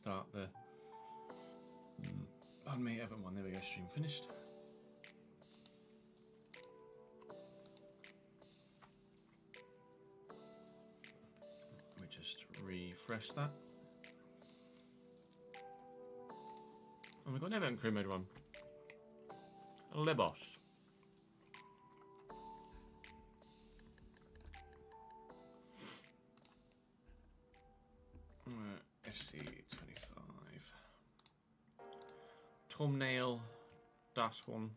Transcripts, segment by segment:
start the... Pardon me, Everton 1. There we go, stream finished. Let me just refresh that. Oh, we've got an Everton crew mode one. Lebos. FC 25. Thumbnail. Das one.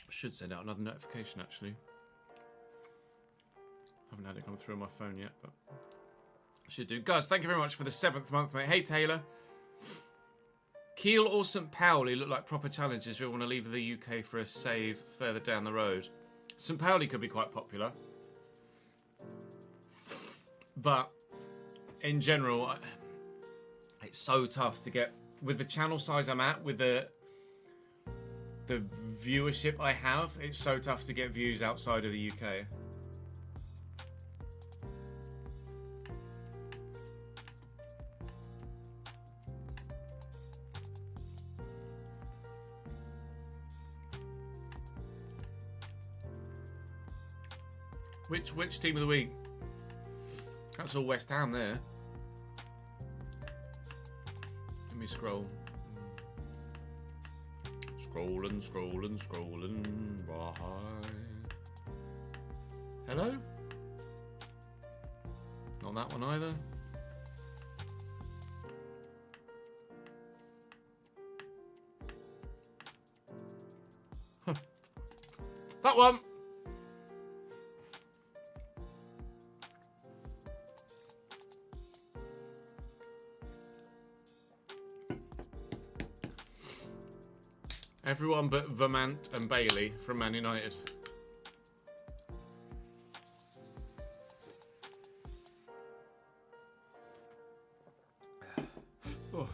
Should send out another notification actually. Haven't had it come through on my phone yet, but should do. Guys, thank you very much for the 7th month, mate. Hey, Taylor. Kiel or St. Pauli look like proper challenges. We want to leave the UK for a save further down the road. St. Pauli could be quite popular. But in general, it's so tough to get... With the channel size I'm at, with the viewership I have, it's so tough to get views outside of the UK. Which team of the week? That's all West Ham there. Let me scroll. Scrolling. Bye. Hello? Not that one either. That one! Everyone but Vermont and Bailey from Man United. Oh.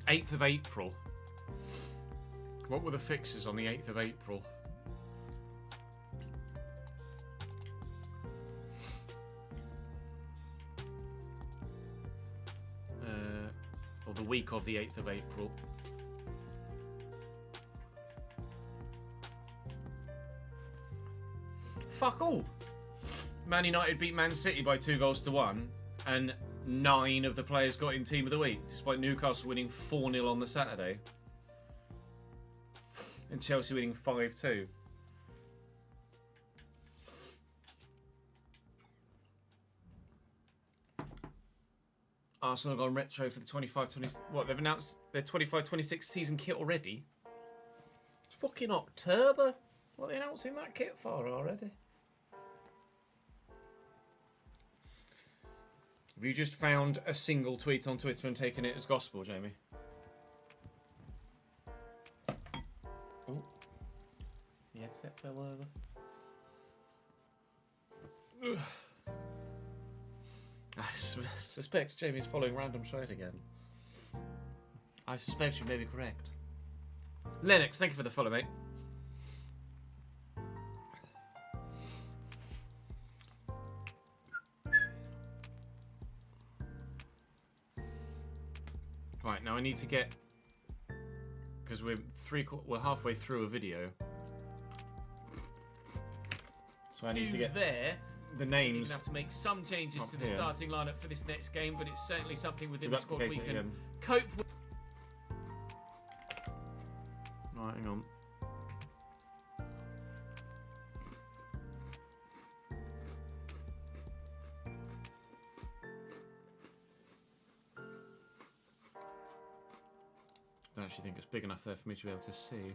8th of April. What were the fixes on the 8th of April? Or the week of the 8th of April. Fuck all. Man United beat Man City by 2-1, and 9 of the players got in Team of the Week, despite Newcastle winning 4-0 on the Saturday. And Chelsea winning 5-2. Arsenal have gone retro for the 25-26... What, they've announced their 25-26 season kit already? It's fucking October. What are they announcing that kit for already? Have you just found a single tweet on Twitter and taken it as gospel, Jamie? Oh. The headset fell over. I suspect Jamie's following random shite again. I suspect you may be correct. Lennox, thank you for the follow, mate. Right, now I need to get... Because we're halfway through a video. So I need to get the names. You're going to have to make some changes to the starting lineup for this next game, but it's certainly something within the squad we can cope with. Right, hang on. I don't actually think it's big enough there for me to be able to see.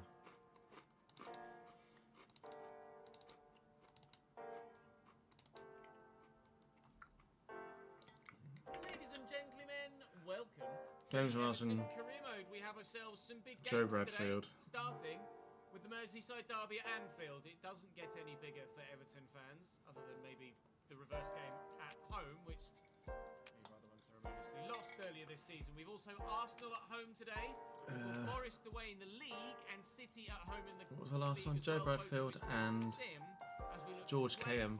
Ladies and gentlemen, welcome. James Marsden, Career mode. We have ourselves some big games Joe Bradfield. Today, starting with the Merseyside derby at Anfield. It doesn't get any bigger for Everton fans, other than maybe the reverse game at home, which is rather unceremonious. Obviously lost earlier this season. We've also Arsenal at home today. Forest away in the league and City at home in the What was the last one? Joe Bradfield and George KM5.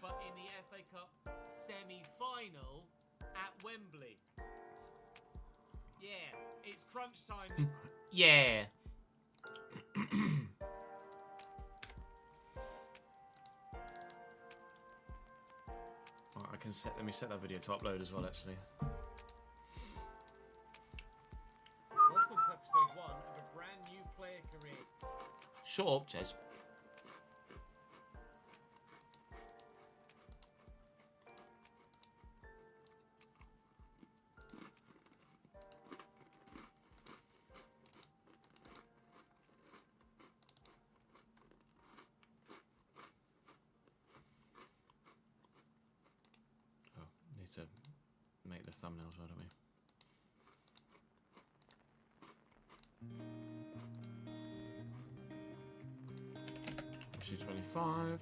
But in the FA Cup semi-final at Wembley. Yeah, it's crunch time. Yeah. Right, I can set. Let me set that video to upload as well. Actually. Welcome to episode 1 of a brand new player career. Shut up, Jez. To make the thumbnails right, don't we? Issue 25.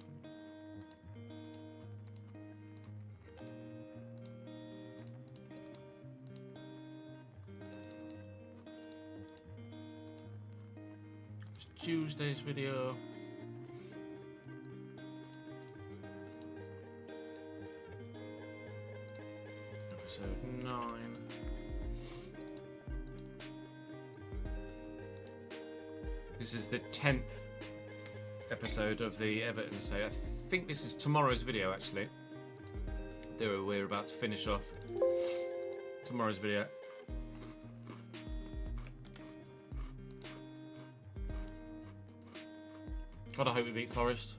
It's Tuesday's video. Episode 9. This is the 10th episode of the Everton say. I think this is tomorrow's video, actually. We're about to finish off tomorrow's video. God, I hope we beat Forest.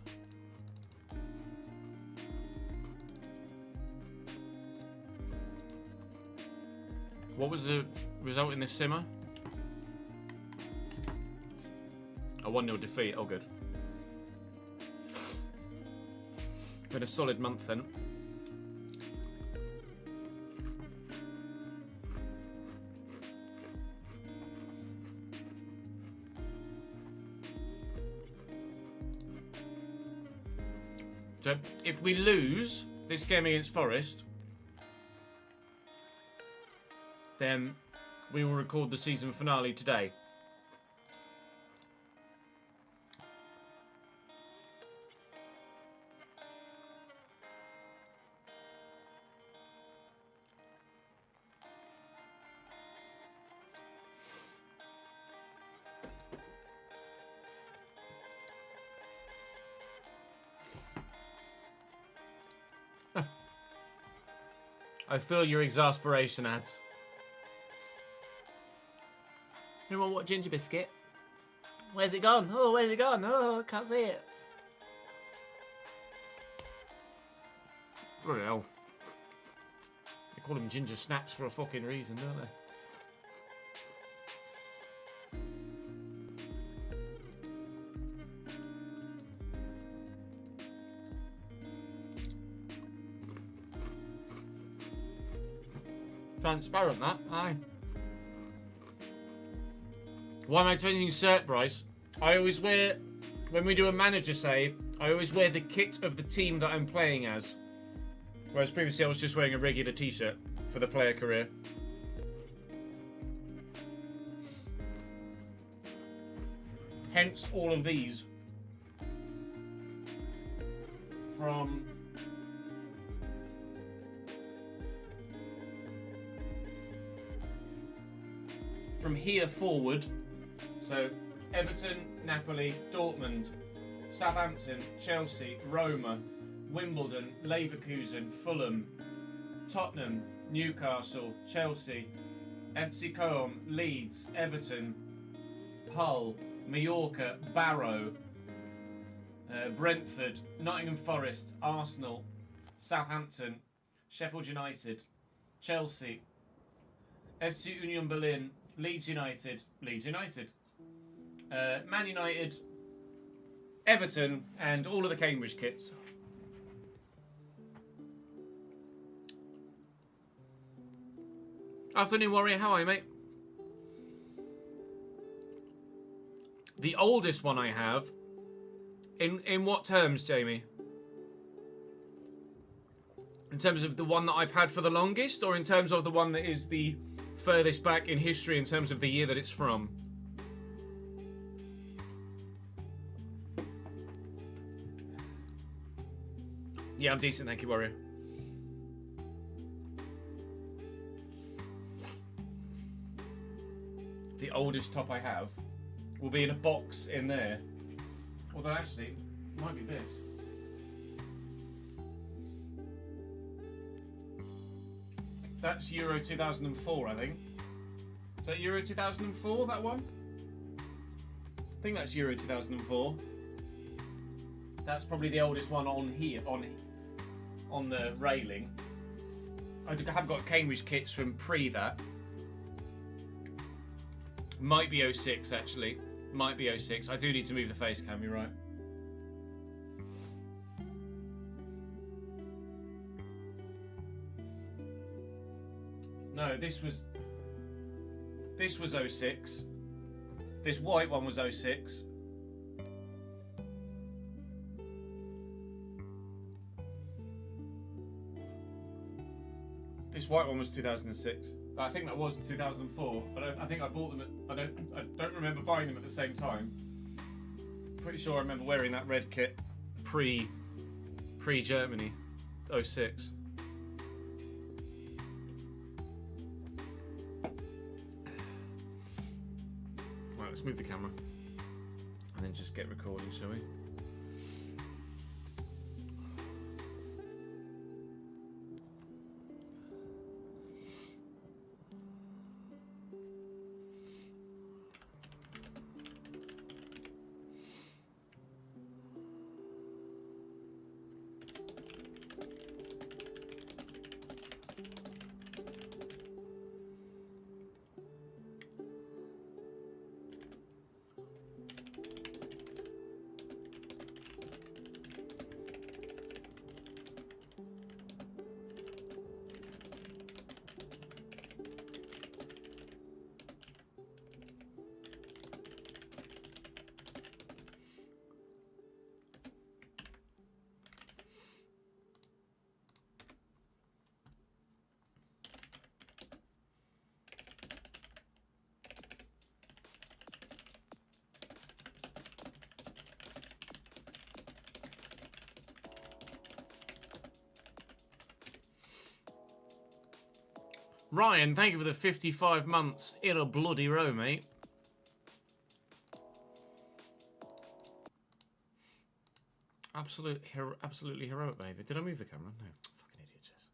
What was the result in this simmer? A 1-0 defeat. Oh, good. Been a solid month then. So, if we lose this game against Forest, then we will record the season finale today. I feel your exasperation, ads. Anyone want ginger biscuit? Where's it gone? Oh, where's it gone? Oh, I can't see it. Bloody hell. They call them ginger snaps for a fucking reason, don't they? Transparent, that. Aye. Why am I changing shirt, Bryce? I always wear, when we do a manager save, I always wear the kit of the team that I'm playing as. Whereas previously I was just wearing a regular t-shirt for the player career. Hence all of these. From here forward, so Everton, Napoli, Dortmund, Southampton, Chelsea, Roma, Wimbledon, Leverkusen, Fulham, Tottenham, Newcastle, Chelsea, FC Coam, Leeds, Everton, Hull, Mallorca, Barrow, Brentford, Nottingham Forest, Arsenal, Southampton, Sheffield United, Chelsea, FC Union Berlin, Leeds United, Man United, Everton, and all of the Cambridge kits. Afternoon, Warrior. How are you, mate? The oldest one I have. In what terms, Jamie? In terms of the one that I've had for the longest, or in terms of the one that is the furthest back in history in terms of the year that it's from? Yeah, I'm decent, thank you, Warrior. The oldest top I have will be in a box in there. Although actually, it might be this. That's Euro 2004, I think. Is that Euro 2004, that one? I think that's Euro 2004. That's probably the oldest one on here, on the railing. I have got Cambridge kits from pre that. Might be 06 actually. Might be 06. I do need to move the face cam, you're right. No, this was 06. This white one was 06. This white one was 2006. I think that was 2004. I think I bought them at. I don't remember buying them at the same time. Pretty sure I remember wearing that red kit pre Germany, 06. Right, let's move the camera and then just get recording, shall we? Ryan, thank you for the 55 months in a bloody row, mate. Absolutely heroic behaviour. Did I move the camera? No, fucking idiot, Jess.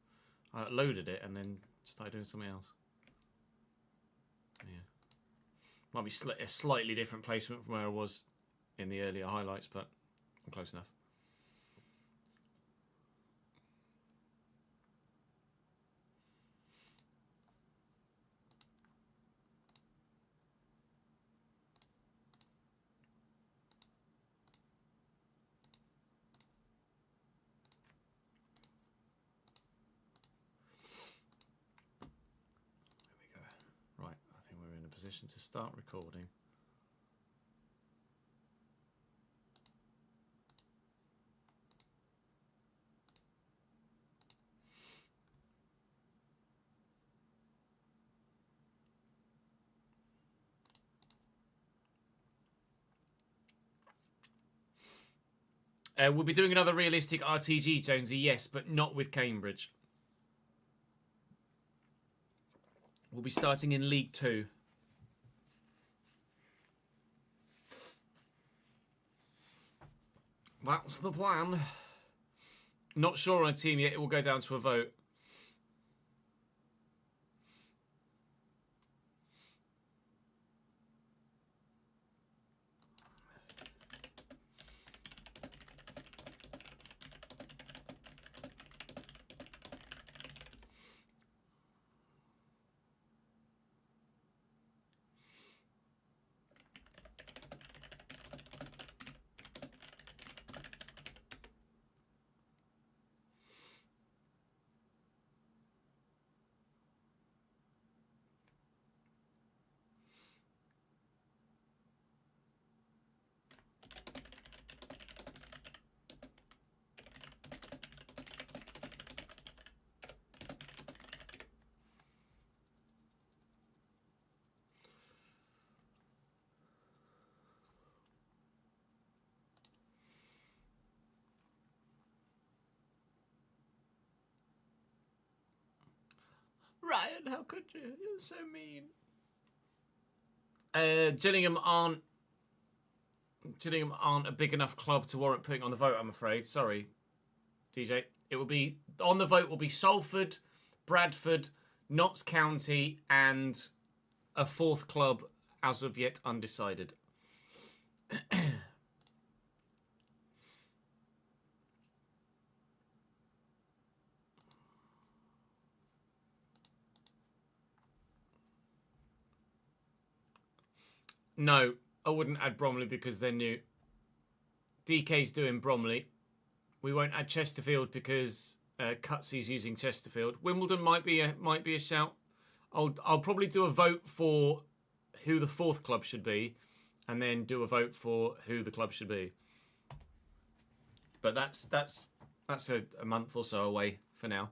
I loaded it and then started doing something else. Yeah. Might be a slightly different placement from where I was in the earlier highlights, but I'm close enough. To start recording. We'll be doing another realistic RTG, Jonesy, yes, but not with Cambridge. We'll be starting in League 2. That's the plan. Not sure on a team yet. It will go down to a vote. Ryan, how could you? You're so mean. Gillingham aren't a big enough club to warrant putting on the vote, I'm afraid. Sorry, DJ. It will be on the vote will be Salford, Bradford, Notts County, and a fourth club as of yet undecided. No, I wouldn't add Bromley because they're new. DK's doing Bromley. We won't add Chesterfield because Cutsy's using Chesterfield. Wimbledon might be a shout. I'll probably do a vote for who the fourth club should be, and then do a vote for who the club should be. But that's a month or so away for now.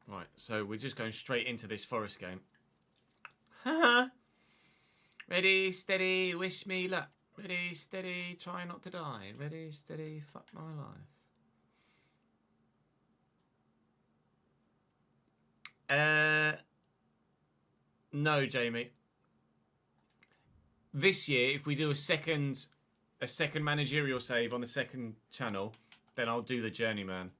Right, so we're just going straight into this Forest game. Ready, steady, wish me luck. Ready, steady, try not to die. Ready, steady, fuck my life. No, Jamie. This year, if we do a second managerial save on the second channel, then I'll do the journeyman.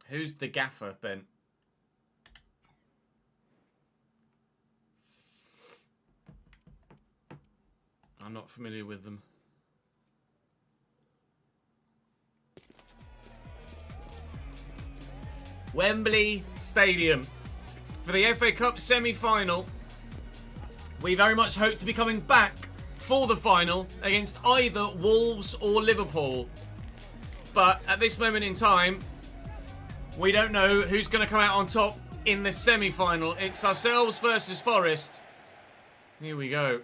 Who's the gaffer, Ben? I'm not familiar with them. Wembley Stadium for the FA Cup semi-final. We very much hope to be coming back for the final against either Wolves or Liverpool. But at this moment in time, we don't know who's going to come out on top in the semi-final. It's ourselves versus Forest. Here we go.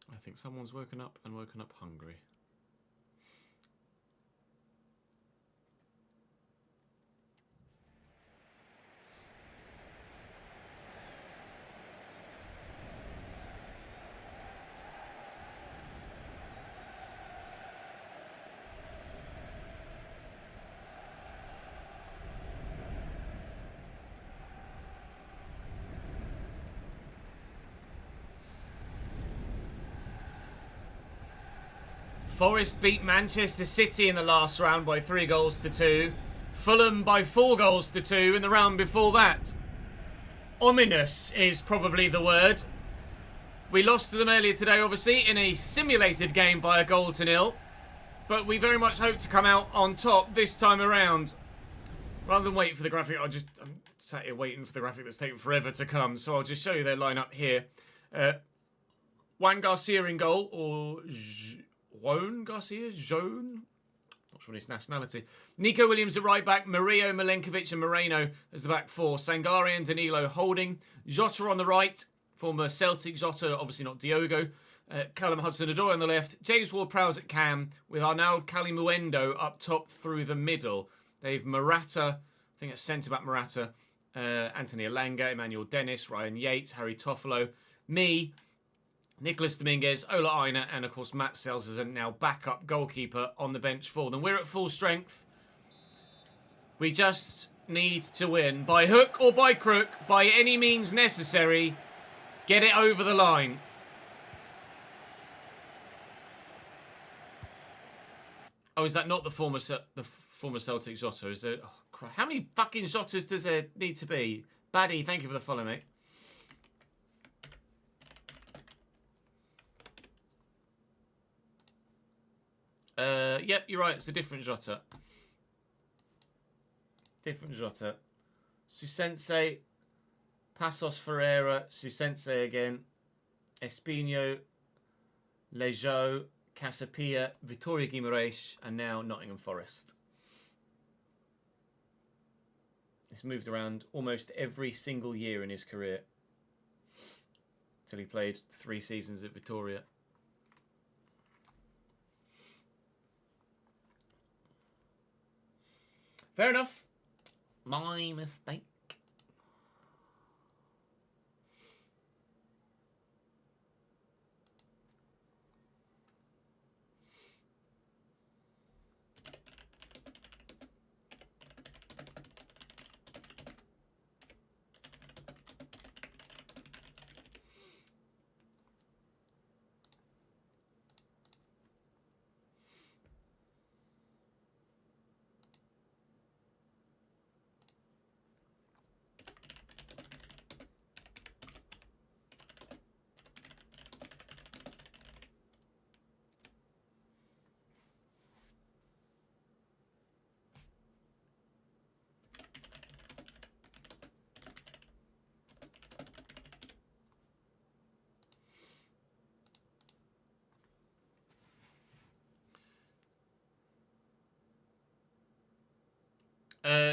I think someone's woken up hungry. Forest beat Manchester City in the last round by 3-2. Fulham by 4-2 in the round before that. Ominous is probably the word. We lost to them earlier today, obviously, in a simulated game by 1-0. But we very much hope to come out on top this time around. Rather than wait for the graphic, I'm sat here waiting for the graphic that's taken forever to come. So I'll just show you their lineup here. Juan Garcia in goal, or Juan Garcia? Joan? Not sure his nationality. Nico Williams at right back. Murillo, Milenkovic and Moreno as the back four. Sangare and Danilo holding. Jota on the right. Former Celtic Jota, obviously not Diogo. Callum Hudson-Odoi on the left. James Ward-Prowse at cam. With Arnaud Calimuendo up top through the middle. They've Morata, I think it's centre-back Morata. Anthony Elanga, Emmanuel Dennis, Ryan Yates, Harry Toffolo. Me. Nicholas Dominguez, Ola Aina, and of course Matt Sells is a now backup goalkeeper on the bench for them. We're at full strength. We just need to win by hook or by crook, by any means necessary. Get it over the line. Oh, is that not the former Celtic Jota? Is there? Oh, Christ. How many fucking Jotas does there need to be? Baddy, thank you for the follow, mate. Yep, you're right. It's a different Jota. Different Jota. Susense, Passos Ferreira, Susense again, Espino, Lejo, Casapia, Vitória Guimarães, and now Nottingham Forest. He's moved around almost every single year in his career till he played 3 seasons at Vitória. Fair enough. My mistake.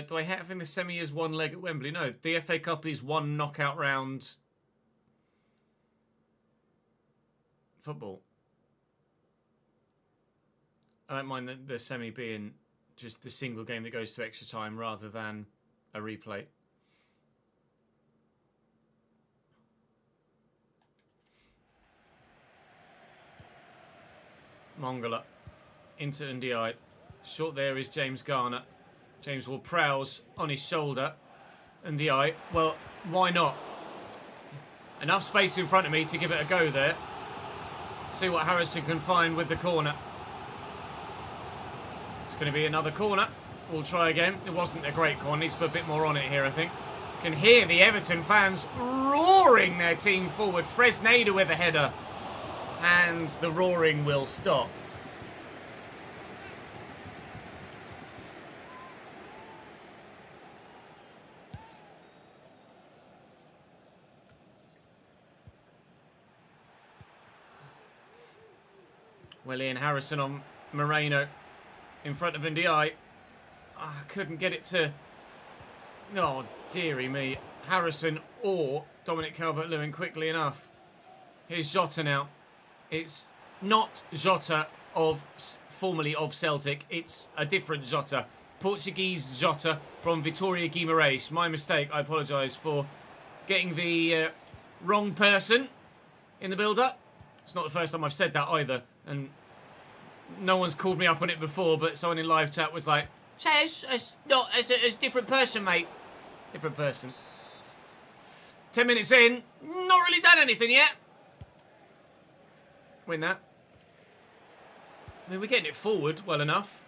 Do I have in the semi as one leg at Wembley? No, the FA Cup is one knockout round football. I don't mind the semi being just the single game that goes to extra time rather than a replay. Mongala into Ndiaye. Short there is James Garner. James will prowse on his shoulder. Ndiaye, well, why not? Enough space in front of me to give it a go there. See what Harrison can find with the corner. It's going to be another corner. We'll try again. It wasn't a great corner. Needs to put a bit more on it here, I think. Can hear the Everton fans roaring their team forward. Fresneda with a header. And the roaring will stop. Well, Ian Harrison on Moreno in front of Ndiaye. I couldn't get it to... Oh, dearie me. Harrison or Dominic Calvert-Lewin quickly enough. Here's Jota now. It's not Jota formerly of Celtic. It's a different Jota. Portuguese Jota from Vitória Guimarães. My mistake. I apologise for getting the wrong person in the build-up. It's not the first time I've said that either. And no one's called me up on it before, but someone in live chat was like, "Says it's a different person, mate. Different person." 10 minutes in, not really done anything yet. Win that. I mean, we're getting it forward well enough.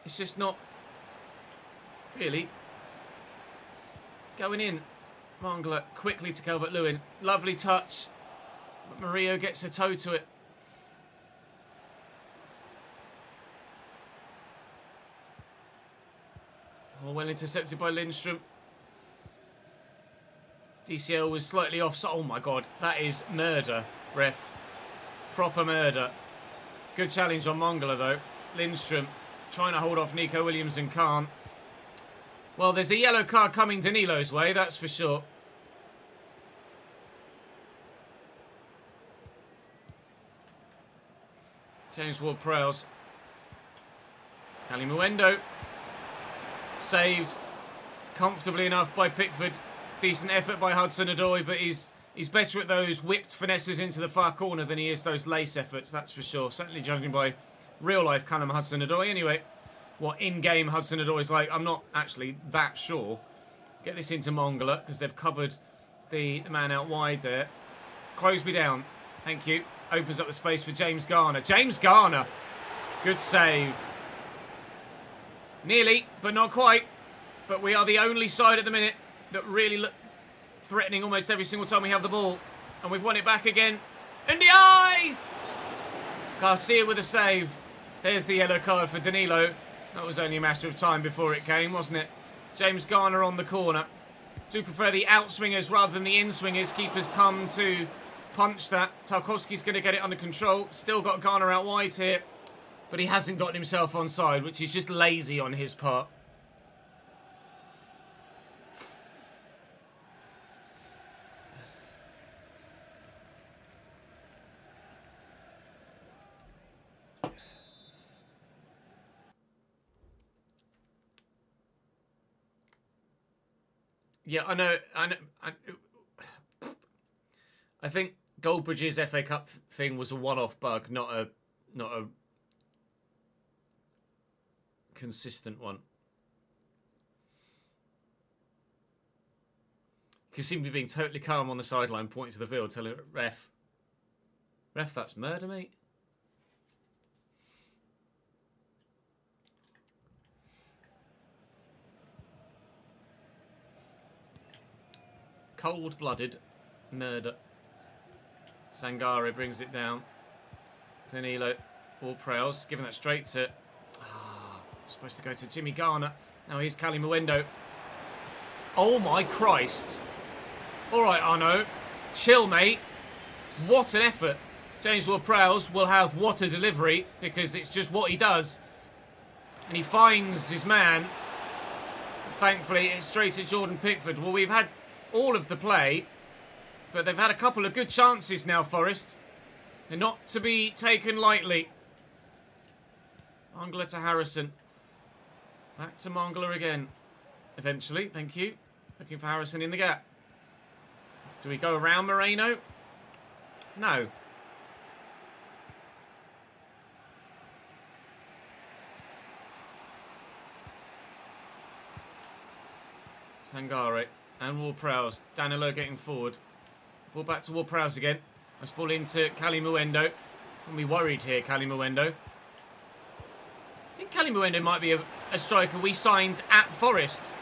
It's just not really going in. Mangala quickly to Calvert-Lewin. Lovely touch. But Murillo gets a toe to it. Oh, well intercepted by Lindstrom. DCL was slightly off. Oh my god, that is murder, ref. Proper murder. Good challenge on Mangala though. Lindstrom trying to hold off Nico Williams and can't. Well, there's a yellow card coming Danilo's way, that's for sure. James Ward-Prowse. Kalimuendo. Saved comfortably enough by Pickford. Decent effort by Hudson-Odoi, but he's He's better at those whipped finesses into the far corner than he is those lace efforts, that's for sure. Certainly judging by real-life Callum Hudson-Odoi. Anyway, what in-game Hudson-Odoi's like, I'm not actually that sure. Get this into Mongala, because they've covered the man out wide there. Close me down. Thank you. Opens up the space for James Garner. James Garner! Good save. Nearly, but not quite. But we are the only side at the minute that really look threatening almost every single time we have the ball. And we've won it back again. Ndiaye! Garcia with a save. There's the yellow card for Danilo. That was only a matter of time before it came, wasn't it? James Garner on the corner. Do prefer the outswingers rather than the in-swingers. Keepers come to punch that. Tarkowski's going to get it under control. Still got Garner out wide here. But he hasn't gotten himself onside, which is just lazy on his part. Yeah, I know. I think Goldbridge's FA Cup thing was a one-off bug, not a consistent one. You seem to be being totally calm on the sideline, pointing to the field, telling ref, that's murder, mate. Cold-blooded murder. Sangare brings it down. Danilo, Ward-Prowse, giving that straight to... supposed to go to Jimmy Garner. Now here's Cali Mwendo. Oh my Christ. Alright, Arnaud. Chill, mate. What an effort. James Ward-Prowse will have what a delivery, because it's just what he does. And he finds his man. Thankfully, it's straight at Jordan Pickford. Well, we've had all of the play, but they've had a couple of good chances now, Forest. They're not to be taken lightly. Mongala to Harrison. Back to Mongala again. Eventually, thank you. Looking for Harrison in the gap. Do we go around Moreno? No. Sangare. And Ward-Prowse. Danilo getting forward. Ball back to Ward-Prowse again. Nice ball into Cali Mwendo. I'm be worried here, Cali Mwendo. I think Cali Mwendo might be a striker we signed at Forest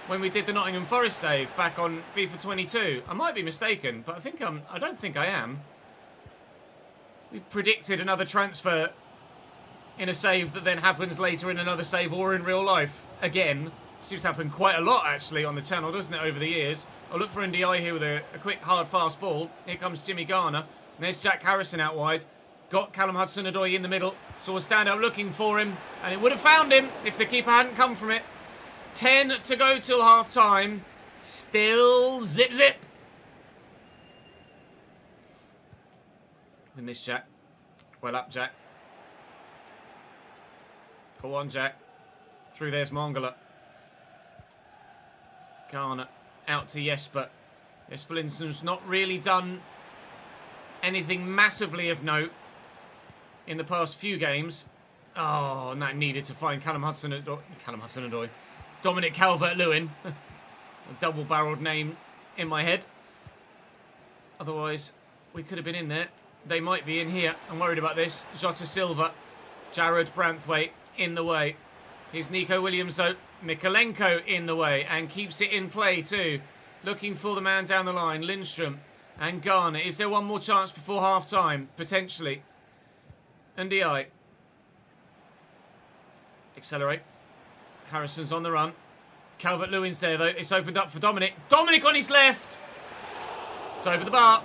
when we did the Nottingham Forest save back on FIFA 22. I might be mistaken, but I don't think I am. We predicted another transfer in a save that then happens later in another save or in real life. Again. Seems to happen quite a lot, actually, on the channel, doesn't it, over the years? I'll look for Ndiaye here with a quick, hard, fast ball. Here comes Jimmy Garner. And there's Jack Harrison out wide. Got Callum Hudson-Odoi in the middle. Saw a stand-up looking for him. And it would have found him if the keeper hadn't come from it. 10 to go till half-time. Still zip-zip. Win this, Jack. Well up, Jack. Go on, Jack. Through there's Mongala. Garner out to Jesper. Jesper Lindson's not really done anything massively of note in the past few games. Oh, and that needed to find Callum Hudson-Odoi. Dominic Calvert-Lewin. A double-barreled name in my head. Otherwise, we could have been in there. They might be in here. I'm worried about this. Jota Silva. Jared Branthwaite in the way. Here's Nico Williams, though. Mikalenko in the way and keeps it in play too. Looking for the man down the line, Lindstrom and Garner. Is there one more chance before half-time? Potentially. Ndiaye. Accelerate. Harrison's on the run. Calvert-Lewin's there though. It's opened up for Dominic. Dominic on his left! It's over the bar.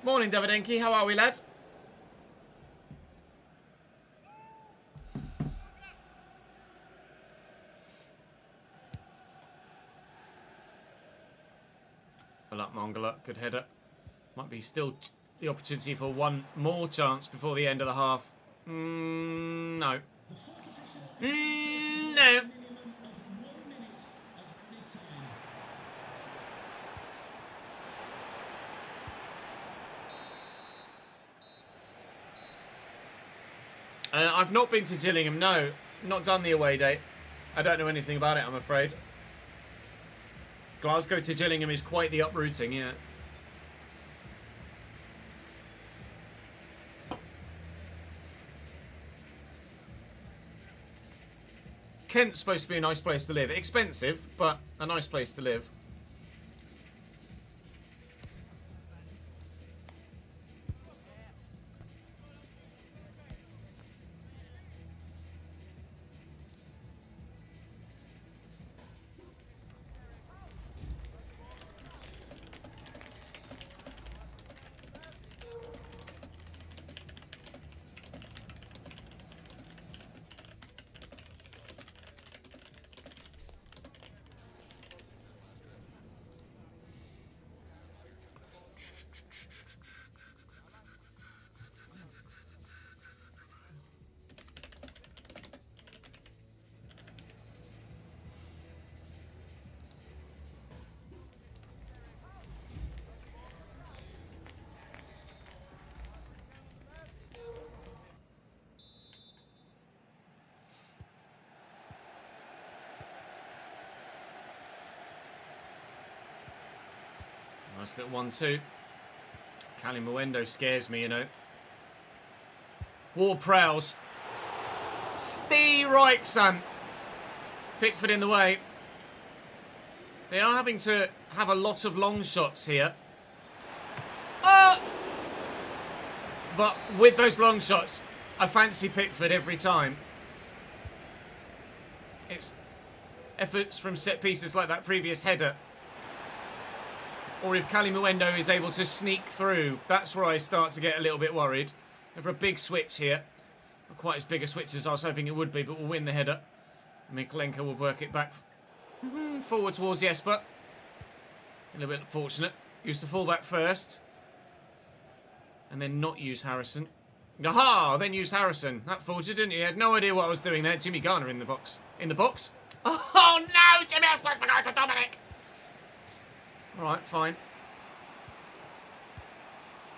Morning, Davidenki. How are we, lad? Well up, Mongala. Good header. Might be still the opportunity for one more chance before the end of the half. No. No. I've not been to Gillingham, no. Not done the away day. I don't know anything about it, I'm afraid. Glasgow to Gillingham is quite the uprooting, yeah. Kent's supposed to be a nice place to live. Expensive, but a nice place to live. Nice little 1-2. Cali Mwendo scares me, you know. Ward-Prowse. Stay right, son. Pickford in the way. They are having to have a lot of long shots here. But with those long shots, I fancy Pickford every time. It's efforts from set pieces like that previous header. Or if Cali Mwendo is able to sneak through, that's where I start to get a little bit worried. And for a big switch here. Not quite as big a switch as I was hoping it would be, but we'll win the header. Mikolenko will work it back forward towards Jesper. A little bit fortunate. Use the fullback first. And then not use Harrison. Aha! Then use Harrison. That fooled you, didn't you? You had no idea what I was doing there. Jimmy Garner in the box. In the box? Oh no! Jimmy, I was supposed to go to Dominic! Alright, fine.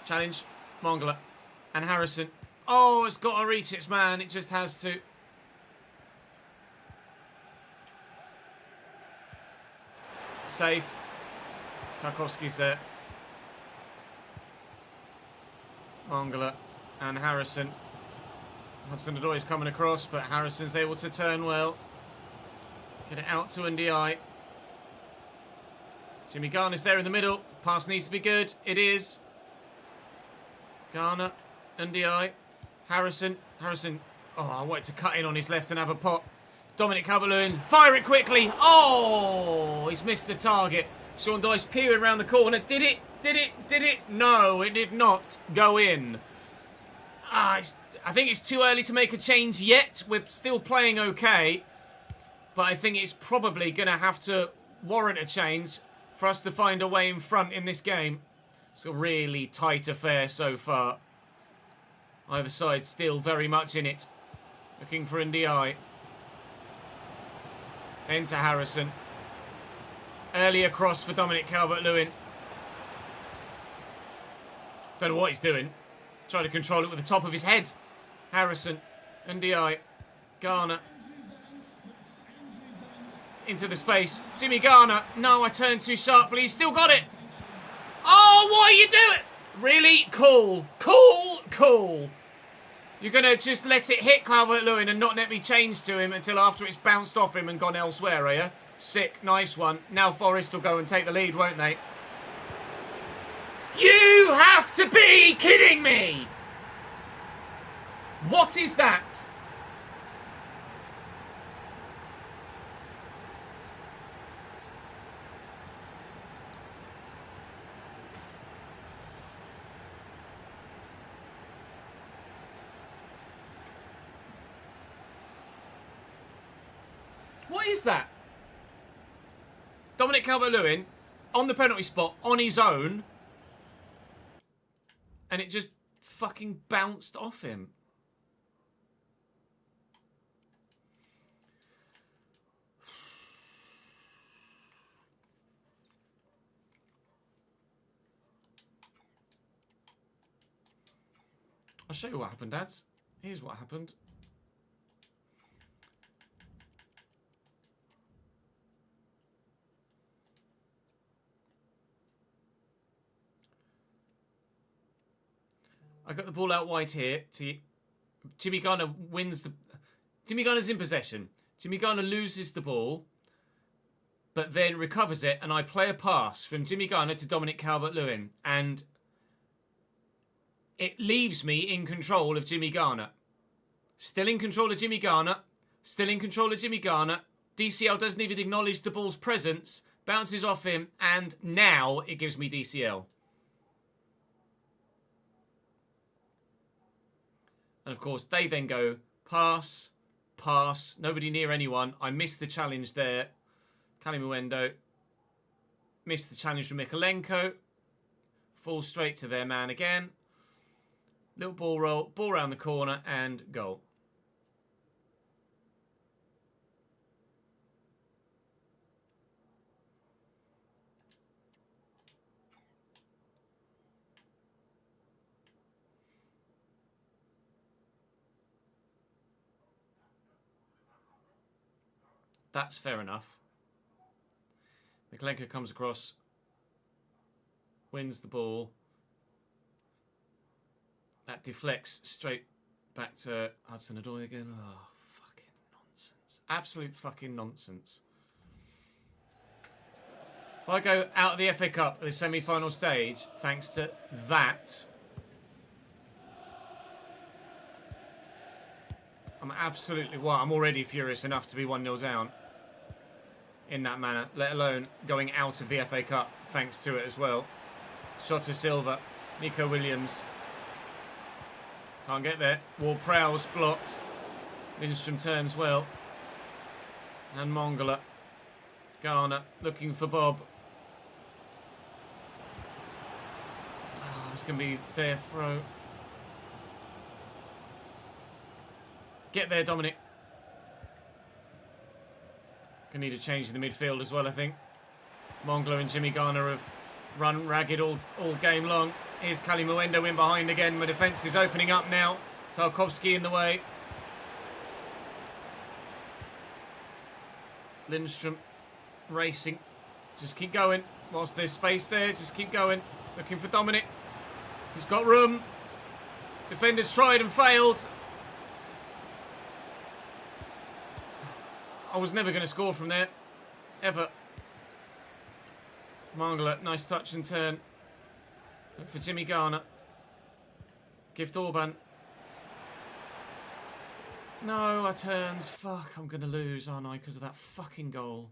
Challenge. Mongala. And Harrison. Oh, it's got to reach its man. It just has to. Safe. Tarkovsky's there. Mongala and Harrison. Hudson-Odoi's coming across, but Harrison's able to turn well. Get it out to Ndiaye. Jimmy Garner's there in the middle. Pass needs to be good. It is. Garner. Ndiaye. Harrison. Harrison. Oh, I wanted to cut in on his left and have a pot. Dominic Calvert-Lewin. Fire it quickly. Oh, he's missed the target. Sean Dyche peering around the corner. Did it? Did it? Did it? No, it did not go in. I think it's too early to make a change yet. We're still playing okay. But I think it's probably going to have to warrant a change for us to find a way in front in this game. It's a really tight affair so far. Either side still very much in it. Looking for Ndiaye. Enter Harrison. Early across for Dominic Calvert-Lewin. Don't know what he's doing. Trying to control it with the top of his head. Harrison. Ndiaye. Garner. Into the space. Jimmy Garner. No, I turned too sharply. He's still got it. Oh, what are you doing? Really? Cool. Cool. Cool. You're going to just let it hit Calvert-Lewin and not let me change to him until after it's bounced off him and gone elsewhere, are you? Sick. Nice one. Now Forest will go and take the lead, won't they? You have to be kidding me! What is that? What is that? Dominic Calvert-Lewin on the penalty spot on his own. And it just fucking bounced off him. I'll show you what happened, Dads. Here's what happened. I got the ball out wide here. Jimmy Garner wins the... Jimmy Garner's in possession. Jimmy Garner loses the ball, but then recovers it, and I play a pass from Jimmy Garner to Dominic Calvert-Lewin, and it leaves me in control of Jimmy Garner. Still in control of Jimmy Garner. Still in control of Jimmy Garner. DCL doesn't even acknowledge the ball's presence. Bounces off him, and now it gives me DCL. And of course, they then go pass, pass, nobody near anyone. I missed the challenge there. Kalimuendo missed the challenge from Mikolenko. Falls straight to their man again. Little ball roll, ball round the corner, and goal. That's fair enough. Mikolenko comes across, wins the ball. That deflects straight back to Hudson-Odoi again. Oh, fucking nonsense. Absolute fucking nonsense. If I go out of the FA Cup at the semi-final stage, thanks to that, I'm absolutely... Well, I'm already furious enough to be 1-0 down in that manner, let alone going out of the FA Cup thanks to it as well. Shota Silva, Nico Williams. Can't get there. Ward-Prowse blocked. Lindstrom turns well. And Mongala. Garner looking for Bob. Ah, it's going to be their throw. Get there, Dominic. Gonna need a change in the midfield as well, I think. Mongala and Jimmy Garner have run ragged all game long. Here's Kalimuendo in behind again. My defence is opening up now. Tarkovsky in the way. Lindstrom racing. Just keep going. Whilst there's space there, just keep going. Looking for Dominic. He's got room. Defenders tried and failed. I was never going to score from there. Ever. Mongala, nice touch and turn. Look for Jimmy Garner. Gift Orban. No, our turns. Fuck, I'm going to lose, aren't I? Because of that fucking goal.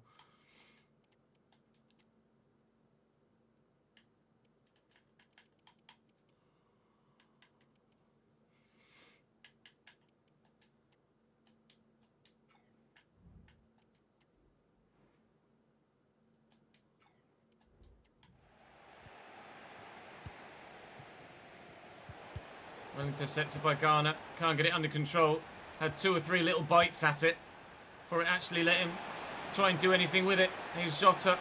Well intercepted by Garner. Can't get it under control. Had 2 or 3 little bites at it before it actually let him try and do anything with it. Here's Jota.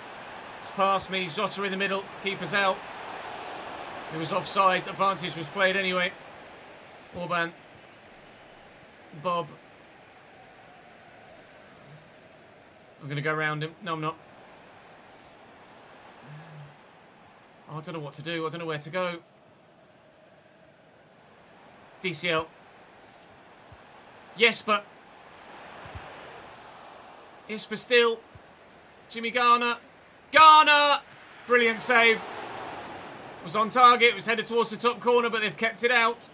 It's past me. Jota in the middle. Keeper's out. It was offside. Advantage was played anyway. Orban. Bob. I'm going to go around him. No, I'm not. Oh, I don't know what to do. I don't know where to go. DCL. Jesper. Jesper still. Jimmy Garner. Garner! Brilliant save. Was on target. Was headed towards the top corner, but they've kept it out.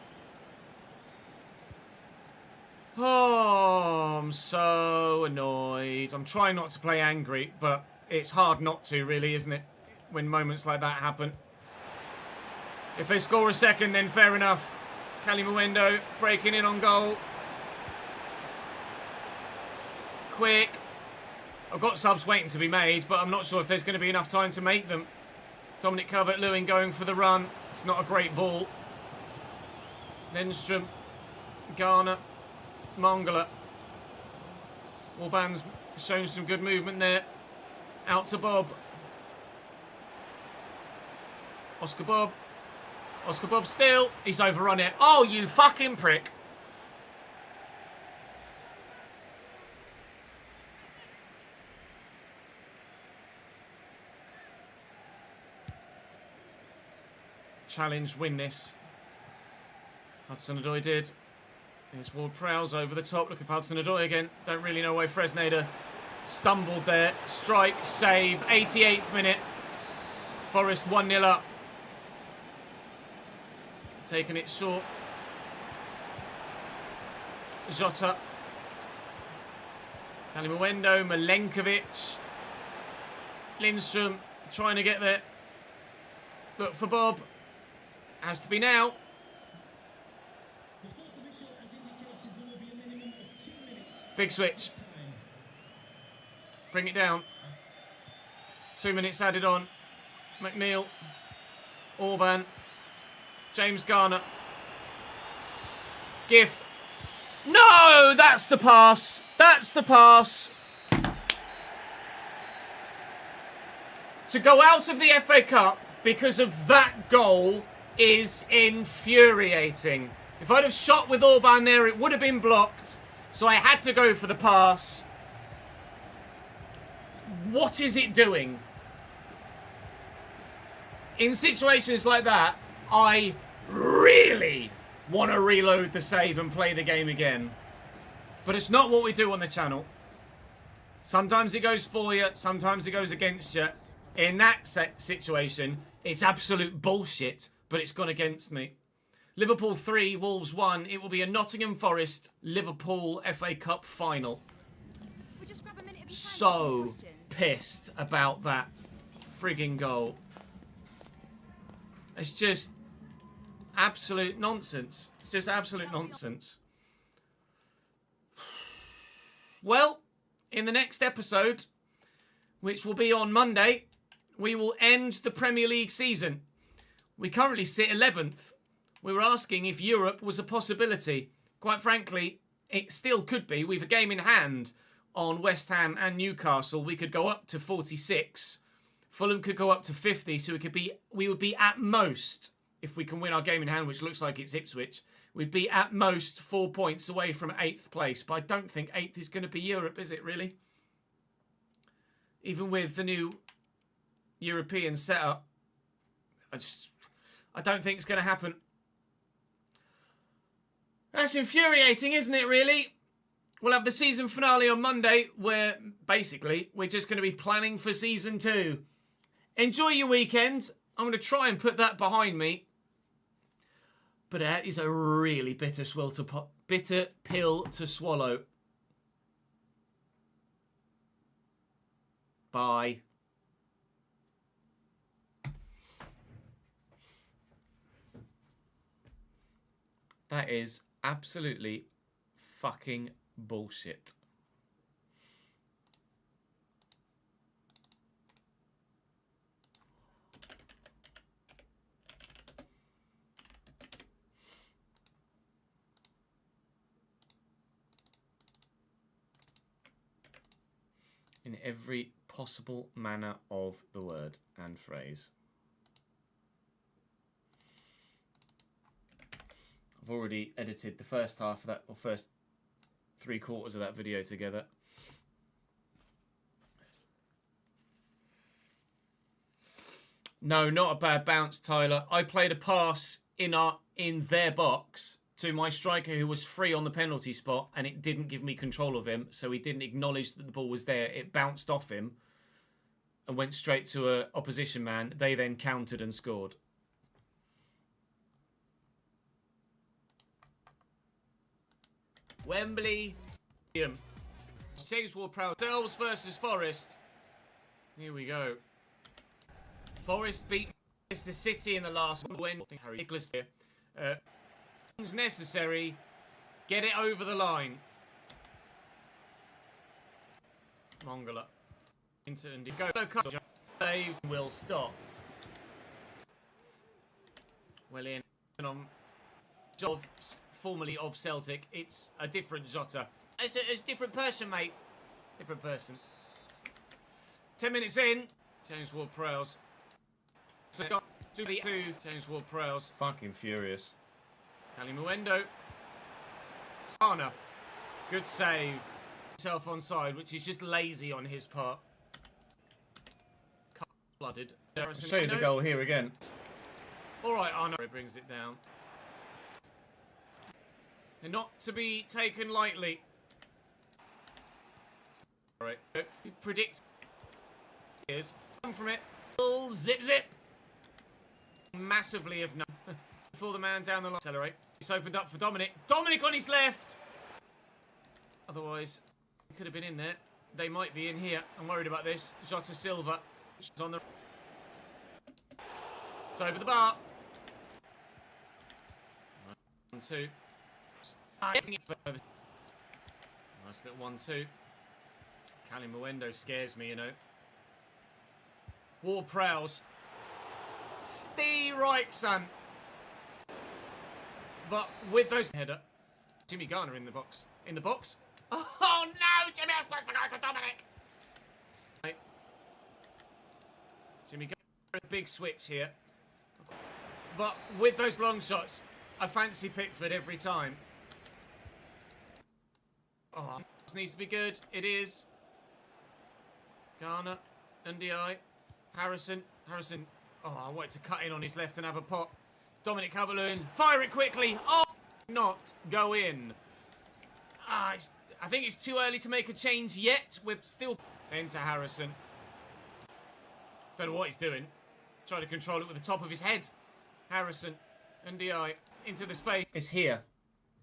Oh, I'm so annoyed. I'm trying not to play angry, but it's hard not to, really, isn't it? When moments like that happen. If they score a second, then fair enough. Kalimuendo breaking in on goal. Quick. I've got subs waiting to be made, but I'm not sure if there's going to be enough time to make them. Dominic Calvert-Lewin going for the run. It's not a great ball. Lindstrom. Garner. Mongala. Orban's shown some good movement there. Out to Bob. Oscar Bob. Oscar Bob still. He's overrun it. Oh, you fucking prick. Challenge, win this. Hudson-Odoi did. Here's Ward-Prowse over the top. Looking for Hudson-Odoi again. Don't really know why Fresneda stumbled there. Strike, save. 88th minute. Forest 1-0 up. Taking it short. Jota. Kalimawendo, Milenkovic. Lindstrom trying to get there. Look for Bob. Has to be now. Big switch. Bring it down. 2 minutes added on. McNeil. Orban. James Garner. Gift. No! That's the pass. That's the pass. To go out of the FA Cup because of that goal is infuriating. If I'd have shot with Orban there, it would have been blocked. So I had to go for the pass. What is it doing? In situations like that, I really want to reload the save and play the game again. But it's not what we do on the channel. Sometimes it goes for you, sometimes it goes against you. In that situation, it's absolute bullshit, but it's gone against me. Liverpool 3, Wolves 1. It will be a Nottingham Forest Liverpool FA Cup final. So pissed about that frigging goal. It's just absolute nonsense. It's just absolute nonsense. Well, in the next episode, which will be on Monday, we will end the Premier League season. We currently sit 11th. We were asking if Europe was a possibility. Quite frankly, it still could be. We've a game in hand on West Ham and Newcastle. We could go up to 46. Fulham could go up to 50, so we would be at most, if we can win our game in hand, which looks like it's Ipswich, we'd be at most 4 points away from 8th place. But I don't think 8th is going to be Europe, is it really? Even with the new European setup, I don't think it's going to happen. That's infuriating, isn't it, really? We'll have the season finale on Monday, where basically we're just going to be planning for season 2. Enjoy your weekend. I'm going to try and put that behind me. But that is a really bitter pill to swallow. Bye. That is absolutely fucking bullshit. In every possible manner of the word and phrase. I've already edited the first half of that, or first 3/4 of that video together. No, not a bad bounce, Tyler. I played a pass in their box to my striker who was free on the penalty spot, and it didn't give me control of him, so he didn't acknowledge that the ball was there. It bounced off him and went straight to an opposition man. They then countered and scored. Wembley Stadium. James Ward-Prowse themselves versus Forest. Here we go. Forest beat Manchester City in the last when Nicholas here. Things necessary. Get it over the line. Mongala. Into and go. Saves will stop. Well in on job formerly of Celtic. It's a different Jota. It's a different person, mate. Different person. 10 minutes in. James Ward-Prowse. To the James Ward-Prowse. Fucking furious. Cali Muendo. Sana. Good save. Himself onside, which is just lazy on his part. Blooded. I'll show you the goal here again. Alright, Arno brings it down. And not to be taken lightly. Alright. Predict. Here's come from it. Zip zip. Massively of none. Before the man down the line. Accelerate. It's opened up for Dominic. Dominic on his left. Otherwise, he could have been in there. They might be in here. I'm worried about this. Jota Silva. It's on the. It's over the bar. 1-2. Nice little 1-2. Cali Muendo scares me, you know. Ward-Prowse. Stay right, son. But with those header, Jimmy Garner in the box. In the box. Oh no, Jimmy! I was supposed to go to Dominic. Right. Jimmy Garner, a big switch here. But with those long shots, I fancy Pickford every time. Oh, this needs to be good. It is. Garner, NDI, Harrison. Oh, I wanted to cut in on his left and have a pot. Dominic Calvert-Lewin, fire it quickly. Oh, not go in. I think it's too early to make a change yet. We're still into Harrison. Don't know what he's doing. Trying to control it with the top of his head. Harrison, NDI, into the space. It's here,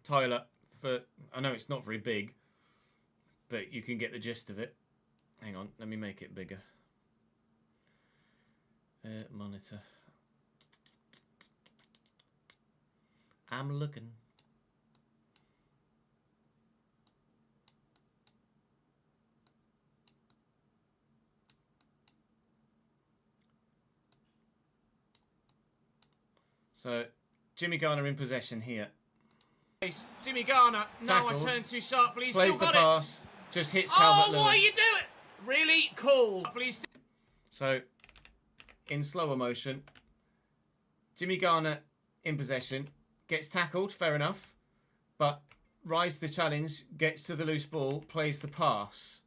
Tyler. I know it's not very big, but you can get the gist of it. Hang on, let me make it bigger. Monitor. I'm looking. So, Jimmy Garner in possession here. Jimmy Garner. No, I Tackled. turned too sharply. He's Plays still the got pass. Just hits it. Calvert-Lewin. Oh, what are you doing? Really cool. Please. So, in slower motion, Jimmy Garner in possession, gets tackled, fair enough, but rise the challenge, gets to the loose ball, plays the pass.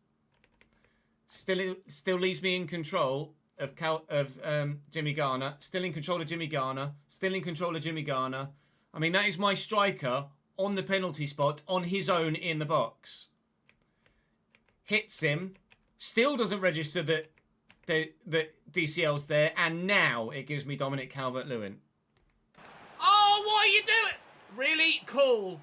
Still leaves me in control of Jimmy Garner. Still in control of Jimmy Garner. Still in control of Jimmy Garner. I mean, that is my striker on the penalty spot, on his own in the box. Hits him. Still doesn't register that the DCL's there, and now it gives me Dominic Calvert-Lewin. Oh, what are you doing? Really cool.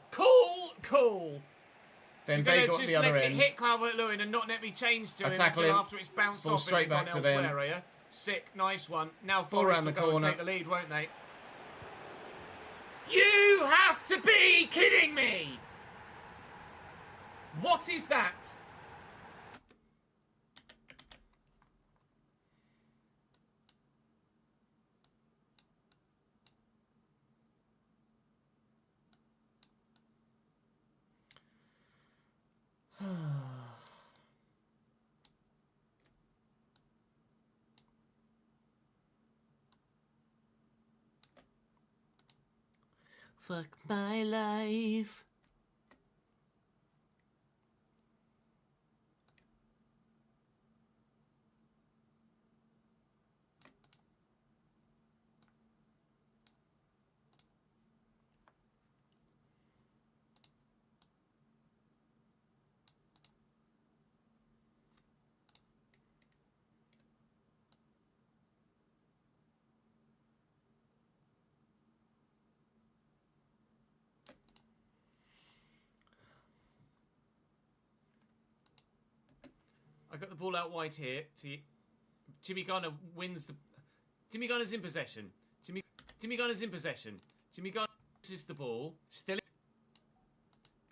Then You're they going got to the just other let end. it hit Calvert-Lewin and not let me change to him tackle until him. after it's bounced Fall off straight and gone back to them. elsewhere, are you? Sick, nice one. Now Ball Forest round will the go and corner. take the lead, won't they? You have to be kidding me! What is that? Fuck my life. I got the ball out wide here. Jimmy Garner wins the. Jimmy Garner's in possession. Jimmy Garner's in possession. Jimmy Garner loses the ball. Still.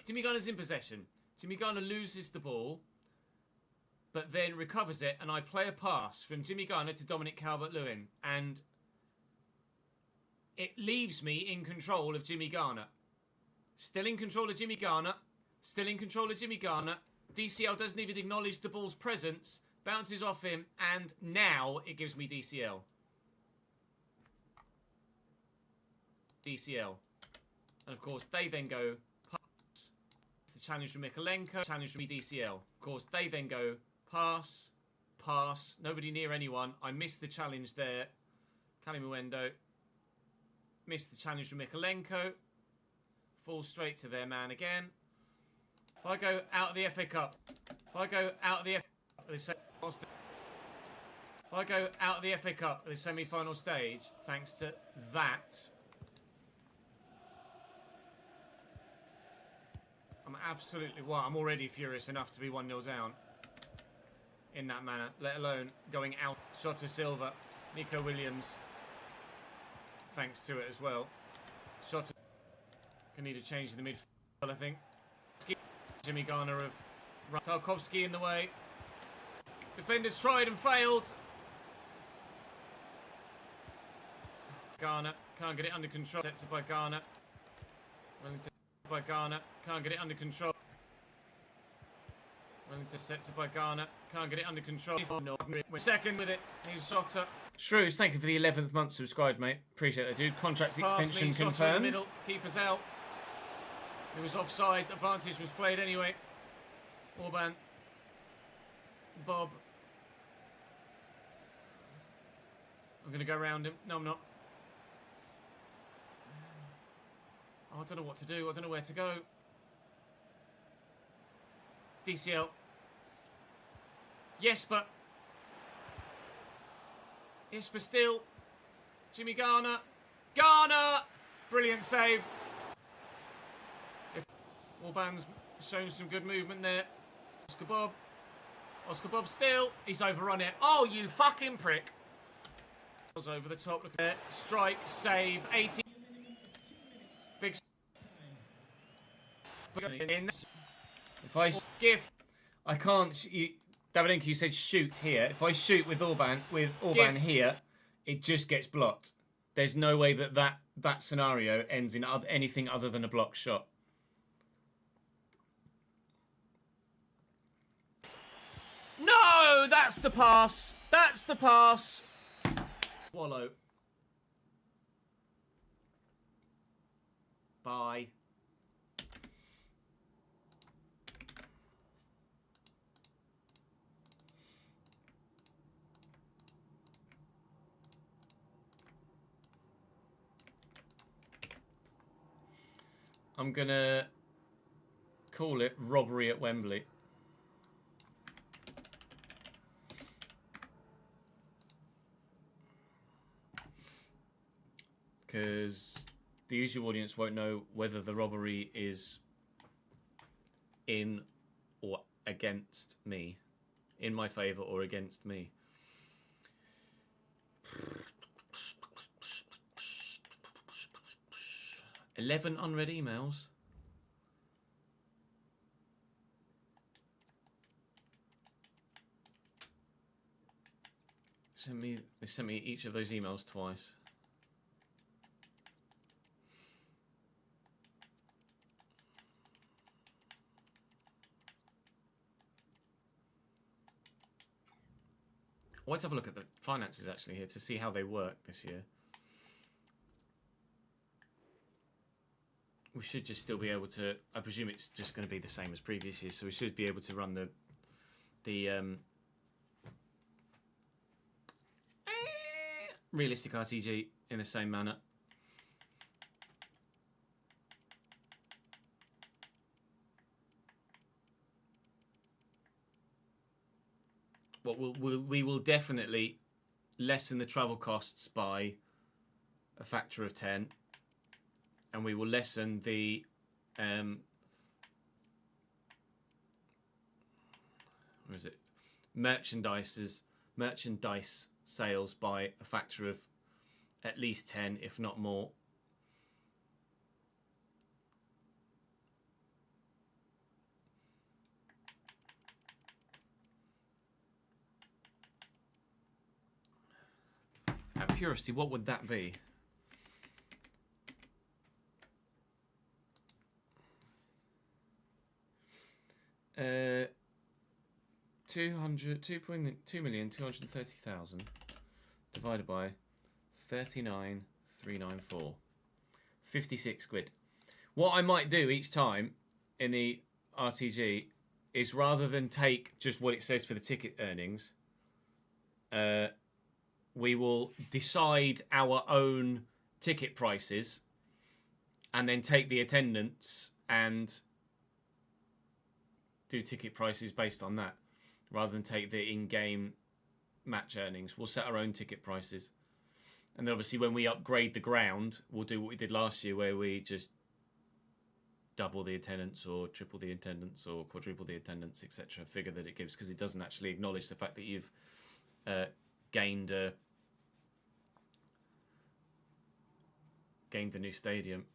Jimmy Garner's in possession. Jimmy Garner loses the ball, but then recovers it, and I play a pass from Jimmy Garner to Dominic Calvert-Lewin, and it leaves me in control of Jimmy Garner. Still in control of Jimmy Garner. Still in control of Jimmy Garner. DCL doesn't even acknowledge the ball's presence, bounces off him, and now it gives me DCL. DCL. And of course, they then go pass. It's the challenge from Mikolenko. Challenge from DCL. Of course, they then go pass, pass. Nobody near anyone. I missed the challenge there. Kalimuendo. Missed the challenge from Mikolenko. Fall straight to their man again. If I go out of the FA Cup. If I go out of the FA Cup at the semi-final stage, thanks to that, I'm absolutely... Well, I'm already furious enough to be 1-0 down in that manner, let alone going out. Shot to Silva. Nico Williams, thanks to it as well. Shot to... Can need a change in the midfield, I think. Jimmy Garner of Tarkovsky in the way. Defenders tried and failed. Garner can't get it under control. Intercepted by Garner. Well intercepted by Garner. Can't get it under control. Well intercepted by Garner. Can't get it under control. Second with it. He's shot up. Shrews, thank you for the 11th month subscribed, mate. Appreciate that, dude. Contract extension confirmed. Middle. Keeper's out. It was offside. Advantage was played anyway. Orban. Bob. I'm going to go around him. No, I'm not. Oh, I don't know what to do. I don't know where to go. DCL. Jesper. Jesper still. Jimmy Garner. Garner! Brilliant save. Orban's shown some good movement there. Oscar Bob. Oscar Bob still. He's overrun it. Oh, you fucking prick. Was over the top. Look at that. Strike, save, 80. Big. If I gift. I can't. Davidenko, you said shoot here. If I shoot with Orban here, it just gets blocked. There's no way that scenario ends in anything other than a blocked shot. No, that's the pass. That's the pass. Wallow. Bye. I'm gonna call it robbery at Wembley. Because the usual audience won't know whether the robbery is in or against me. In my favour or against me. $11 unread emails. They sent me each of those emails twice. Let's have a look at the finances actually here to see how they work this year. We should just still be able to. I presume it's just going to be the same as previous years, so we should be able to run the realistic RTG in the same manner. What we will definitely lessen the travel costs by a factor of 10, and we will lessen the where is it? Merchandise sales by a factor of at least 10, if not more. Out of curiosity, what would that be? Uh, 2,230,000 divided by 39,394. 56 quid. What I might do each time in the RTG is rather than take just what it says for the ticket earnings, we will decide our own ticket prices and then take the attendance and do ticket prices based on that rather than take the in-game match earnings. We'll set our own ticket prices. And then obviously when we upgrade the ground, we'll do what we did last year where we just double the attendance or triple the attendance or quadruple the attendance, etc. Figure that it gives, because it doesn't actually acknowledge the fact that you've gained a new stadium.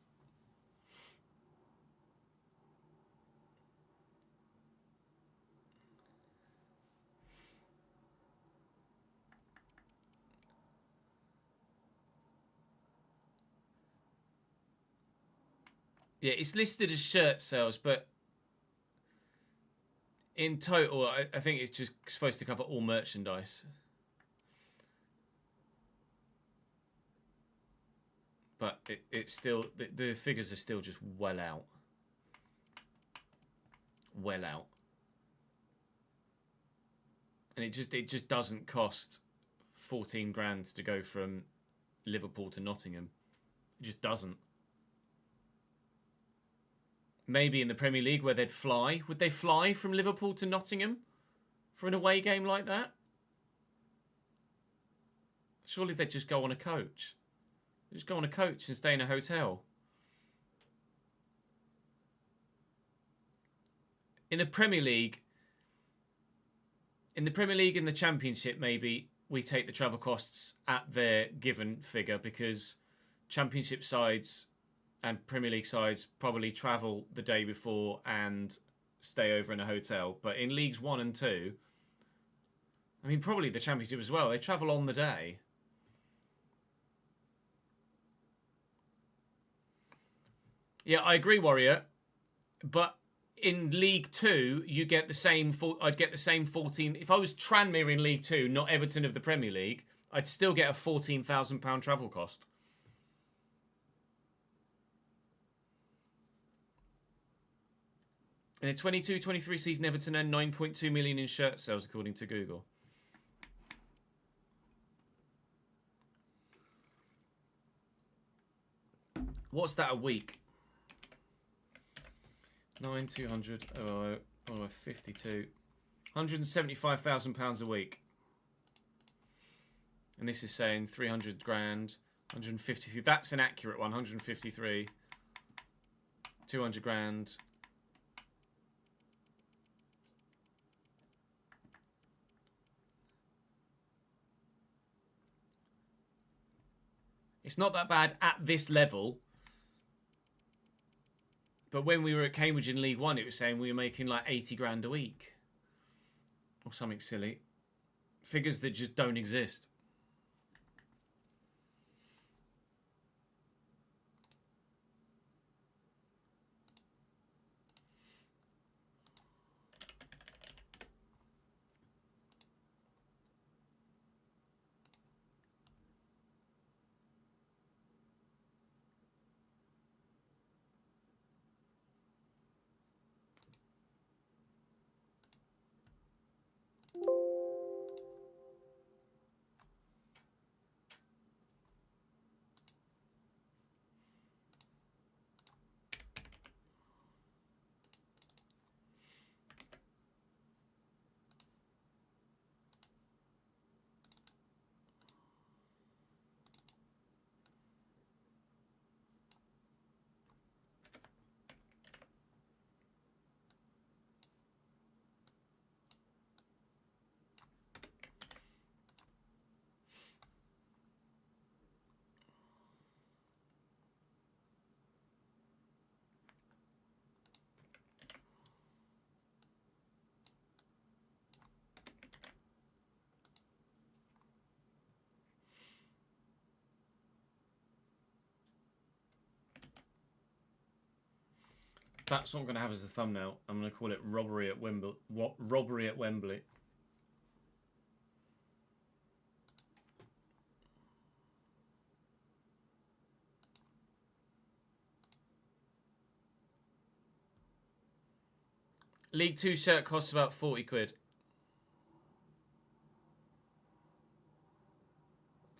Yeah, it's listed as shirt sales, but in total, I think it's just supposed to cover all merchandise. But it's still, the figures are still just well out. Well out. And it just doesn't cost 14 grand to go from Liverpool to Nottingham. It just doesn't. Maybe in the Premier League where they'd fly. Would they fly from Liverpool to Nottingham for an away game like that? Surely they'd just go on a coach. They'd just go on a coach and stay in a hotel. In the Premier League, and the Championship, maybe we take the travel costs at their given figure, because Championship sides and Premier League sides probably travel the day before and stay over in a hotel. But in Leagues 1 and 2, I mean, probably the Championship as well, they travel on the day. Yeah, I agree, Warrior. But in League 2, you get the same. I'd get the same 14. If I was Tranmere in League 2, not Everton of the Premier League, I'd still get a £14,000 travel cost. In the 22-23 season, Everton earned 9.2 million in shirt sales, according to Google. What's that a week? 9,200, 52. £175,000 a week. And this is saying 300 grand, 153. That's an accurate one, 153. 200 grand. It's not that bad at this level. But when we were at Cambridge in League 1, it was saying we were making like 80 grand a week. Or something silly. Figures that just don't exist. That's what I'm going to have as the thumbnail. I'm going to call it Robbery at Wembley. What? Robbery at Wembley. League 2 shirt costs about 40 quid.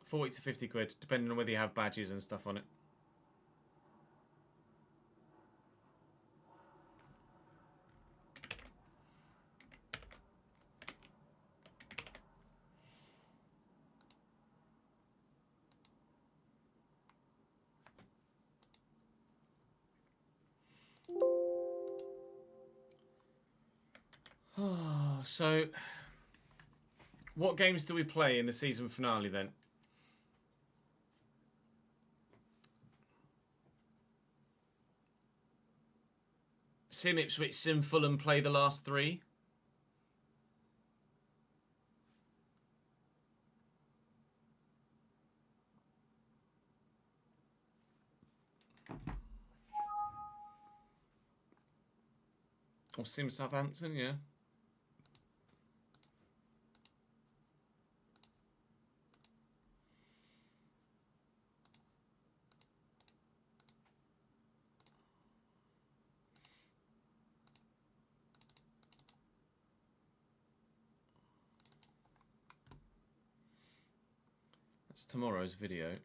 40 to 50 quid, depending on whether you have badges and stuff on it. So, what games do we play in the season finale then? Sim, Ipswich, Sim, Fulham play the last 3. Or Sim, Southampton, yeah. That's tomorrow's video.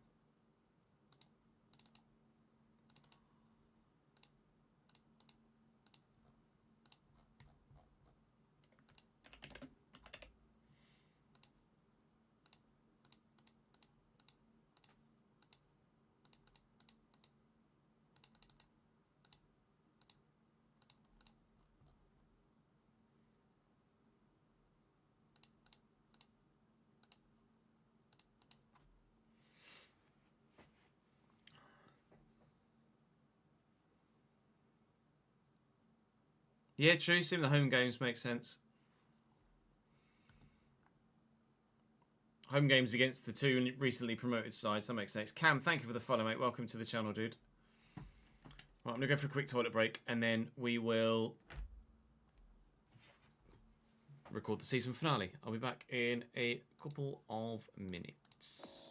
Yeah, true. Sim, the home games make sense. Home games against the 2 recently promoted sides. That makes sense. Cam, thank you for the follow, mate. Welcome to the channel, dude. Right, I'm going to go for a quick toilet break, and then we will record the season finale. I'll be back in a couple of minutes.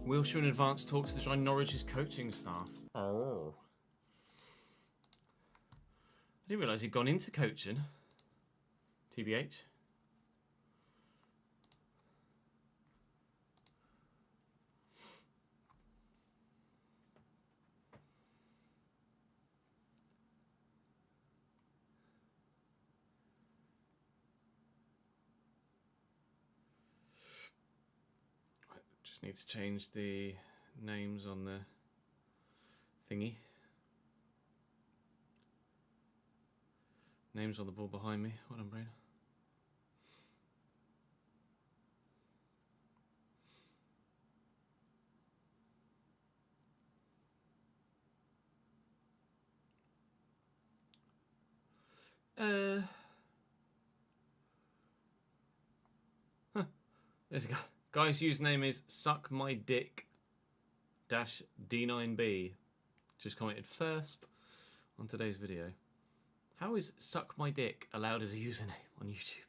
Wilshere in advance talks to join Norwich's coaching staff. Oh. I didn't realise he'd gone into coaching. TBH. Just need to change the names on the thingy. Names on the ball behind me. Well done, Brain. There's a guy. Guy's username is suckmydick-d9b. Just commented first on today's video. How is suck my dick allowed as a username on YouTube?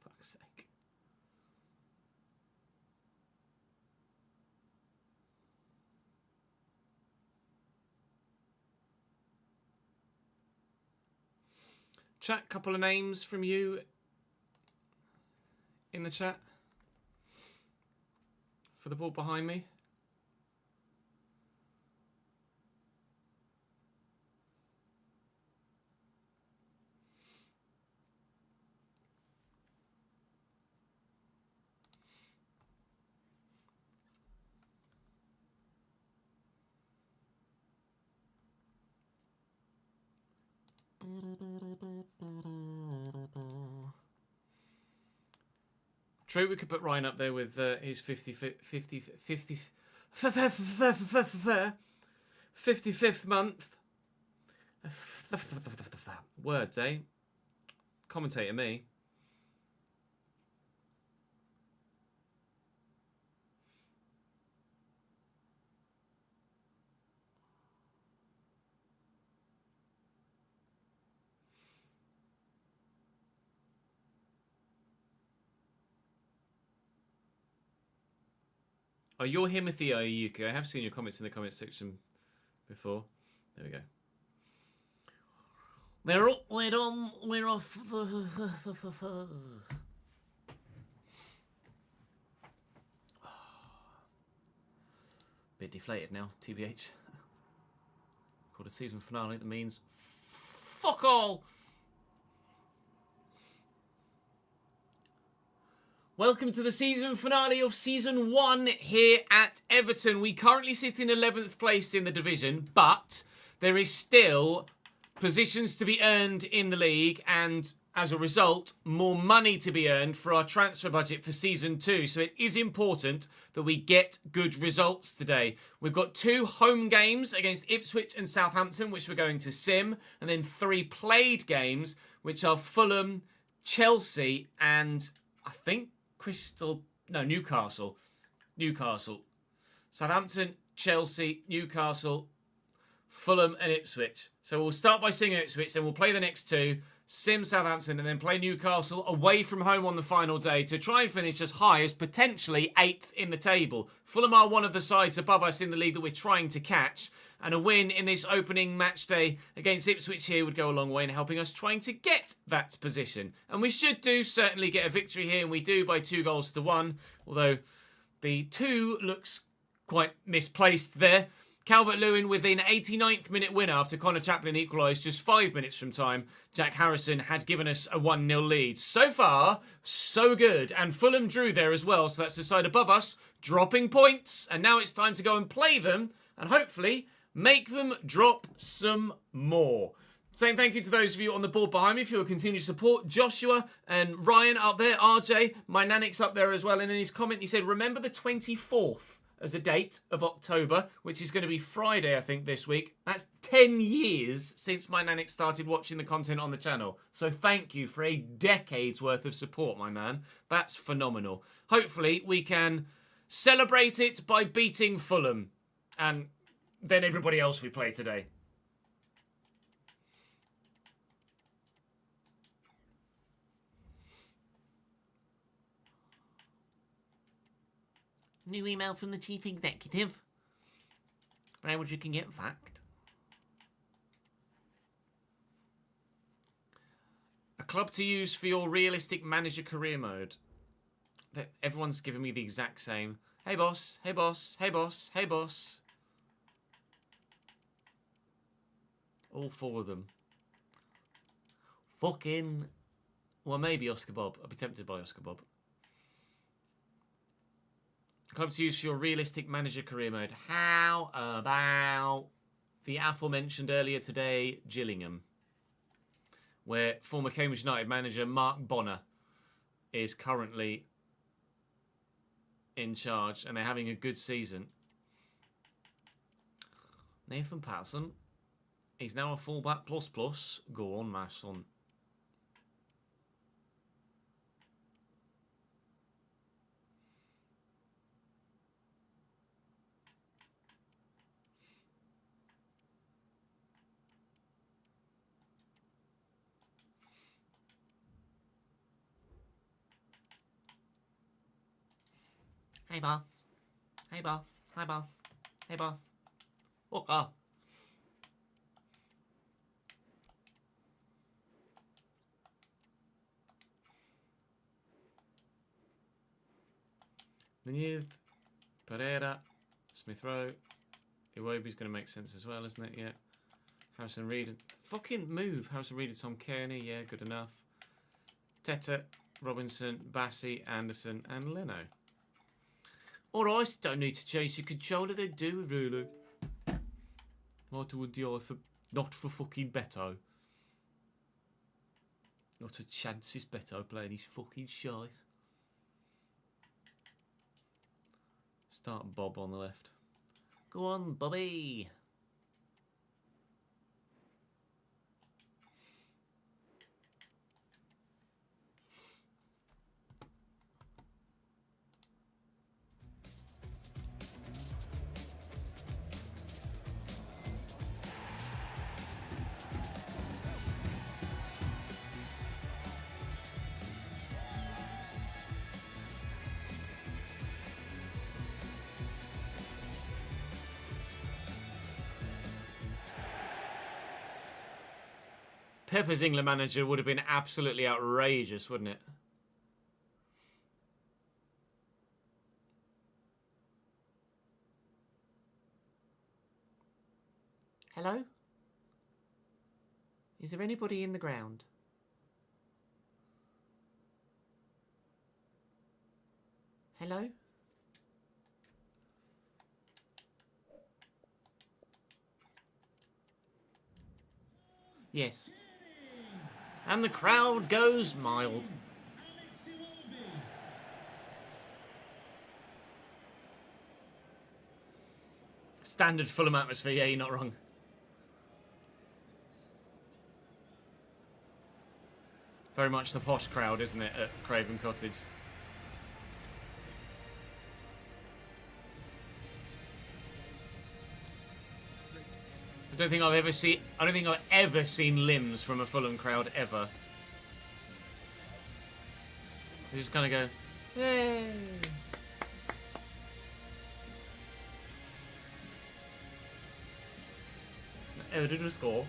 Fuck's sake. Chat, couple of names from you in the chat for the ball behind me. True, we could put Ryan up there with his 55th month. Words, eh? Commentator me. Oh, you're Himothy Ayuka. I have seen your comments in the comment section before. There we go. We're off the... Bit deflated now, TBH. Called a season finale, that means fuck all! Welcome to the season finale of Season 1 here at Everton. We currently sit in 11th place in the division, but there is still positions to be earned in the league and, as a result, more money to be earned for our transfer budget for Season 2. So it is important that we get good results today. We've got 2 home games against Ipswich and Southampton, which we're going to sim, and then 3 played games, which are Fulham, Chelsea, and I think Newcastle. Southampton, Chelsea, Newcastle, Fulham and Ipswich. So we'll start by seeing Ipswich, then we'll play the next 2, sim Southampton, and then play Newcastle away from home on the final day to try and finish as high as potentially 8th in the table. Fulham are one of the sides above us in the league that we're trying to catch, and a win in this opening match day against Ipswich here would go a long way in helping us trying to get that position. And we should certainly get a victory here, and we do by 2-1, although the 2 looks quite misplaced there. Calvert-Lewin with an 89th minute winner after Connor Chaplin equalised just 5 minutes from time. Jack Harrison had given us a 1-0 lead. So far, so good. And Fulham drew there as well, so that's the side above us, dropping points. And now it's time to go and play them, and hopefully make them drop some more. Saying thank you to those of you on the board behind me for your continued support. Joshua and Ryan up there, RJ, my Nanik's up there as well. And in his comment he said, remember the 24th as a date of October, which is going to be Friday, I think, this week. That's 10 years since my Nanik started watching the content on the channel. So thank you for a decade's worth of support, my man. That's phenomenal. Hopefully we can celebrate it by beating Fulham and then everybody else we play today. New email from the chief executive. How much you can get fact. A club to use for your realistic manager career mode. Everyone's giving me the exact same. Hey boss, hey boss, hey boss, hey boss. All 4 of them. Fucking... Well, maybe Oscar Bob. I'd be tempted by Oscar Bob. Club to use for your realistic manager career mode. How about the aforementioned earlier today, Gillingham, where former Cambridge United manager Mark Bonner is currently in charge, and they're having a good season. Nathan Patterson. He's now a fullback plus plus. Go on, my son. Hey, Bath. Hey, Bath. Hi, Bath. Hey, Bath. Okay. Nunez, Pereira, Smith Rowe. Iwobi's going to make sense as well, isn't it? Yeah. Harrison Reed. Fucking move. Harrison Reed, Tom Kearney. Yeah, good enough. Teta, Robinson, Bassey, Anderson, and Leno. Alright, don't need to change the controller, they do, really. What would the eye for. Not for fucking Beto. Not a chance is Beto playing his fucking shite. Start Bob on the left. Go on, Bobby. Pepper's England manager would have been absolutely outrageous, wouldn't it? Hello? Is there anybody in the ground? Hello? Yes. And the crowd goes mild. Standard Fulham atmosphere, yeah, you're not wrong. Very much the posh crowd, isn't it, at Craven Cottage? I don't think I've ever seen limbs from a Fulham crowd ever. They just kind of go, yay. Everton will score.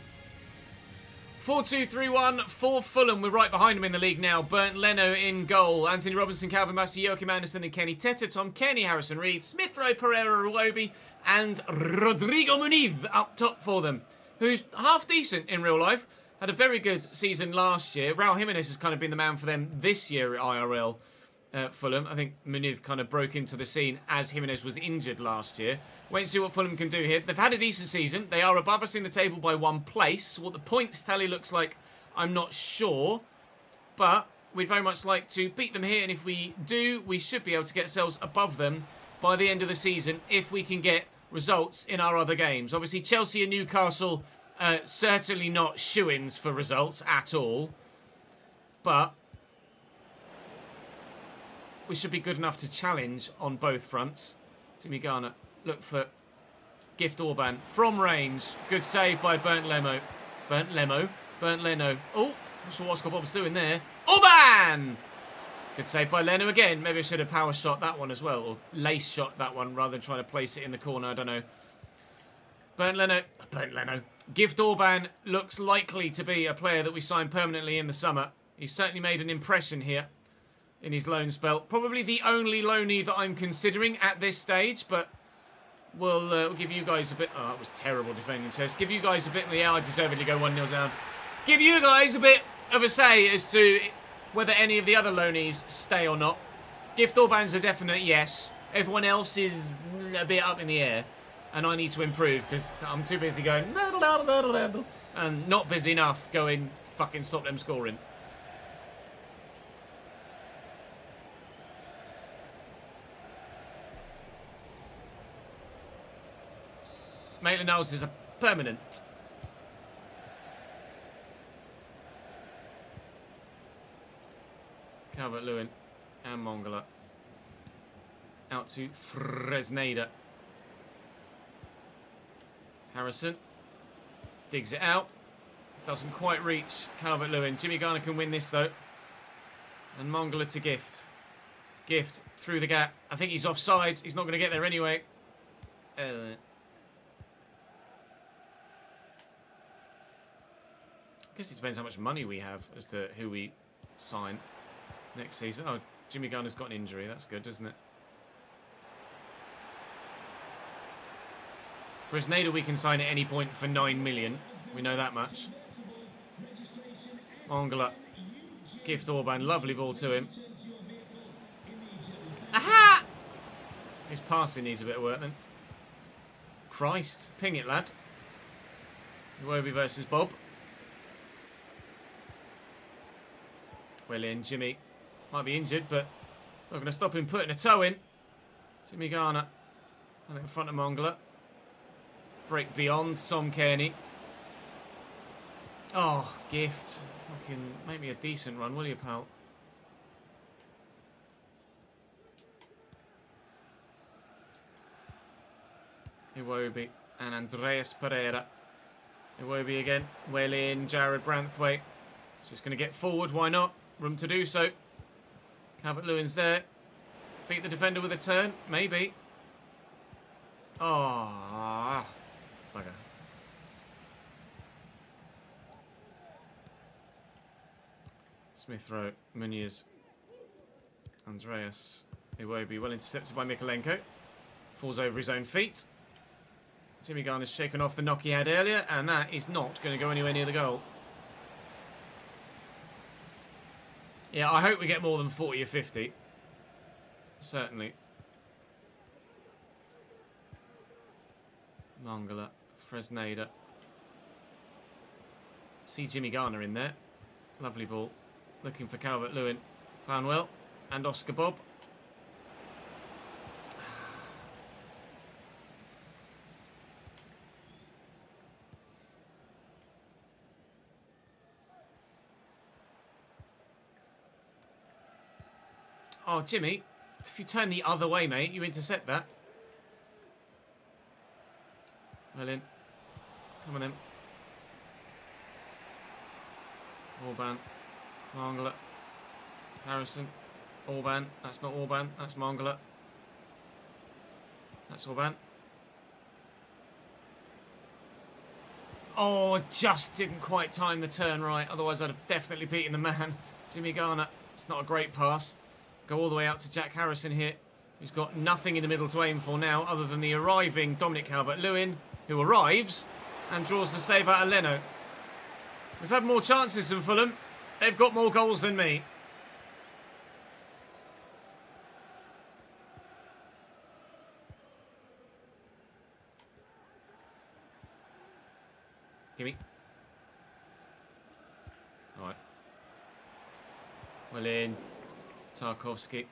4-2-3-1 for Fulham. We're right behind them in the league now. Bernd Leno in goal. Anthony Robinson, Calvin Bassey, Joachim Anderson and Kenny Teta. Tom Kenny, Harrison Reed, Smith Rowe, Pereira, Iwobi and Rodrigo Muniz up top for them, who's half decent in real life. Had a very good season last year. Raul Jimenez has kind of been the man for them this year at IRL Fulham. I think Muniz kind of broke into the scene as Jimenez was injured last year. Wait and see what Fulham can do here. They've had a decent season. They are above us in the table by 1 place. What the points tally looks like, I'm not sure. But we'd very much like to beat them here. And if we do, we should be able to get ourselves above them by the end of the season if we can get results in our other games. Obviously, Chelsea and Newcastle, certainly not shoo-ins for results at all. But we should be good enough to challenge on both fronts. Timmy Garner. Look for Gift Orban from range. Good save by Bernd Leno. Bernd Leno. Oh, not sure what Scott Bob's doing there. Orban! Good save by Leno again. Maybe I should have power shot that one as well. Or lace shot that one rather than trying to place it in the corner. I don't know. Bernd Leno. Gift Orban looks likely to be a player that we sign permanently in the summer. He's certainly made an impression here in his loan spell. Probably the only loanee that I'm considering at this stage, but we'll give you guys a bit. Oh, that was terrible defending chest. Give you guys a bit. Yeah, I deservedly go 1-0 down. Give you guys a bit of a say as to whether any of the other loanees stay or not. Gift Orban's a definite yes. Everyone else is a bit up in the air, and I need to improve because I'm too busy going and not busy enough going fucking stop them scoring. Maitland-Niles is a permanent. Calvert-Lewin and Mongala. Out to Fresneda. Harrison digs it out. Doesn't quite reach Calvert-Lewin. Jimmy Garner can win this though. And Mongala to Gift. Gift through the gap. I think he's offside. He's not going to get there anyway. I guess it depends how much money we have as to who we sign next season. Oh, Jimmy Garner's got an injury. That's good, isn't it? Fresneda we can sign at any point for 9 million. We know that much. Mongala. Gift Orban. Lovely ball to him. Aha! His passing needs a bit of work then. Christ. Ping it, lad. Iwobi versus Bob. Well in. Jimmy might be injured, but it's not going to stop him putting a toe in. Jimmy Garner. I think in front of Mongala. Break beyond Tom Kearney. Oh, Gift. Fucking make me a decent run, will you, pal? Iwobi and Andreas Pereira. Iwobi again. Well in. Jared Branthwaite. Just going to get forward. Why not? Room to do so. Calvert-Lewin's there. Beat the defender with a turn. Maybe. Oh. Bugger. Smith Rowe. Muniz. Andreas Iwobi. Well intercepted by Mikolenko. Falls over his own feet. Jimmy Garner's shaken off the knock he had earlier, and that is not going to go anywhere near the goal. Yeah, I hope we get more than 40 or 50. Certainly. Mongala, Fresneda. See Jimmy Garner in there. Lovely ball. Looking for Calvert-Lewin. Found well. And Oscar Bob. Oh, Jimmy, if you turn the other way, mate, you intercept that. Well in. Come on then. Orban. Mongala. Harrison. Orban. That's not Orban. That's Mongala. That's Orban. Oh, just didn't quite time the turn right. Otherwise, I'd have definitely beaten the man. Jimmy Garner. It's not a great pass. Go all the way out to Jack Harrison here, who's got nothing in the middle to aim for now other than the arriving Dominic Calvert-Lewin, who arrives and draws the save out of Leno. We've had more chances than Fulham. They've got more goals than me. Gimme. All right. Well in. Tarkovsky.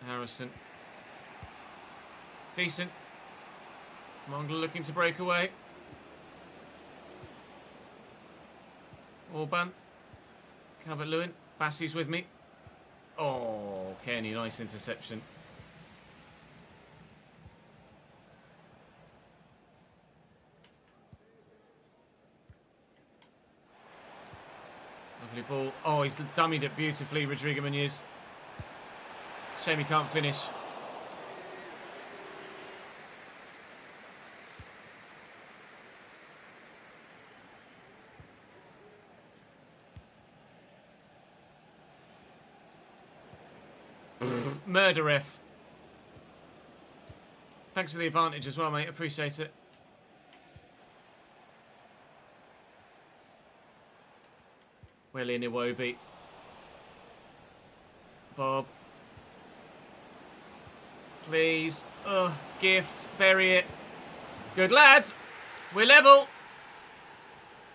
Harrison. Decent. Mongala looking to break away. Orban. Calvert-Lewin. Bassey's with me. Oh, Kenny, nice interception. Lovely ball. Oh, he's dummied it beautifully, Rodrigo Muniz. Shame he can't finish. Murder ref. Thanks for the advantage as well, mate. Appreciate it. Well in, Iwobi. Bob. Please. Ugh. Gift. Bury it. Good lads. We're level.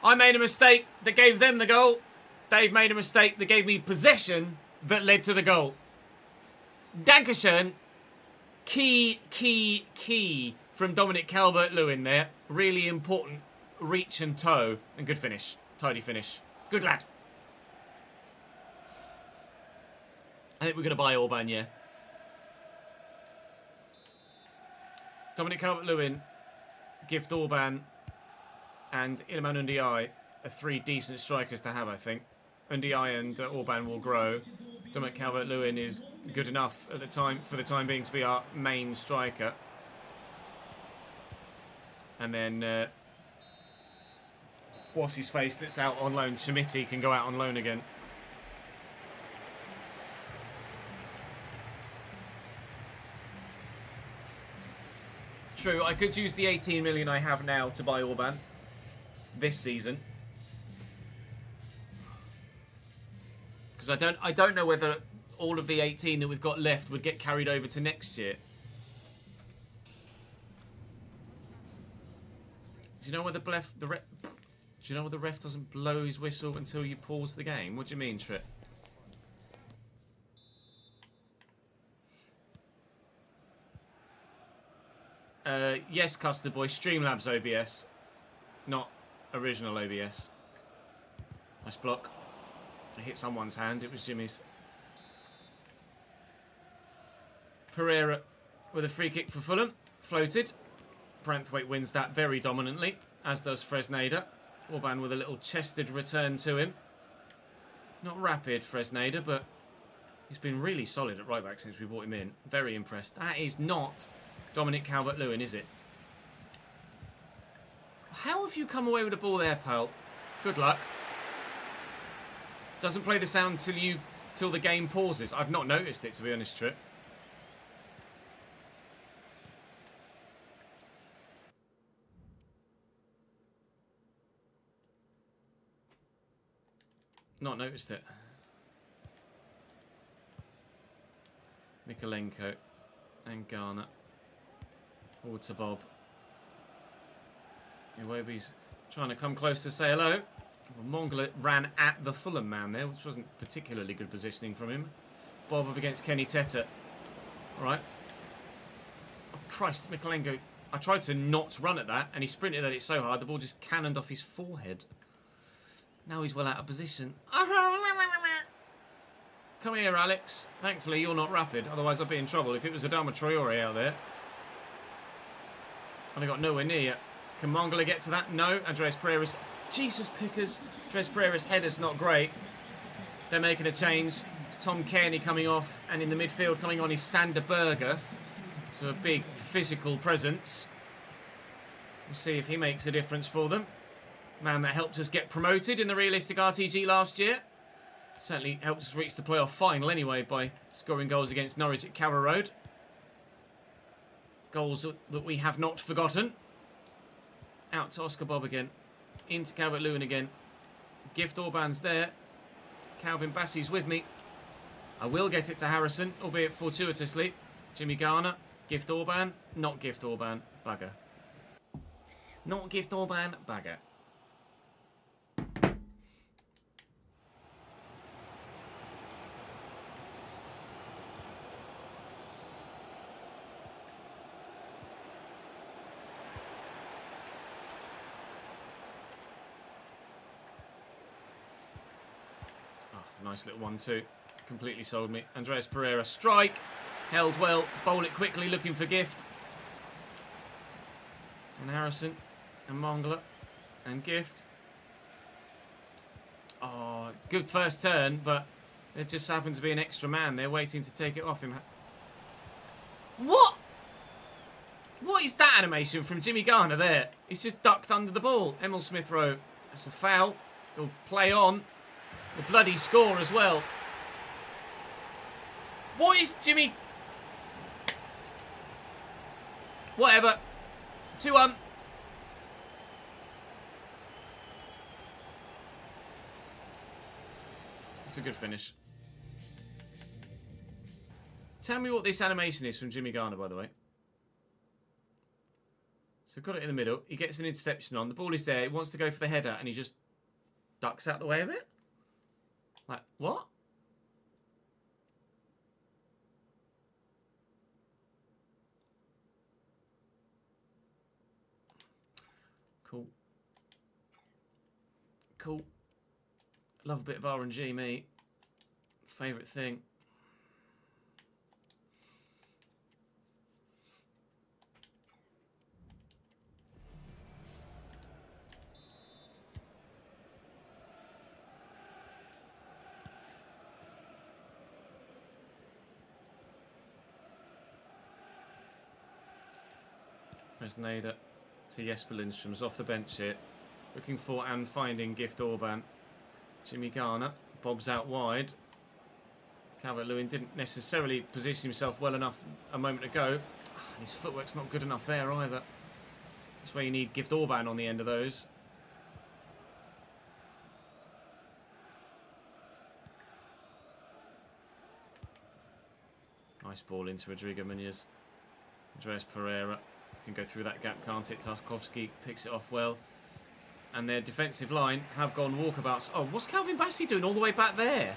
I made a mistake that gave them the goal. Dave made a mistake that gave me possession that led to the goal. Dankeschön. Key from Dominic Calvert-Lewin there. Really important reach and toe. And good finish. Tidy finish. Good lad. I think we're going to buy Orban, yeah. Dominic Calvert-Lewin, Gift Orban, and Iliman Ndiaye are 3 decent strikers to have, I think. Ndiaye and Orban will grow. Dominic Calvert-Lewin is good enough at the time for the time being to be our main striker. And then what's his face that's out on loan? Schmidt can go out on loan again. True, I could use the 18 million I have now to buy Orban this season. Because I don't know whether all of the 18 that we've got left would get carried over to next year. Do you know where the ref doesn't blow his whistle until you pause the game? What do you mean, Trip? Yes, Custard Boy. Streamlabs OBS, not original OBS. Nice block. I hit someone's hand. It was Jimmy's. Pereira with a free kick for Fulham. Floated. Branthwaite wins that very dominantly, as does Fresneda. Orban with a little chested return to him. Not rapid, Fresneda, but he's been really solid at right back since we brought him in. Very impressed. That is not Dominic Calvert-Lewin, is it? How have you come away with the ball there, pal? Good luck. Doesn't play the sound till the game pauses. I've not noticed it, to be honest, Trip. Not noticed it. Mikolenko and Garner. Forward to Bob. Iwobi's trying to come close to say hello. Well, Mongol ran at the Fulham man there, which wasn't particularly good positioning from him. Bob up against Kenny Teta. Alright. Oh, Christ, Mikolenko. I tried to not run at that, and he sprinted at it so hard, the ball just cannoned off his forehead. Now he's well out of position. Come here, Alex. Thankfully, you're not rapid. Otherwise, I'd be in trouble. If it was Adama Traore out there. And I got nowhere near yet. Can Mongola get to that? No. Andreas Pereira's... Jesus, Pickers. Andreas Pereira's header's not great. They're making a change. It's Tom Kearney coming off. And in the midfield coming on is Sander Berger. So a big physical presence. We'll see if he makes a difference for them. Man that helped us get promoted in the realistic RTG last year. Certainly helped us reach the playoff final anyway by scoring goals against Norwich at Carrow Road. Goals that we have not forgotten. Out to Oscar Bob again. Into Calvert-Lewin again. Gift Orban's there. Calvin Bassey's with me. I will get it to Harrison, albeit fortuitously. Jimmy Garner. Gift Orban. Not Gift Orban. Bugger. Not Gift Orban. Bugger. Nice little 1-2. Completely sold me. Andreas Pereira. Strike. Held well. Bowl it quickly. Looking for Gift. And Harrison. And Mongla. And Gift. Oh, good first turn, but there just happened to be an extra man there waiting to take it off him. What? What is that animation from Jimmy Garner there? He's just ducked under the ball. Emil Smith-Rowe. That's a foul. He'll play on. The bloody score as well. What is Jimmy... Whatever. 2-1. It's a good finish. Tell me what this animation is from Jimmy Garner, by the way. So got it in the middle. He gets an interception on. The ball is there. He wants to go for the header and he just ducks out the way of it. Like, what? Cool. Cool. Love a bit of RNG, mate. Favourite thing. Fresneda to Jesper Lindstrom's off the bench here. Looking for and finding Gift Orban. Jimmy Garner. Bob's out wide. Calvert-Lewin didn't necessarily position himself well enough a moment ago. And his footwork's not good enough there either. That's where you need Gift Orban on the end of those. Nice ball into Rodrigo Munoz. Andreas Pereira can go through that gap, can't it? Tarkovsky picks it off well. And their defensive line have gone walkabouts. Oh, what's Calvin Bassey doing all the way back there?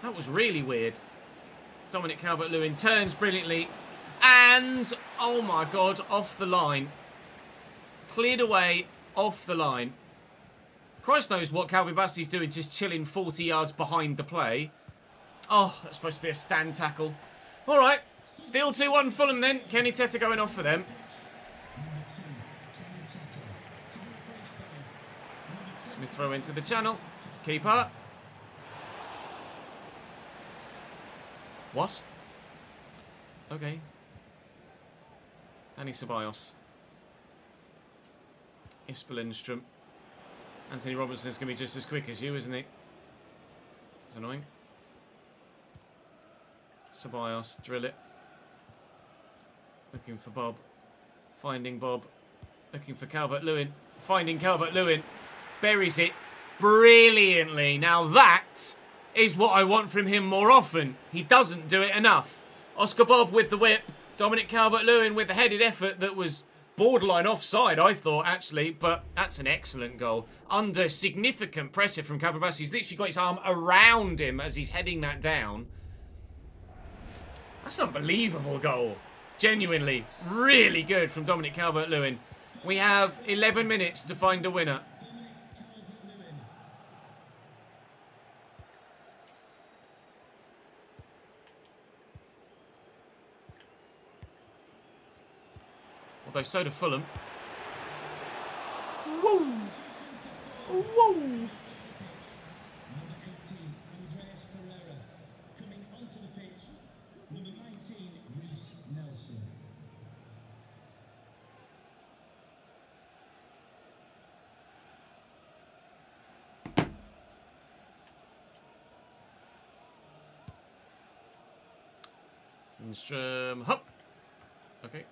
That was really weird. Dominic Calvert-Lewin turns brilliantly. And, oh my God, off the line. Cleared away, off the line. Christ knows what Calvin Bassey's doing, just chilling 40 yards behind the play. Oh, that's supposed to be a stand tackle. All right, still 2-1 Fulham then. Kenny Teta going off for them. Smith throw into the channel. Keeper. What? Okay. Danny Ceballos. Jesper Lindstrom. Anthony Robertson's going to be just as quick as you, isn't he? It's annoying. Ceballos, drill it. Looking for Bob. Finding Bob. Looking for Calvert-Lewin. Finding Calvert-Lewin. Buries it brilliantly. Now that is what I want from him more often. He doesn't do it enough. Oscar Bob with the whip. Dominic Calvert-Lewin with the headed effort that was borderline offside, I thought, actually. But that's an excellent goal. Under significant pressure from Calvert Bassey. He's literally got his arm around him as he's heading that down. That's an unbelievable goal. Genuinely, really good from Dominic Calvert-Lewin. We have 11 minutes to find a winner. Although so do Fulham. Woo! Woo! Lindstrom, hop. Okay.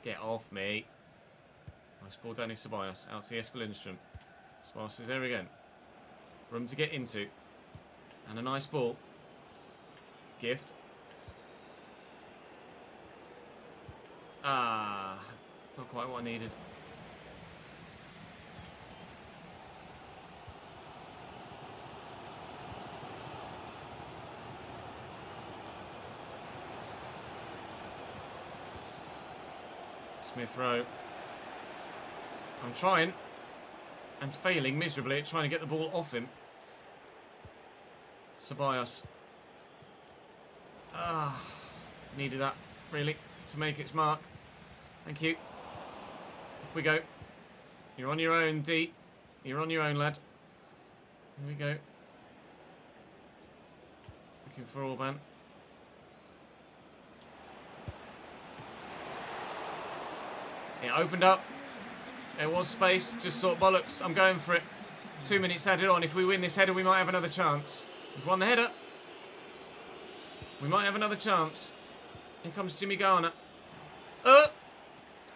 Get off me. Nice ball, Danny Ceballos. Out to Jesper Lindstrom. Ceballos is there again. Room to get into. And a nice ball. Gift. Ah, not quite what I needed. Smith Rowe. I'm trying and failing miserably at trying to get the ball off him. Ceballos. Ah, needed that really to make its mark. Thank you. Off we go. You're on your own, D. You're on your own, lad. Here we go. Looking for Orban. It opened up. There was space. Just thought, bollocks, I'm going for it. 2 minutes added on. If we win this header, we might have another chance. We've won the header. We might have another chance. Here comes Jimmy Garner.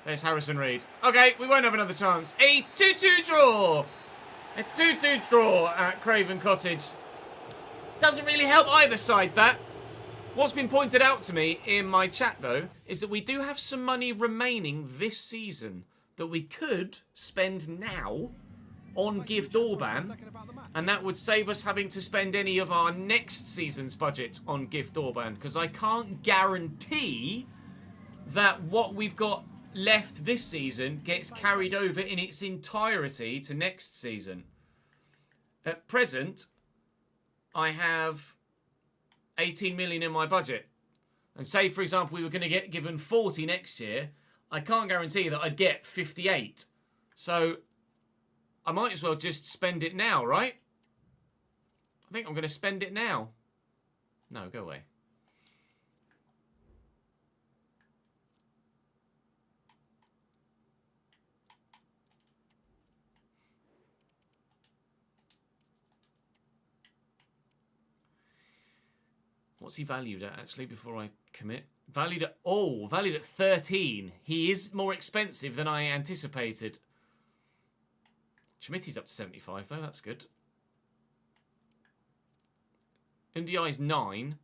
There's Harrison Reed. Okay, we won't have another chance. A 2-2 draw. A 2-2 draw at Craven Cottage. Doesn't really help either side, that. What's been pointed out to me in my chat, though, is that we do have some money remaining this season that we could spend now on Gift Orban, and that would save us having to spend any of our next season's budget on Gift Orban, because I can't guarantee that what we've got left this season gets carried over in its entirety to next season. At present, I have 18 million in my budget. And say, for example, we were going to get given 40 next year, I can't guarantee that I'd get 58. So I might as well just spend it now, right? I think I'm going to spend it now. No, go away. What's he valued at, actually, before I commit? Valued at 13. He is more expensive than I anticipated. Schmitty's up to 75, though. That's good. Ndiaye's 9.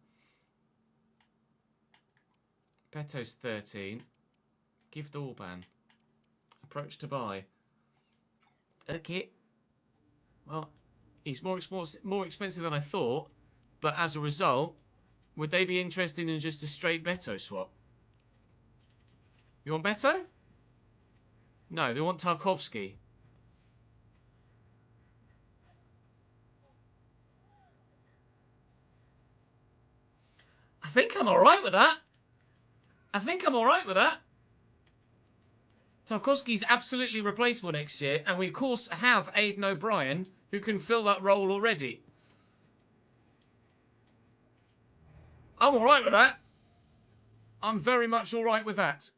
Beto's 13. Gift Orban. Approach to buy. Okay. Well, he's more expensive than I thought, but as a result, would they be interested in just a straight Beto swap? You want Beto? No, they want Tarkovsky. I think I'm alright with that. Tarkovsky's absolutely replaceable next year, and we of course have Aidan O'Brien, who can fill that role already. I'm alright with that. I'm very much alright with that.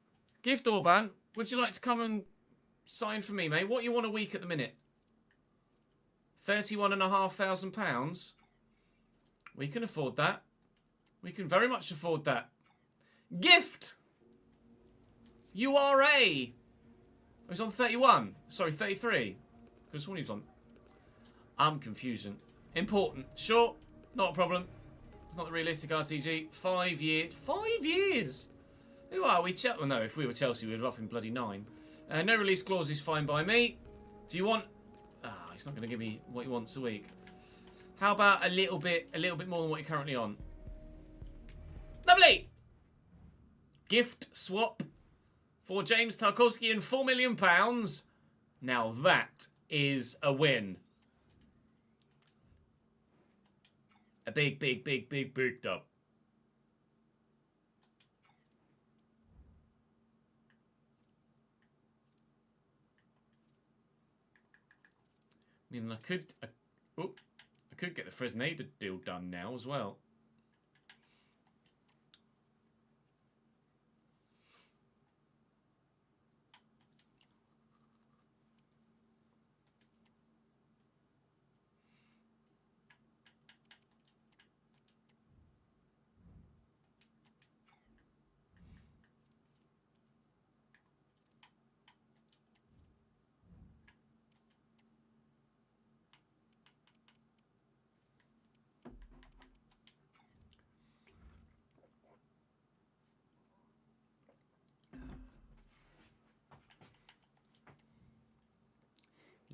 Gift Orban, would you like to come and sign for me, mate? What you want a week at the minute? £31,500? We can afford that. We can very much afford that. Gift! URA! Oh, he's on 31. Sorry, 33. Because when he was on... I'm confusing. Important. Sure, not a problem. It's not the realistic RTG. 5 years. 5 years! Who are we? Well, no, if we were Chelsea, we'd off in bloody 9. No release clause is fine by me. Do you want... Ah, he's not going to give me what he wants a week. How about a little bit more than what you're currently on? Lovely! Gift swap for James Tarkowski and £4 million. Now that is a win. A big dub. I mean, I could get the Fresneda deal done now as well.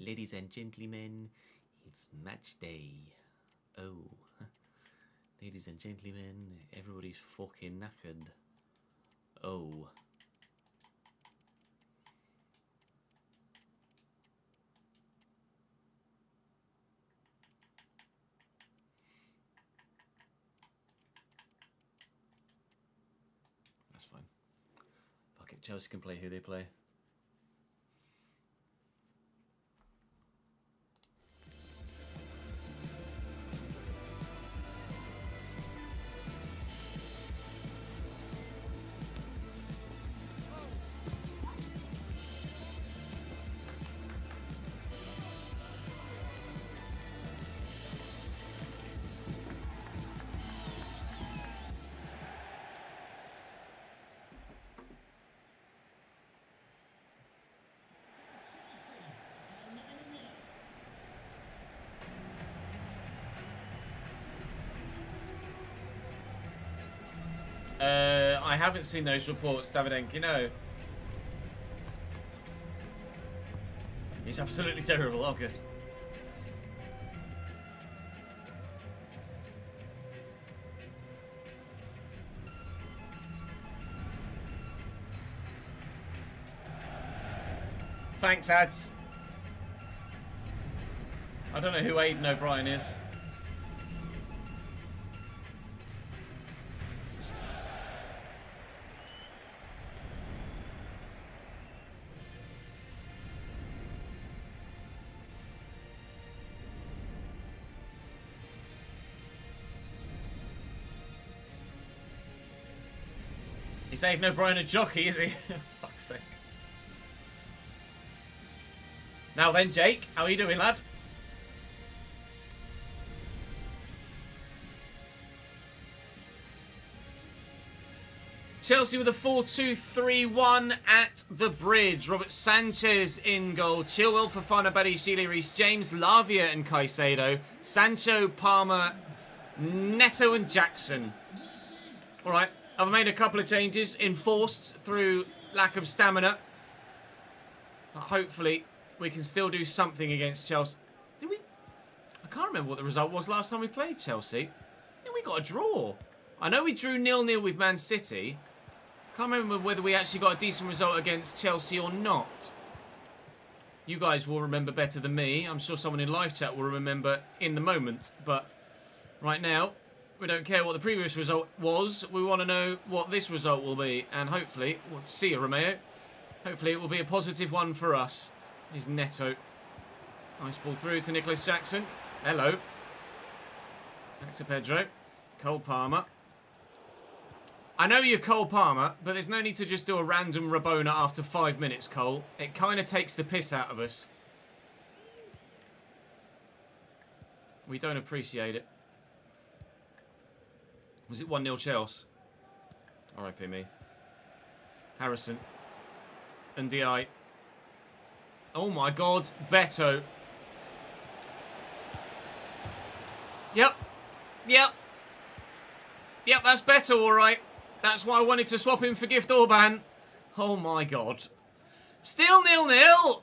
Ladies and gentlemen, it's match day. Oh. Ladies and gentlemen, everybody's fucking knackered. Oh. That's fine. Fuck it, Chelsea can play who they play. I haven't seen those reports, Davidenko, no. He's absolutely terrible. Oh, good. Thanks, ads. I don't know who Aidan O'Brien is. He's Aidan O'Brien a jockey, is he? Fuck's sake. Now then, Jake, how are you doing, lad? Chelsea with a 4-2-3-1 at the Bridge. Robert Sanchez in goal. Chilwell, Fofana, Badiashile, Reece James, Lavia and Caicedo. Sancho, Palmer, Neto and Jackson. All right, I've made a couple of changes enforced through lack of stamina. But hopefully we can still do something against Chelsea. Did we? I can't remember what the result was last time we played Chelsea. I think we got a draw. I know we drew 0-0 with Man City. Can't remember whether we actually got a decent result against Chelsea or not. You guys will remember better than me. I'm sure someone in live chat will remember in the moment. But right now, we don't care what the previous result was. We want to know what this result will be. And hopefully, we'll see you, Romeo. Hopefully it will be a positive one for us. Here's Neto. Nice ball through to Nicholas Jackson. Hello. Back to Pedro. Cole Palmer. I know you're Cole Palmer, but there's no need to just do a random Rabona after 5 minutes, Cole. It kind of takes the piss out of us. We don't appreciate it. Was it 1-0 Chelsea? R.I.P. me. Harrison. And Di. Oh my god, Beto. Yep. Yep. Yep, that's Beto, alright. That's why I wanted to swap him for Gift Orban. Oh my god. Still 0-0.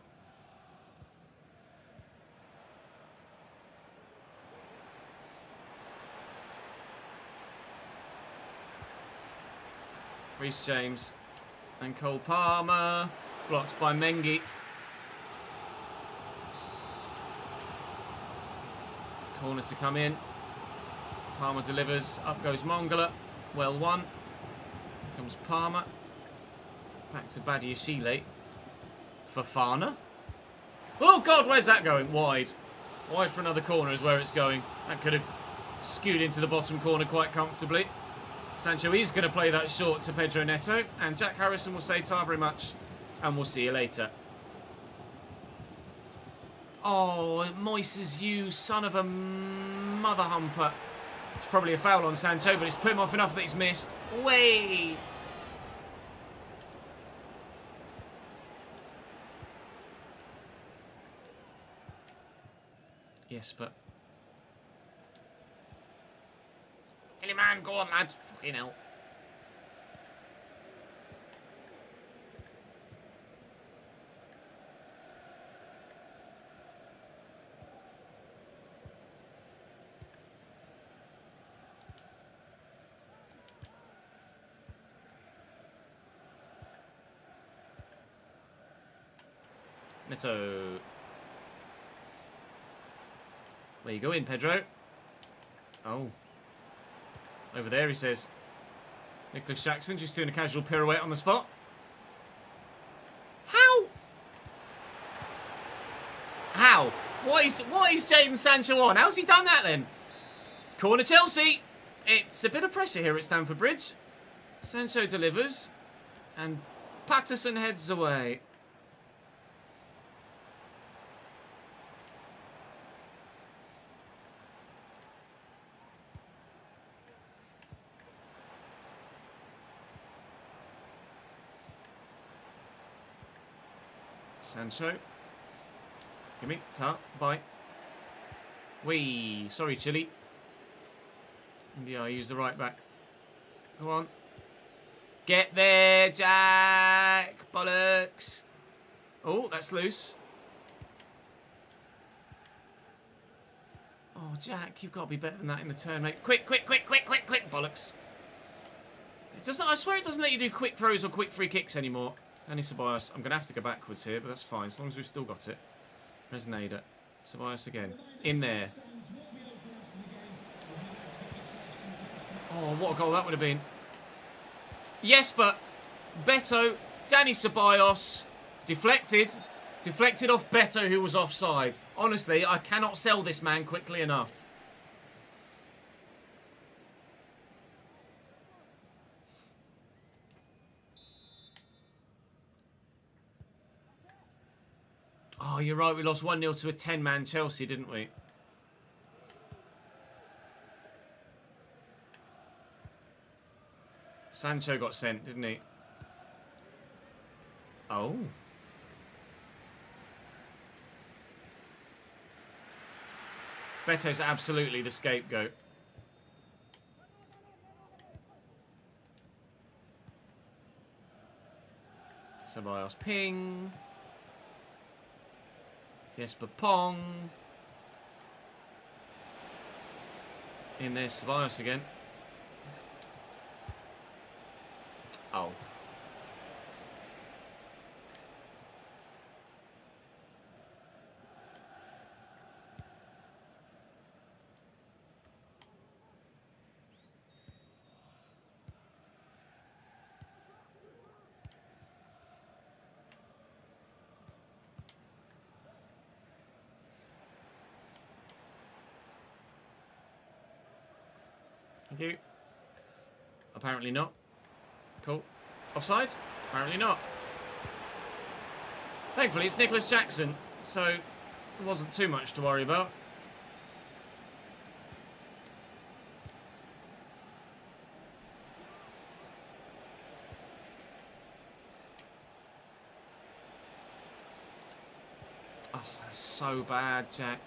Reece James. And Cole Palmer. Blocked by Mengi. Corner to come in. Palmer delivers. Up goes Mongala. Well won. Here comes Palmer. Back to Badiashile. Fofana. Oh God, where's that going? Wide. Wide for another corner is where it's going. That could have skewed into the bottom corner quite comfortably. Sancho is going to play that short to Pedro Neto. And Jack Harrison will say ta very much. And we'll see you later. Oh, Moises, you son of a mother humper. It's probably a foul on Sancho, but it's put him off enough that he's missed. Way. Yes, but... Any man, go on, lad. Fucking hell. Neto. Where you going, Pedro? Oh. Over there, he says. Nicholas Jackson just doing a casual pirouette on the spot. How? How? What is Jadon Sancho on? How's he done that then? Corner Chelsea. It's a bit of pressure here at Stamford Bridge. Sancho delivers. And Patterson heads away. Sancho. Gimme. Ta. Bye. Wee. Sorry, Chile. India, I use the right back. Go on. Get there, Jack. Bollocks. Oh, that's loose. Oh, Jack, you've got to be better than that in the turn, mate. Quick, quick, quick, quick, quick, quick. Bollocks. It doesn't, I swear it doesn't let you do quick throws or quick free kicks anymore. Danny Ceballos. I'm going to have to go backwards here, but that's fine, as long as we've still got it. Resnada. Ceballos again. In there. Oh, what a goal that would have been. Yes, but Beto, Danny Ceballos, deflected. Deflected off Beto, who was offside. Honestly, I cannot sell this man quickly enough. Oh, you're right. We lost 1-0 to a 10-man Chelsea, didn't we? Sancho got sent, didn't he? Oh. Beto's absolutely the scapegoat. Ceballos ping. Jesper Pong. In there, Ceballos again. Oh. Thank you. Apparently not. Cool. Offside? Apparently not. Thankfully, it's Nicholas Jackson, so it wasn't too much to worry about. Oh, that's so bad, Jack.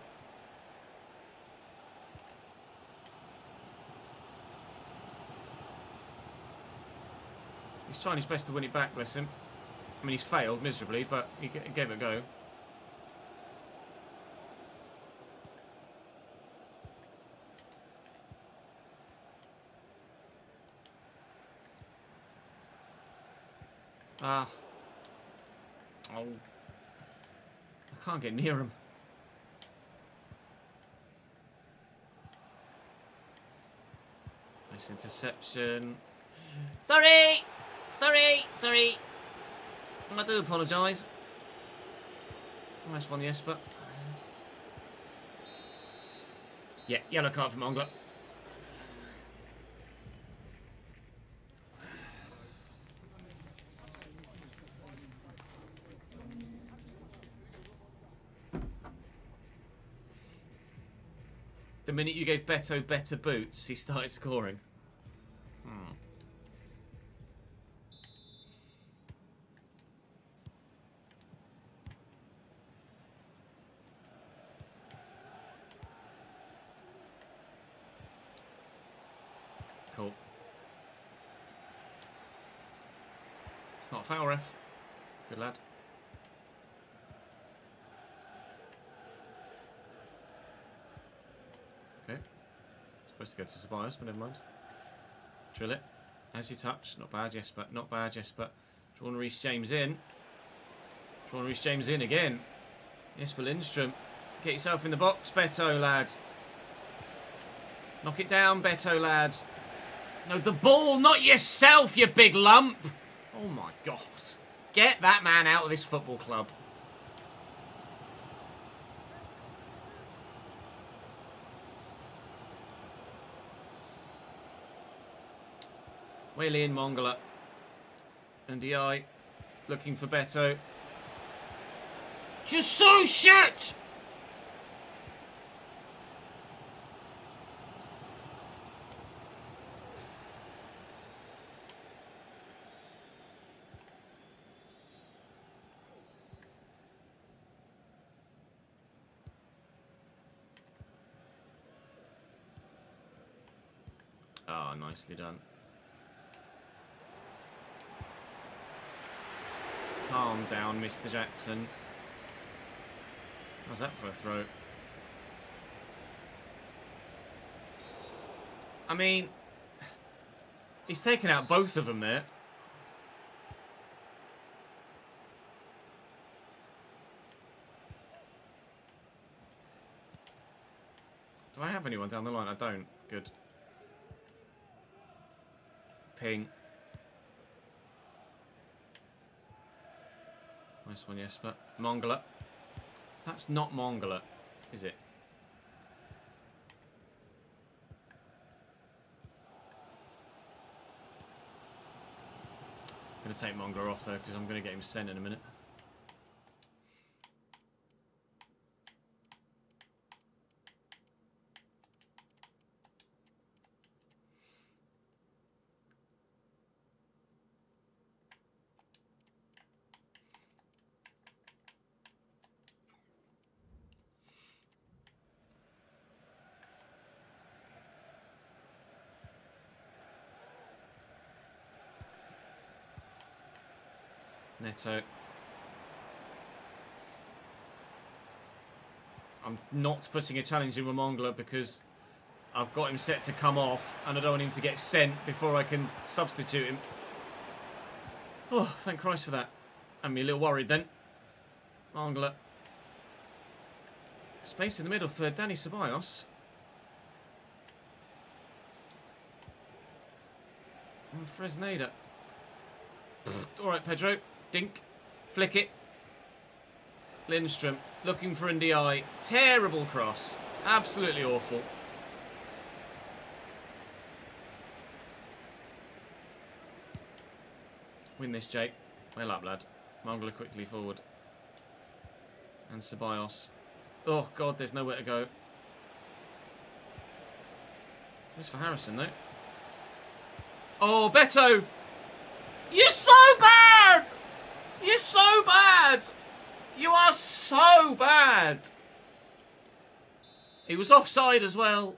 He's trying his best to win it back, bless him. I mean, he's failed miserably, but he gave it a go. Ah. Oh. I can't get near him. Nice interception. Sorry! Sorry! I do apologise. Almost won the Esper. Yeah, yellow card from Mongler. The minute you gave Beto better boots, he started scoring. Cool. It's not a foul, ref. Good lad. Okay. Supposed to go to Ceballos, but never mind. Drill it. As you touch. Not bad, Jesper. Not bad, Jesper. Drawn Reece James in. Drawn Reece James in again. Jesper Lindstrom. Get yourself in the box, Beto, lad. Knock it down, Beto, lad. No, the ball, not yourself, you big lump. Oh, my God. Get that man out of this football club. Whaley in Mongala. And DI looking for Beto. Just so shit! Ah, nicely done. Calm down, Mr. Jackson. How's that for a throw? I mean, he's taken out both of them there. Do I have anyone down the line? I don't. Good. Ping. Nice one, Jesper. Mongala. That's not Mongala, is it? I'm going to take Mongala off, though, because I'm going to get him sent in a minute. Neto. I'm not putting a challenge in Ramongla because I've got him set to come off and I don't want him to get sent before I can substitute him. Oh, thank Christ for that. I'm a little worried then. Ramongla. Space in the middle for Dani Ceballos. And Fresneda. Alright, Pedro. Dink. Flick it. Lindstrom. Looking for NDI. Terrible cross. Absolutely awful. Win this, Jake. Well up, lad. Mangala quickly forward. And Ceballos. Oh, God, there's nowhere to go. Where's for Harrison, though? Oh, Beto! You're so bad! You're so bad! You are so bad! He was offside as well.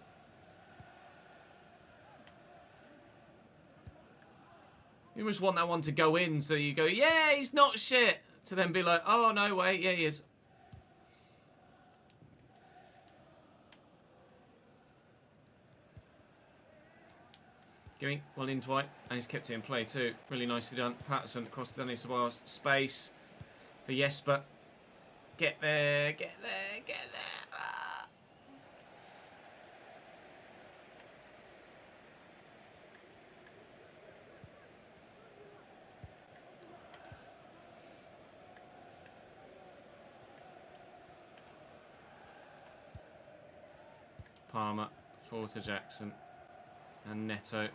You must want that one to go in so you go, yeah, he's not shit. To then be like, oh, no, wait, yeah, he is. Gimme, well in Dwight, and he's kept it in play too. Really nicely done. Patterson across to Dani Ceballos. Space for Jesper. Get there, get there, get there. Ah. Palmer, forward to Jackson. And Neto.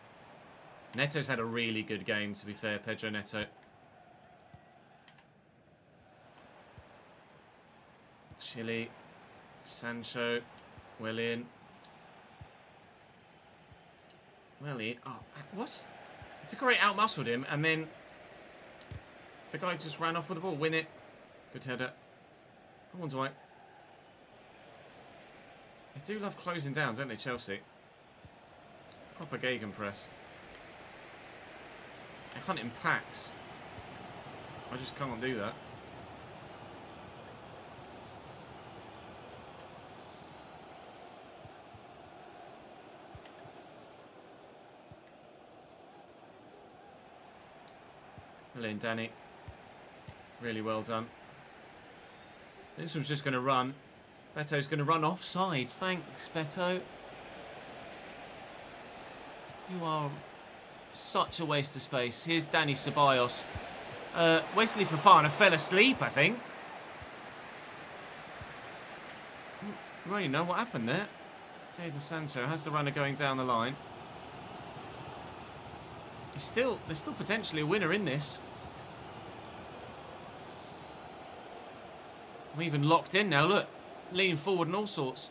Neto's had a really good game, to be fair, Pedro Neto. Chile. Sancho. Well in. Well in. Oh, what? Decore out-muscled him, and then the guy just ran off with the ball. Win it. Good header. Come on, Dwight. They do love closing down, don't they, Chelsea? Proper gegenpress. They hunt in packs. I just can't do that. Brilliant, Danny. Really well done. This one's just going to run. Beto's going to run offside. Thanks, Beto. You are such a waste of space. Here's Dani Ceballos. Wesley Fofana fell asleep, I think. I don't really know what happened there. Jadon Sancho has the runner going down the line. There's still potentially a winner in this. I'm even locked in now, look. Leaning forward and all sorts.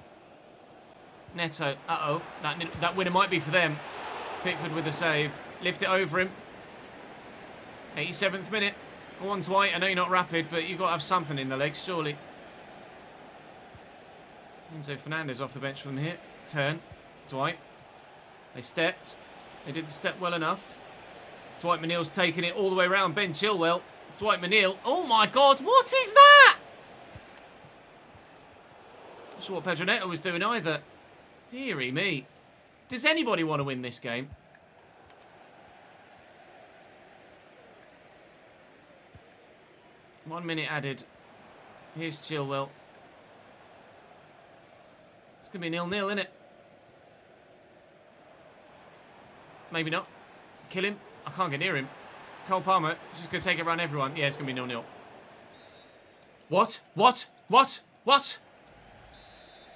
Neto. Uh-oh. That winner might be for them. Pickford with a save. Lift it over him. 87th minute. Go on, Dwight. I know you're not rapid, but you've got to have something in the legs, surely. Enzo Fernandez off the bench from here. Turn. Dwight. They stepped. They didn't step well enough. Dwight McNeil's taking it all the way around. Ben Chilwell. Dwight McNeil. Oh, my God. What is that? Not sure what Pedro Neto was doing either. Deary me. Does anybody want to win this game? One minute added. Here's Chilwell. It's going to be 0-0, isn't it? Maybe not. Kill him. I can't get near him. Cole Palmer is just going to take it around everyone. Yeah, it's going to be 0-0. What? What? What? What?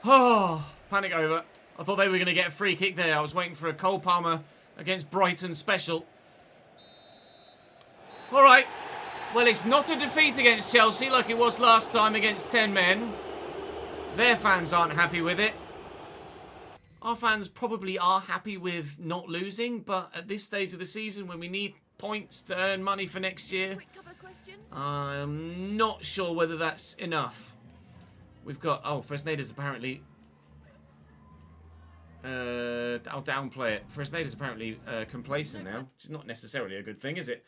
Oh, panic over. I thought they were going to get a free kick there. I was waiting for a Cole Palmer against Brighton special. All right. Well, it's not a defeat against Chelsea like it was last time against 10 men. Their fans aren't happy with it. Our fans probably are happy with not losing, but at this stage of the season when we need points to earn money for next year, I'm not sure whether that's enough. We've got... Oh, Fresneda's apparently... I'll downplay it. Fresneda's apparently complacent now, which is not necessarily a good thing, is it?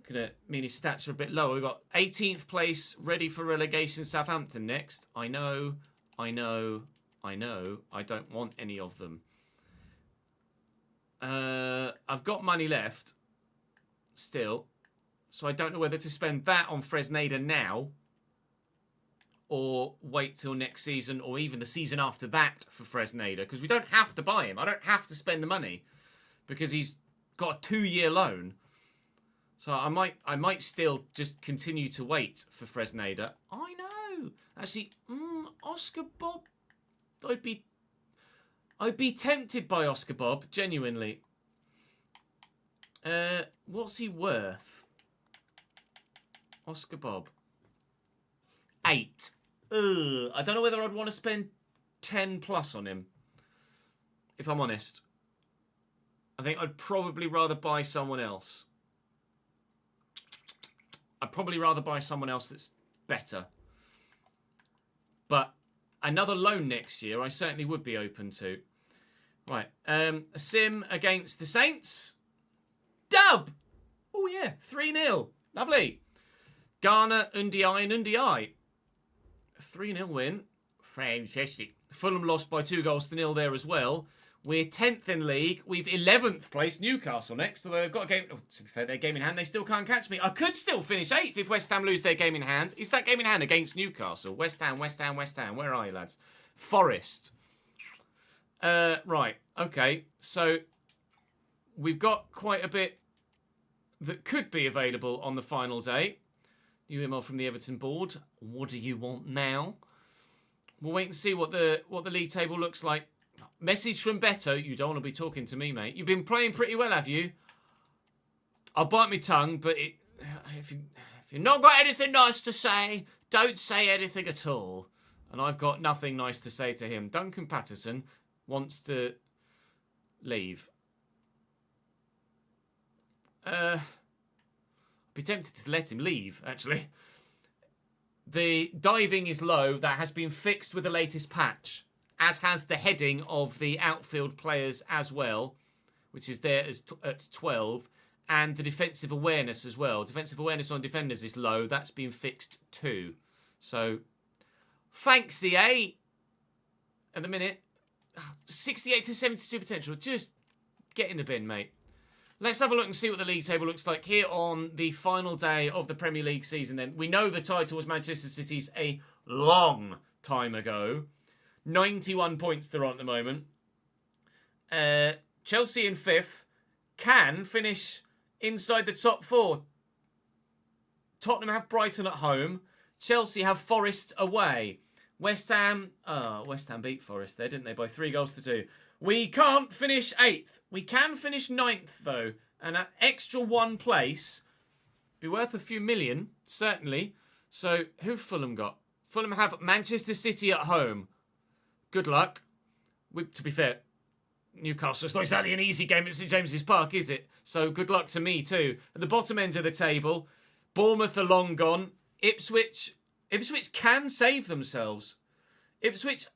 Gonna mean his stats are a bit lower. We've got 18th place, ready for relegation. Southampton next. I know. I don't want any of them. I've got money left still, so I don't know whether to spend that on Fresneda now or wait till next season or even the season after that for Fresneda, because we don't have to buy him. I don't have to spend the money because he's got a 2-year loan. So I might still just continue to wait for Fresneda. I know. Actually, Oscar Bob, I'd be tempted by Oscar Bob, genuinely. What's he worth? Oscar Bob. 8. I don't know whether I'd want to spend 10 plus on him. If I'm honest. I think I'd probably rather buy someone else. I'd probably rather buy someone else that's better. But another loan next year, I certainly would be open to. Right. A sim against the Saints. Dub! Oh, yeah. 3-0. Lovely. Ghana, Undiai, and Undiai. 3-0 win. Fantastic. Fulham lost by 2-0 there as well. We're 10th in league. We've 11th place. Newcastle next. Although they've got a game... Oh, to be fair, their game in hand, they still can't catch me. I could still finish 8th if West Ham lose their game in hand. Is that game in hand against Newcastle? West Ham. Where are you, lads? Forest. Right. Okay. So, we've got quite a bit that could be available on the final day. New email from the Everton board. What do you want now? We'll wait and see what the league table looks like. Message from Beto. You don't want to be talking to me, mate. You've been playing pretty well, have you? I'll bite my tongue, but if you've not got anything nice to say, don't say anything at all. And I've got nothing nice to say to him. Duncan Patterson wants to leave. I'd be tempted to let him leave, actually. The diving is low. That has been fixed with the latest patch, as has the heading of the outfield players as well, which is there at 12, and the defensive awareness as well. Defensive awareness on defenders is low. That's been fixed too. So, thanks, EA. At the minute, 68 to 72 potential. Just get in the bin, mate. Let's have a look and see what the league table looks like here on the final day of the Premier League season then. We know the title was Manchester City's a long time ago. 91 points they're on at the moment. Chelsea in 5th can finish inside the top 4. Tottenham have Brighton at home. Chelsea have Forest away. West Ham beat Forest there, didn't they? By 3-2. We can't finish 8th. We can finish 9th, though. And an extra 1 place be worth a few million, certainly. So, who've Fulham got? Fulham have Manchester City at home. Good luck. To be fair, Newcastle, it's not exactly an easy game at St James's Park, is it? So, good luck to me, too. At the bottom end of the table, Bournemouth are long gone. Ipswich can save themselves. Ipswich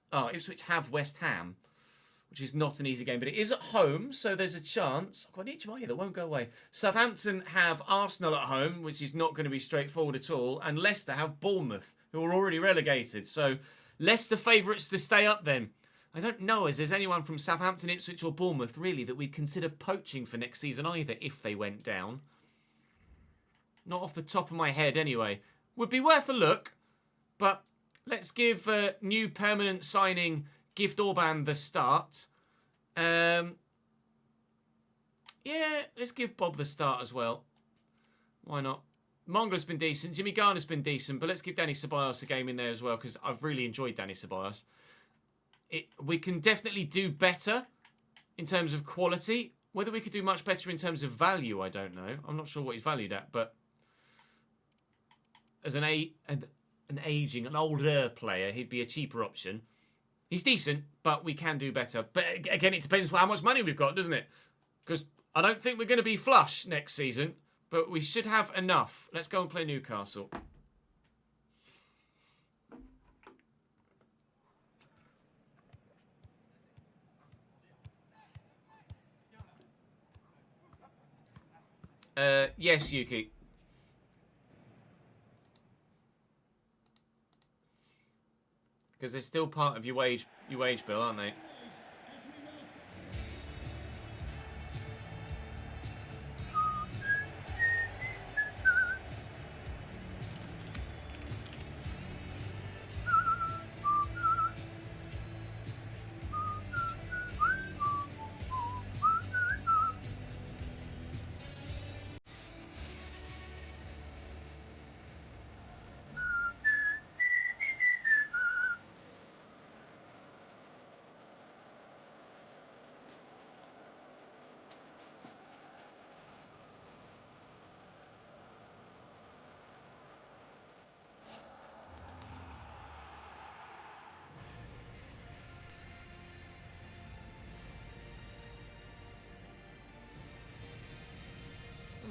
have West Ham, which is not an easy game, but it is at home, so there's a chance. I've got an itch in my ear that won't go away. Southampton have Arsenal at home, which is not going to be straightforward at all, and Leicester have Bournemouth, who are already relegated. So, Leicester favourites to stay up then. I don't know as there's anyone from Southampton, Ipswich or Bournemouth, really, that we'd consider poaching for next season either, if they went down. Not off the top of my head, anyway. Would be worth a look, but let's give new permanent signing Gift Orban the start. Yeah, let's give Bob the start as well. Why not? Mongola's been decent. Jimmy Garner's been decent, but let's give Danny Ceballos a game in there as well, because I've really enjoyed Danny Ceballos. We can definitely do better in terms of quality. Whether we could do much better in terms of value, I don't know. I'm not sure what he's valued at, but as an older player, he'd be a cheaper option. He's decent, but we can do better. But again, it depends how much money we've got, doesn't it? Because I don't think we're going to be flush next season, but we should have enough. Let's go and play Newcastle. Yes, Yuki. Because they're still part of your wage bill, aren't they?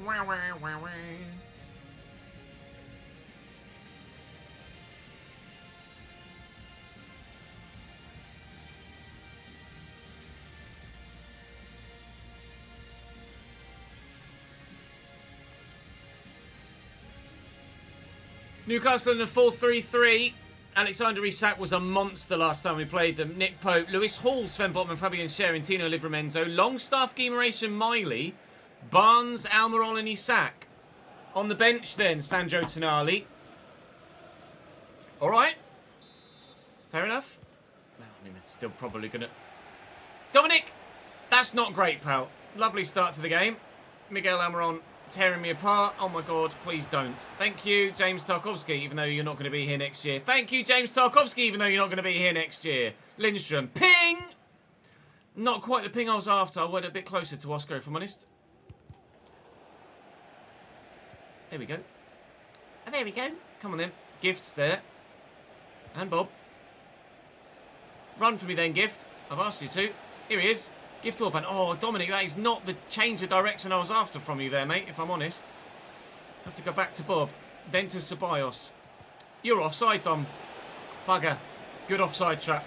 Wah, wah, wah, wah. Newcastle in a 4-3-3. Alexander Isak was a monster last time we played them. Nick Pope, Lewis Hall, Sven Botman, Fabian Sherrin, Tino Livramento, Longstaff, Guimarães, Miley, Barnes, Almiron and Isak. On the bench then, Sandro Tonali. Alright. Fair enough. No, I mean, they're still probably going to... Dominic! That's not great, pal. Lovely start to the game. Miguel Almiron tearing me apart. Oh my god, please don't. Thank you, James Tarkowski, even though you're not going to be here next year. Thank you, James Tarkowski, even though you're not going to be here next year. Lindstrom. Ping! Not quite the ping I was after. I went a bit closer to Oscar, if I'm honest. There we go. And there we go. Come on then. Gift's there. And Bob. Run for me then, Gift. I've asked you to. Here he is. Gift Orban. Oh, Dominic, that is not the change of direction I was after from you there, mate, if I'm honest. I have to go back to Bob. Then to Ceballos. You're offside, Dom. Bugger. Good offside trap.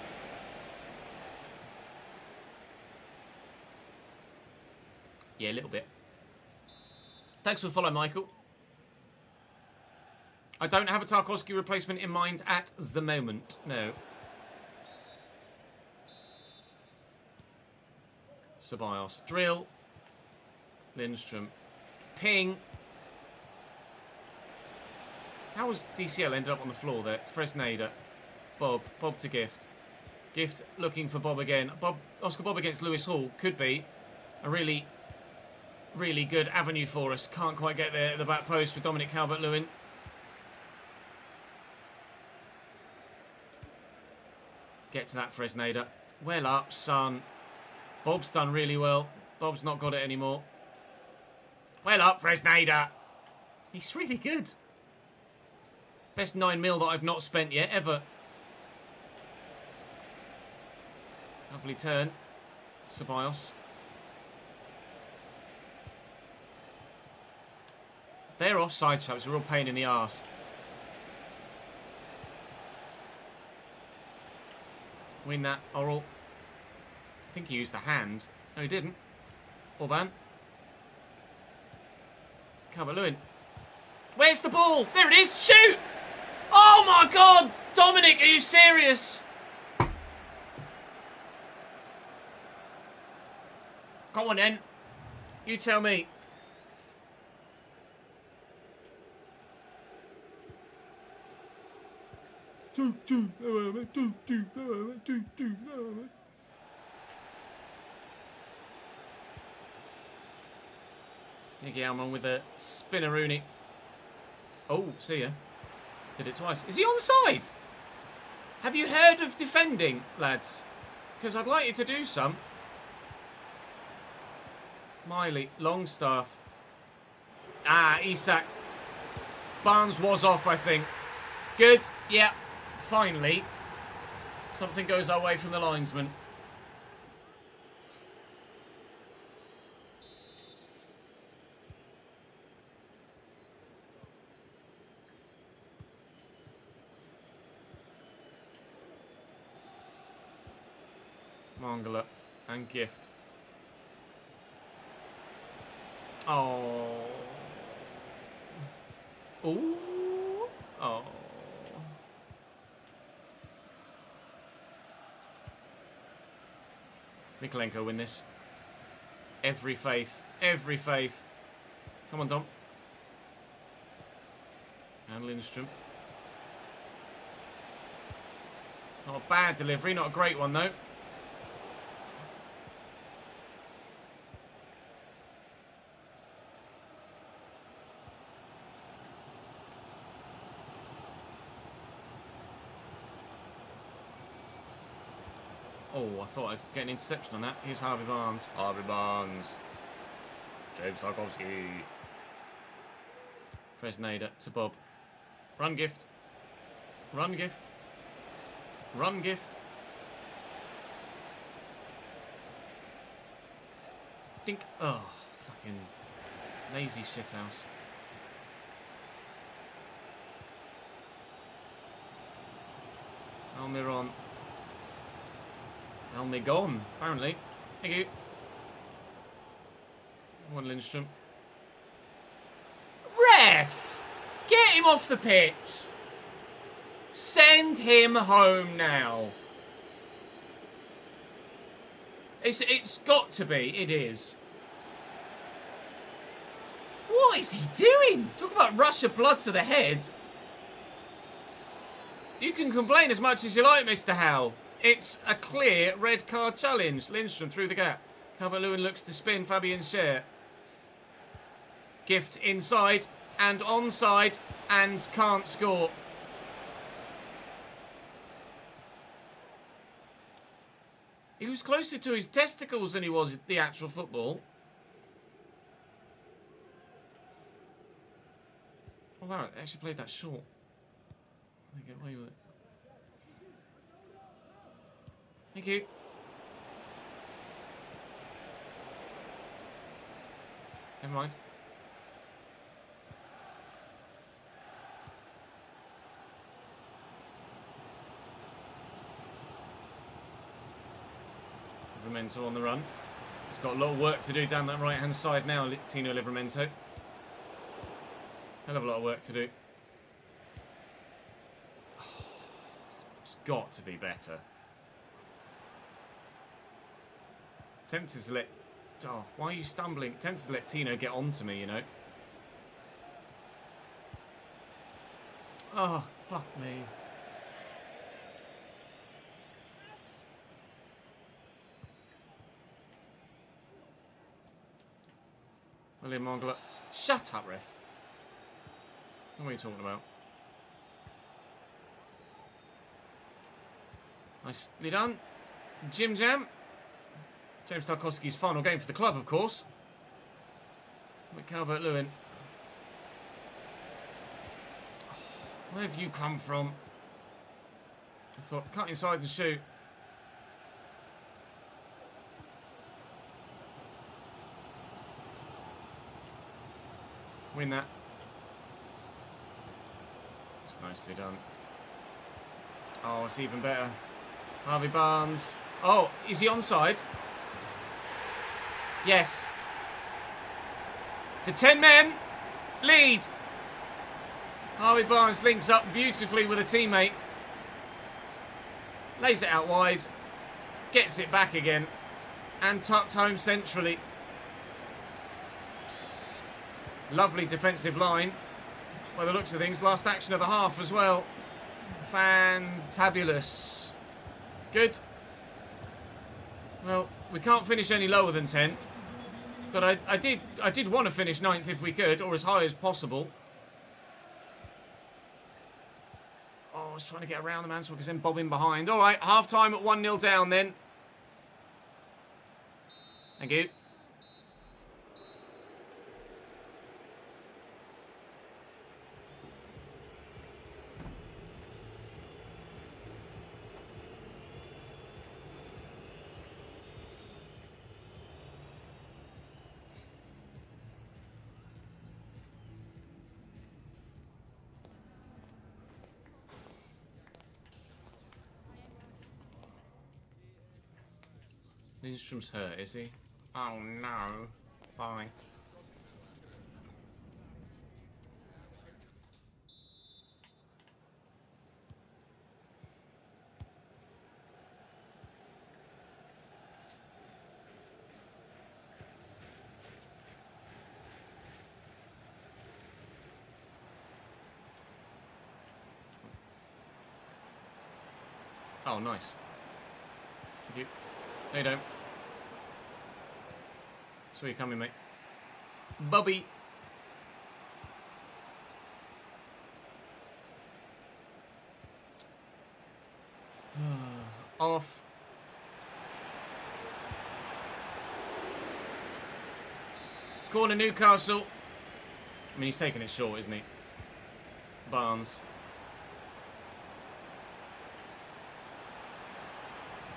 Yeah, a little bit. Thanks for the follow, Michael. I don't have a Tarkowski replacement in mind at the moment. No. Ceballos. Drill. Lindstrom. Ping. How has DCL ended up on the floor there? Fresneda. Bob. Bob to Gift. Gift looking for Bob again. Oscar Bob against Lewis Hall. Could be a really, really good avenue for us. Can't quite get there at the back post with Dominic Calvert-Lewin. Get to that, Fresneda. Well up, son. Bob's done really well. Bob's not got it anymore. Well up, Fresneda. He's really good. Best 9 mil that I've not spent yet, ever. Lovely turn. Ceballos. Their offside traps are a real pain in the arse. Win that, Oral. I think he used the hand. No, he didn't. Orban. Calvert-Lewin. Where's the ball? There it is. Shoot! Oh my god! Dominic, are you serious? Come on then. You tell me. Nicky Almond with a spinneroonie. Oh, see ya. Did it twice. Is he onside? Have you heard of defending, lads? Because I'd like you to do some. Miley, Longstaff. Ah, Isak. Barnes was off, I think. Good. Yeah. Finally. Something goes our way from the linesman. Mangala and Gift. Oh. Ooh. Oh. Mikolenko win this. Every faith. Every faith. Come on, Dom. And Lindstrom. Not a bad delivery, not a great one though. Oh, I thought I'd get an interception on that. Here's Harvey Barnes. Harvey Barnes. James Tarkowski. Fresneda to Bob. Run gift. Run gift. Run gift. Dink. Oh, fucking lazy shithouse. Almiron. Almi gone, apparently. Thank you. One Lindstrom. Ref! Get him off the pitch! Send him home now. It's got to be. It is. What is he doing? Talk about rush of blood to the head. You can complain as much as you like, Mr. Howe. It's a clear red card challenge. Lindstrom through the gap. Calvert-Lewin looks to spin Fabian Schär. Gift inside and onside and can't score. He was closer to his testicles than he was the actual football. Oh wow, they actually played that short. They get away with it. Thank you. Never mind. Livramento on the run. He's got a lot of work to do down that right-hand side now, Tino Livramento. Hell of a lot of work to do. Oh, it's got to be better. Tempted to let... Oh, why are you stumbling? Tempted to let Tino get on to me, you know. Oh, fuck me. William Mongler. Shut up, ref. What are you talking about? Nicely done. Jim Jam. James Tarkowski's final game for the club, of course. With Calvert-Lewin. Oh, where have you come from? I thought, cut inside and shoot. Win that. It's nicely done. Oh, it's even better. Harvey Barnes. Oh, is he onside? Yes. The 10 men lead. Harvey Barnes links up beautifully with a teammate. Lays it out wide. Gets it back again. And tucked home centrally. Lovely defensive line. By the looks of things, last action of the half as well. Fantabulous. Good. Well, we can't finish any lower than 10th. But I did want to finish 9th if we could, or as high as possible. Oh, I was trying to get around the man so I could then bob in behind. All right, half-time at 1-0 down then. Thank you. Lindstrom's hurt, is he? Oh no. Bye. Oh, nice. Thank you. No, you don't. So you coming, mate. Bubby. Off. Corner Newcastle. I mean, he's taking it short, isn't he? Barnes.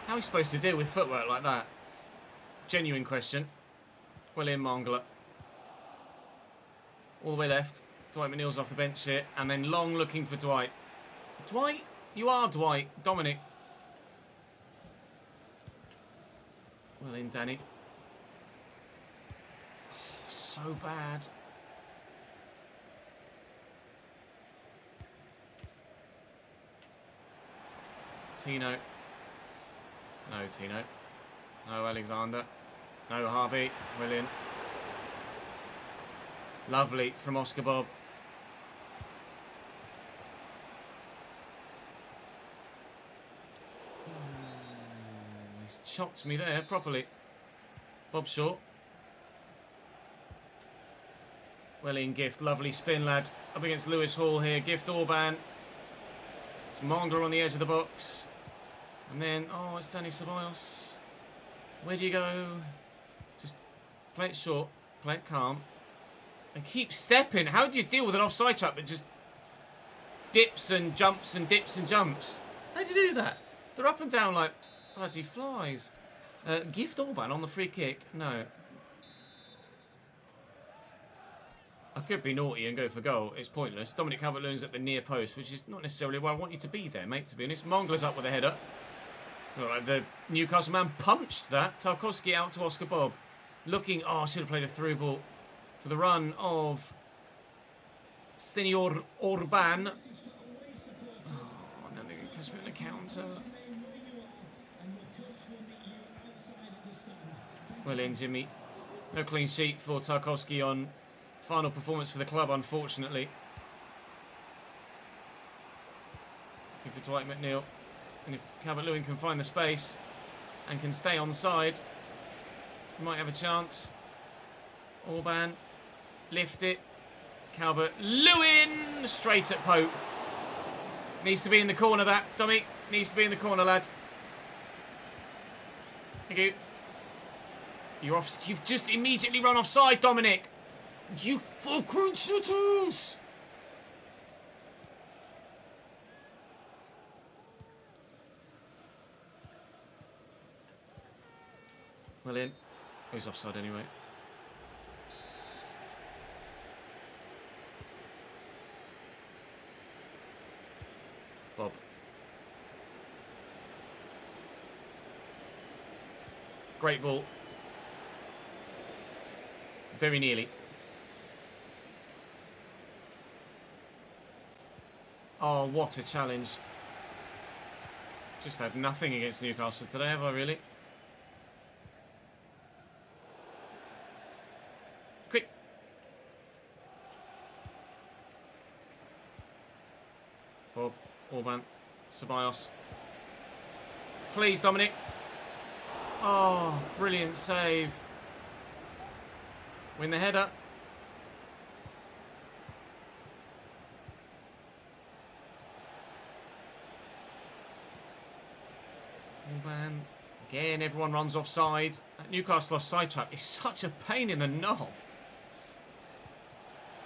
How are we supposed to deal with footwork like that? Genuine question. William Mangala. All the way left. Dwight McNeil's off the bench here. And then Long looking for Dwight. Dwight? You are Dwight. Dominic. Well in, Danny. Oh, so bad. Tino. No, Tino. No, Alexander. No, Harvey. William. Lovely from Oscar Bob. He's chopped me there properly. Bob Shaw. Well in, Gift. Lovely spin, lad. Up against Lewis Hall here. Gift Orban. It's Mangler on the edge of the box. And then, oh, it's Danny Ceballos. Where do you go? Just play it short. Play it calm. And keep stepping. How do you deal with an offside trap that just dips and jumps and dips and jumps? How do you do that? They're up and down like bloody flies. Gift Orban on the free kick. No. I could be naughty and go for goal. It's pointless. Dominic Calvert-Lewin's at the near post, which is not necessarily where I want you to be there, mate, to be honest. Mangler's up with a header. Look like the Newcastle man punched that. Tarkowski out to Oscar Bob. Looking, oh, I should have played a through ball for the run of Senor Orban. Oh, no, they can catch me on the counter. Well in, Jimmy. No clean sheet for Tarkowski on final performance for the club, unfortunately. Looking for Dwight McNeil. And if Calvert-Lewin can find the space and can stay on side, he might have a chance. Orban. Lift it. Calvert-Lewin. Straight at Pope. Needs to be in the corner, that. Dummy. Needs to be in the corner, lad. Thank you. You're off. You've just immediately run offside, Dominic. You fucking shooters. Well in. Oh, he's offside anyway. Bob. Great ball. Very nearly. Oh, what a challenge. Just had nothing against Newcastle today, have I really? Quick. Bob, Orban, Ceballos. Please, Dominic. Oh, brilliant save. Win the header. Orban. Again, everyone runs offside. That Newcastle offside trap is such a pain in the knob.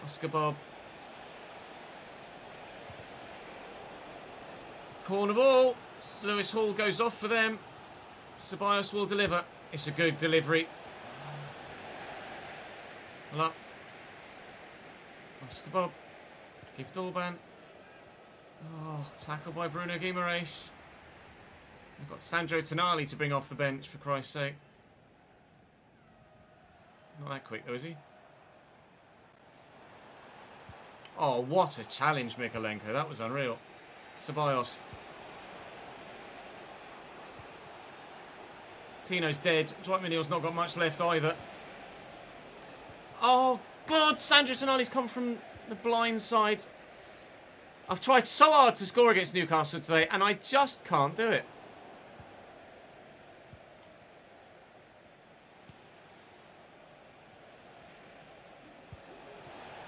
Oscar Bob. Corner ball. Lewis Hall goes off for them. Ceballos will deliver. It's a good delivery. Well up. Oscar Bob. Gift Orban. Oh, tackle by Bruno Guimaraes. We've got Sandro Tonali to bring off the bench, for Christ's sake. Not that quick, though, is he? Oh, what a challenge, Mikolenko. That was unreal. Ceballos. Tino's dead. Dwight McNeil's not got much left either. Oh, God. Sandro Tonali's come from the blind side. I've tried so hard to score against Newcastle today, and I just can't do it.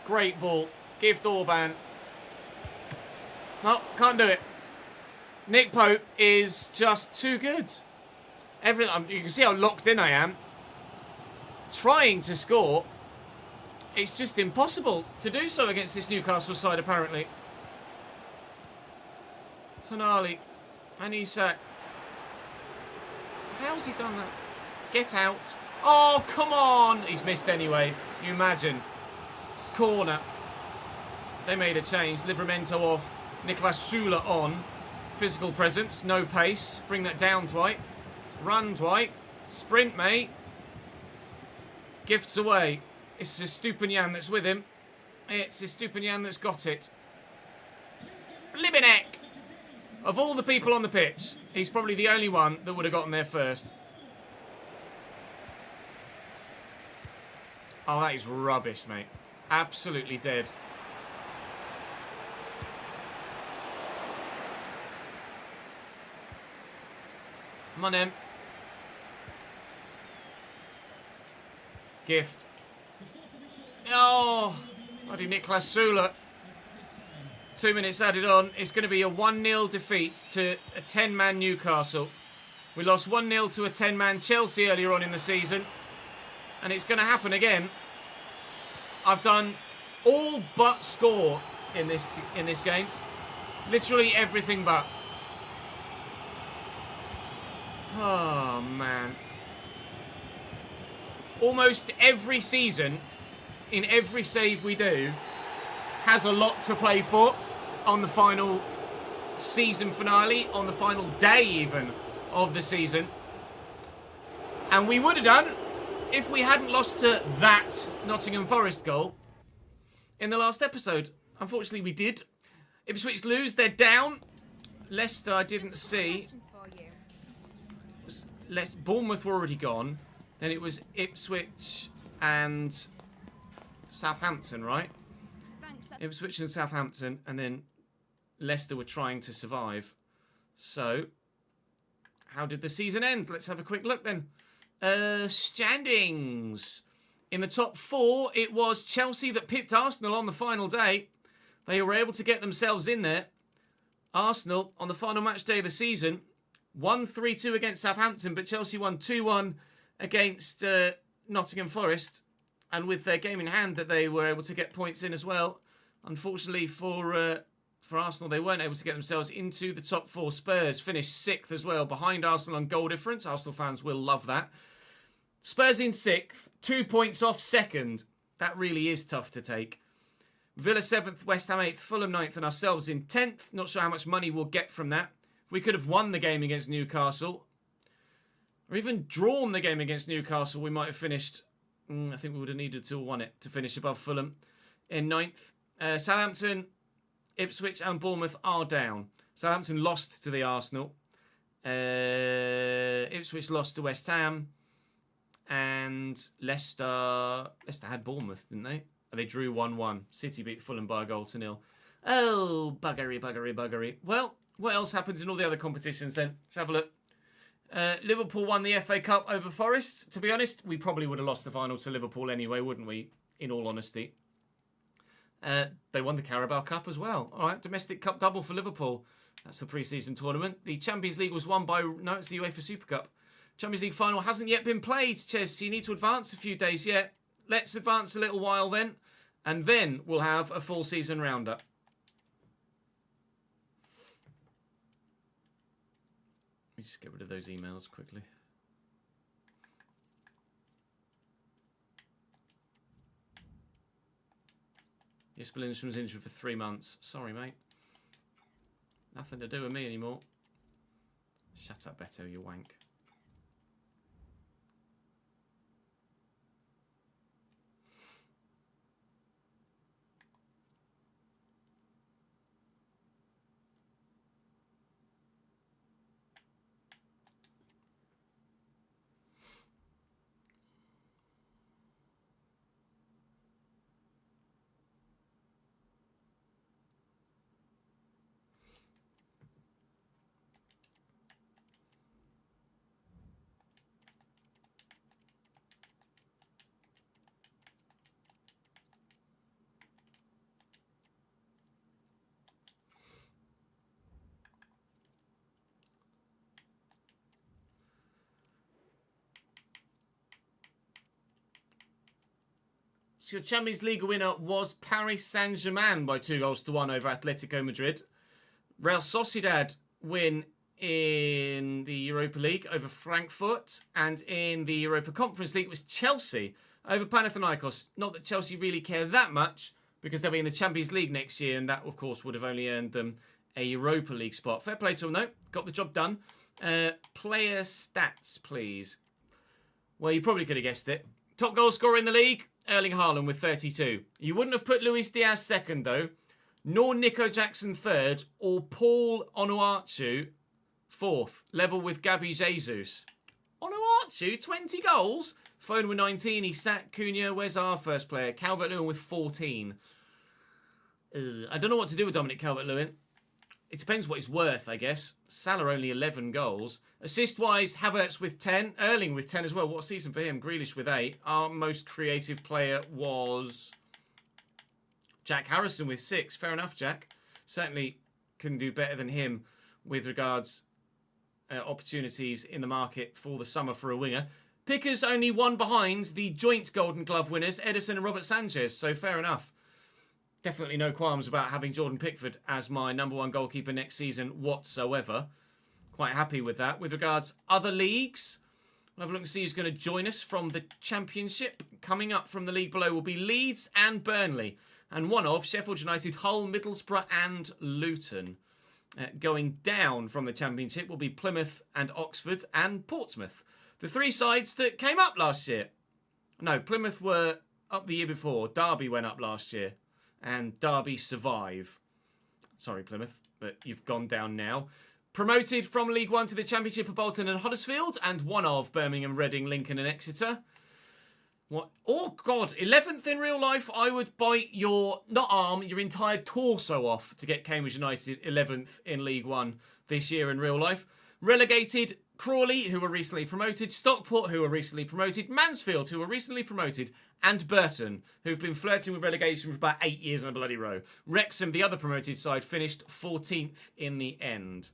Great ball. Gift Orban. No, can't do it. Nick Pope is just too good. Everything. You can see how locked in I am. Trying to score. It's just impossible to do so against this Newcastle side, apparently. Tonali. And Isak. How's he done that? Get out. Oh, come on. He's missed anyway. You imagine. Corner. They made a change. Livramento off. Nicolas Sula on. Physical presence. No pace. Bring that down, Dwight. Run, Dwight. Sprint, mate. Gifts away. It's Estupinian that's with him. It's Estupinian that's got it. Libinek. Of all the people on the pitch, he's probably the only one that would have gotten there first. Oh, that is rubbish, mate. Absolutely dead. Come on, then. Gift. Oh, bloody Nicolas Sula. 2 minutes added on. It's going to be a 1-0 defeat to a 10-man Newcastle. We lost 1-0 to a 10-man Chelsea earlier on in the season. And it's going to happen again. I've done all but score in this game. Literally everything but. Oh, man. Almost every season, in every save we do, has a lot to play for on the final season finale, on the final day even of the season. And we would have done if we hadn't lost to that Nottingham Forest goal in the last episode. Unfortunately, we did. Ipswich lose, they're down. Leicester, I didn't see. Bournemouth were already gone. Then it was Ipswich and Southampton, right? Ipswich and Southampton, and then Leicester were trying to survive. So, how did the season end? Let's have a quick look then. Standings. In the top 4, it was Chelsea that pipped Arsenal on the final day. They were able to get themselves in there. Arsenal, on the final match day of the season, won 3-2 against Southampton, but Chelsea won 2-1 against Nottingham Forest. And with their game in hand, that they were able to get points in as well. Unfortunately for Arsenal, they weren't able to get themselves into the top 4. Spurs finished 6th as well, behind Arsenal on goal difference. Arsenal fans will love that. Spurs in 6th, 2 points off 2nd. That really is tough to take. Villa 7th, West Ham 8th, Fulham 9th, and ourselves in 10th. Not sure how much money we'll get from that. If we could have won the game against Newcastle, or even drawn the game against Newcastle, we might have finished... I think we would have needed to have won it to finish above Fulham in 9th. Southampton, Ipswich and Bournemouth are down. Southampton lost to the Arsenal. Ipswich lost to West Ham. And Leicester had Bournemouth, didn't they? They drew 1-1. City beat Fulham by a goal to 0. Oh, buggery. Well, what else happened in all the other competitions then? Let's have a look. Liverpool won the FA Cup over Forest. To be honest, we probably would have lost the final to Liverpool anyway, wouldn't we? In all honesty. They won the Carabao Cup as well. All right, domestic cup double for Liverpool. That's the pre-season tournament. The Champions League was won by... No, it's the UEFA Super Cup. Champions League final hasn't yet been played, Ches. So you need to advance a few days yet. Let's advance a little while then. And then we'll have a full season roundup. Let me just get rid of those emails quickly. Jesper Lindstrom's injured for 3 months. Sorry, mate. Nothing to do with me anymore. Shut up, Beto, you wank. So your Champions League winner was Paris Saint-Germain by 2-1 over Atletico Madrid. Real Sociedad win in the Europa League over Frankfurt, and in the Europa Conference League it was Chelsea over Panathinaikos. Not that Chelsea really care that much, because they'll be in the Champions League next year, and that, of course, would have only earned them a Europa League spot. Fair play to them, though. Got the job done. Player stats, please. Well, you probably could have guessed it. Top goal scorer in the league, Erling Haaland with 32. You wouldn't have put Luis Diaz second, though, nor Nico Jackson third, or Paul Onuachu fourth, level with Gabby Jesus. Onuachu, 20 goals? Foden with 19, Isak, Cunha, where's our first player? Calvert-Lewin with 14. I don't know what to do with Dominic Calvert-Lewin. It depends what he's worth, I guess. Salah only 11 goals. Assist-wise, Havertz with 10. Erling with 10 as well. What a season for him. Grealish with 8. Our most creative player was Jack Harrison with 6. Fair enough, Jack. Certainly can do better than him with regards opportunities in the market for the summer for a winger. Pickers only one behind the joint Golden Glove winners, Ederson and Robert Sanchez. So fair enough. Definitely no qualms about having Jordan Pickford as my number one goalkeeper next season whatsoever. Quite happy with that. With regards other leagues, we'll have a look and see who's going to join us from the Championship. Coming up from the league below will be Leeds and Burnley. And one of Sheffield United, Hull, Middlesbrough and Luton. Going down from the Championship will be Plymouth and Oxford and Portsmouth. The three sides that came up last year. No, Plymouth were up the year before. Derby went up last year. And Derby survive. Sorry, Plymouth, but you've gone down now. Promoted from League One to the Championship of Bolton and Huddersfield, and one of Birmingham, Reading, Lincoln and Exeter. What? Oh, God. 11th in real life, I would bite your, not arm, your entire torso off to get Cambridge United 11th in League One this year in real life. Relegated, Crawley, who were recently promoted, Stockport, who were recently promoted, Mansfield, who were recently promoted, and Burton, who've been flirting with relegation for about 8 years in a bloody row. Wrexham, the other promoted side, finished 14th in the end.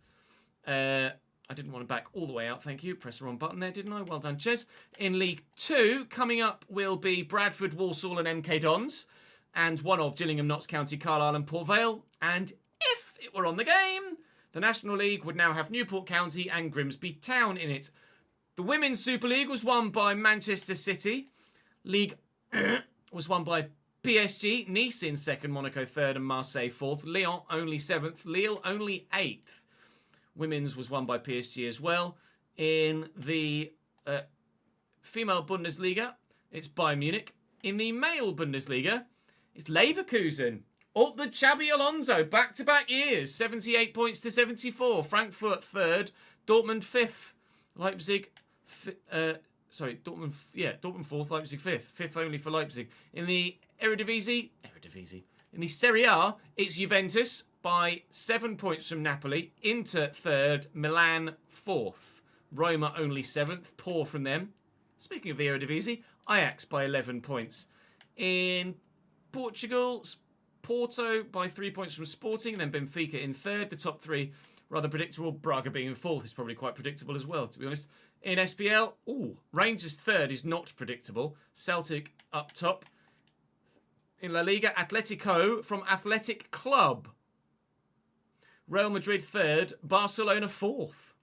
I didn't want to back all the way out, thank you. Press the wrong button there, didn't I? Well done, Ches. In League 2, coming up will be Bradford, Walsall and MK Dons. And one of Gillingham, Notts County, Carlisle and Port Vale. And if it were on the game, the National League would now have Newport County and Grimsby Town in it. The Women's Super League was won by Manchester City. League was won by PSG, Nice in second, Monaco third and Marseille fourth. Lyon only 7th, Lille only 8th. Women's was won by PSG as well. In the female Bundesliga, it's Bayern Munich. In the male Bundesliga, it's Leverkusen. Oh, the Xabi Alonso, back-to-back years, 78 points to 74. Frankfurt third, Dortmund fifth. Leipzig, Dortmund fourth, Leipzig fifth. Fifth only for Leipzig. In the Eredivisie. In the Serie A, it's Juventus by 7 points from Napoli. Inter third, Milan fourth. Roma only 7th, poor from them. Speaking of the Eredivisie, Ajax by 11 points. In Portugal, Porto by 3 points from Sporting, then Benfica in third. The top three, rather predictable. Braga being in fourth is probably quite predictable as well, to be honest. In SPL, Rangers third is not predictable. Celtic up top. In La Liga, Atletico from Athletic Club. Real Madrid third, Barcelona fourth.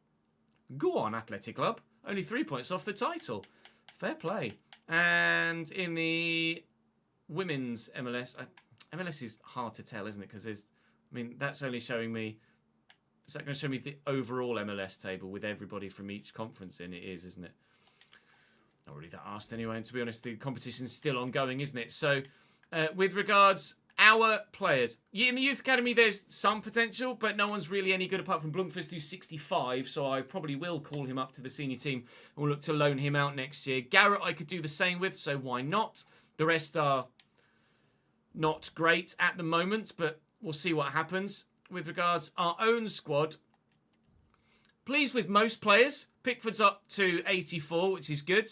Go on, Athletic Club. Only 3 points off the title. Fair play. And in the women's MLS, MLS is hard to tell, isn't it? Because that's only showing me. Is that going to show me the overall MLS table with everybody from each conference in? It is, isn't it? Not really that asked anyway. And to be honest, the competition's still ongoing, isn't it? So, with regards our players, in the youth academy, there's some potential, but no one's really any good apart from Blomqvist, who's 65. So I probably will call him up to the senior team and we'll look to loan him out next year. Garrett, I could do the same with, so why not? The rest are not great at the moment, but we'll see what happens. With regards our own squad, pleased with most players. Pickford's up to 84, which is good.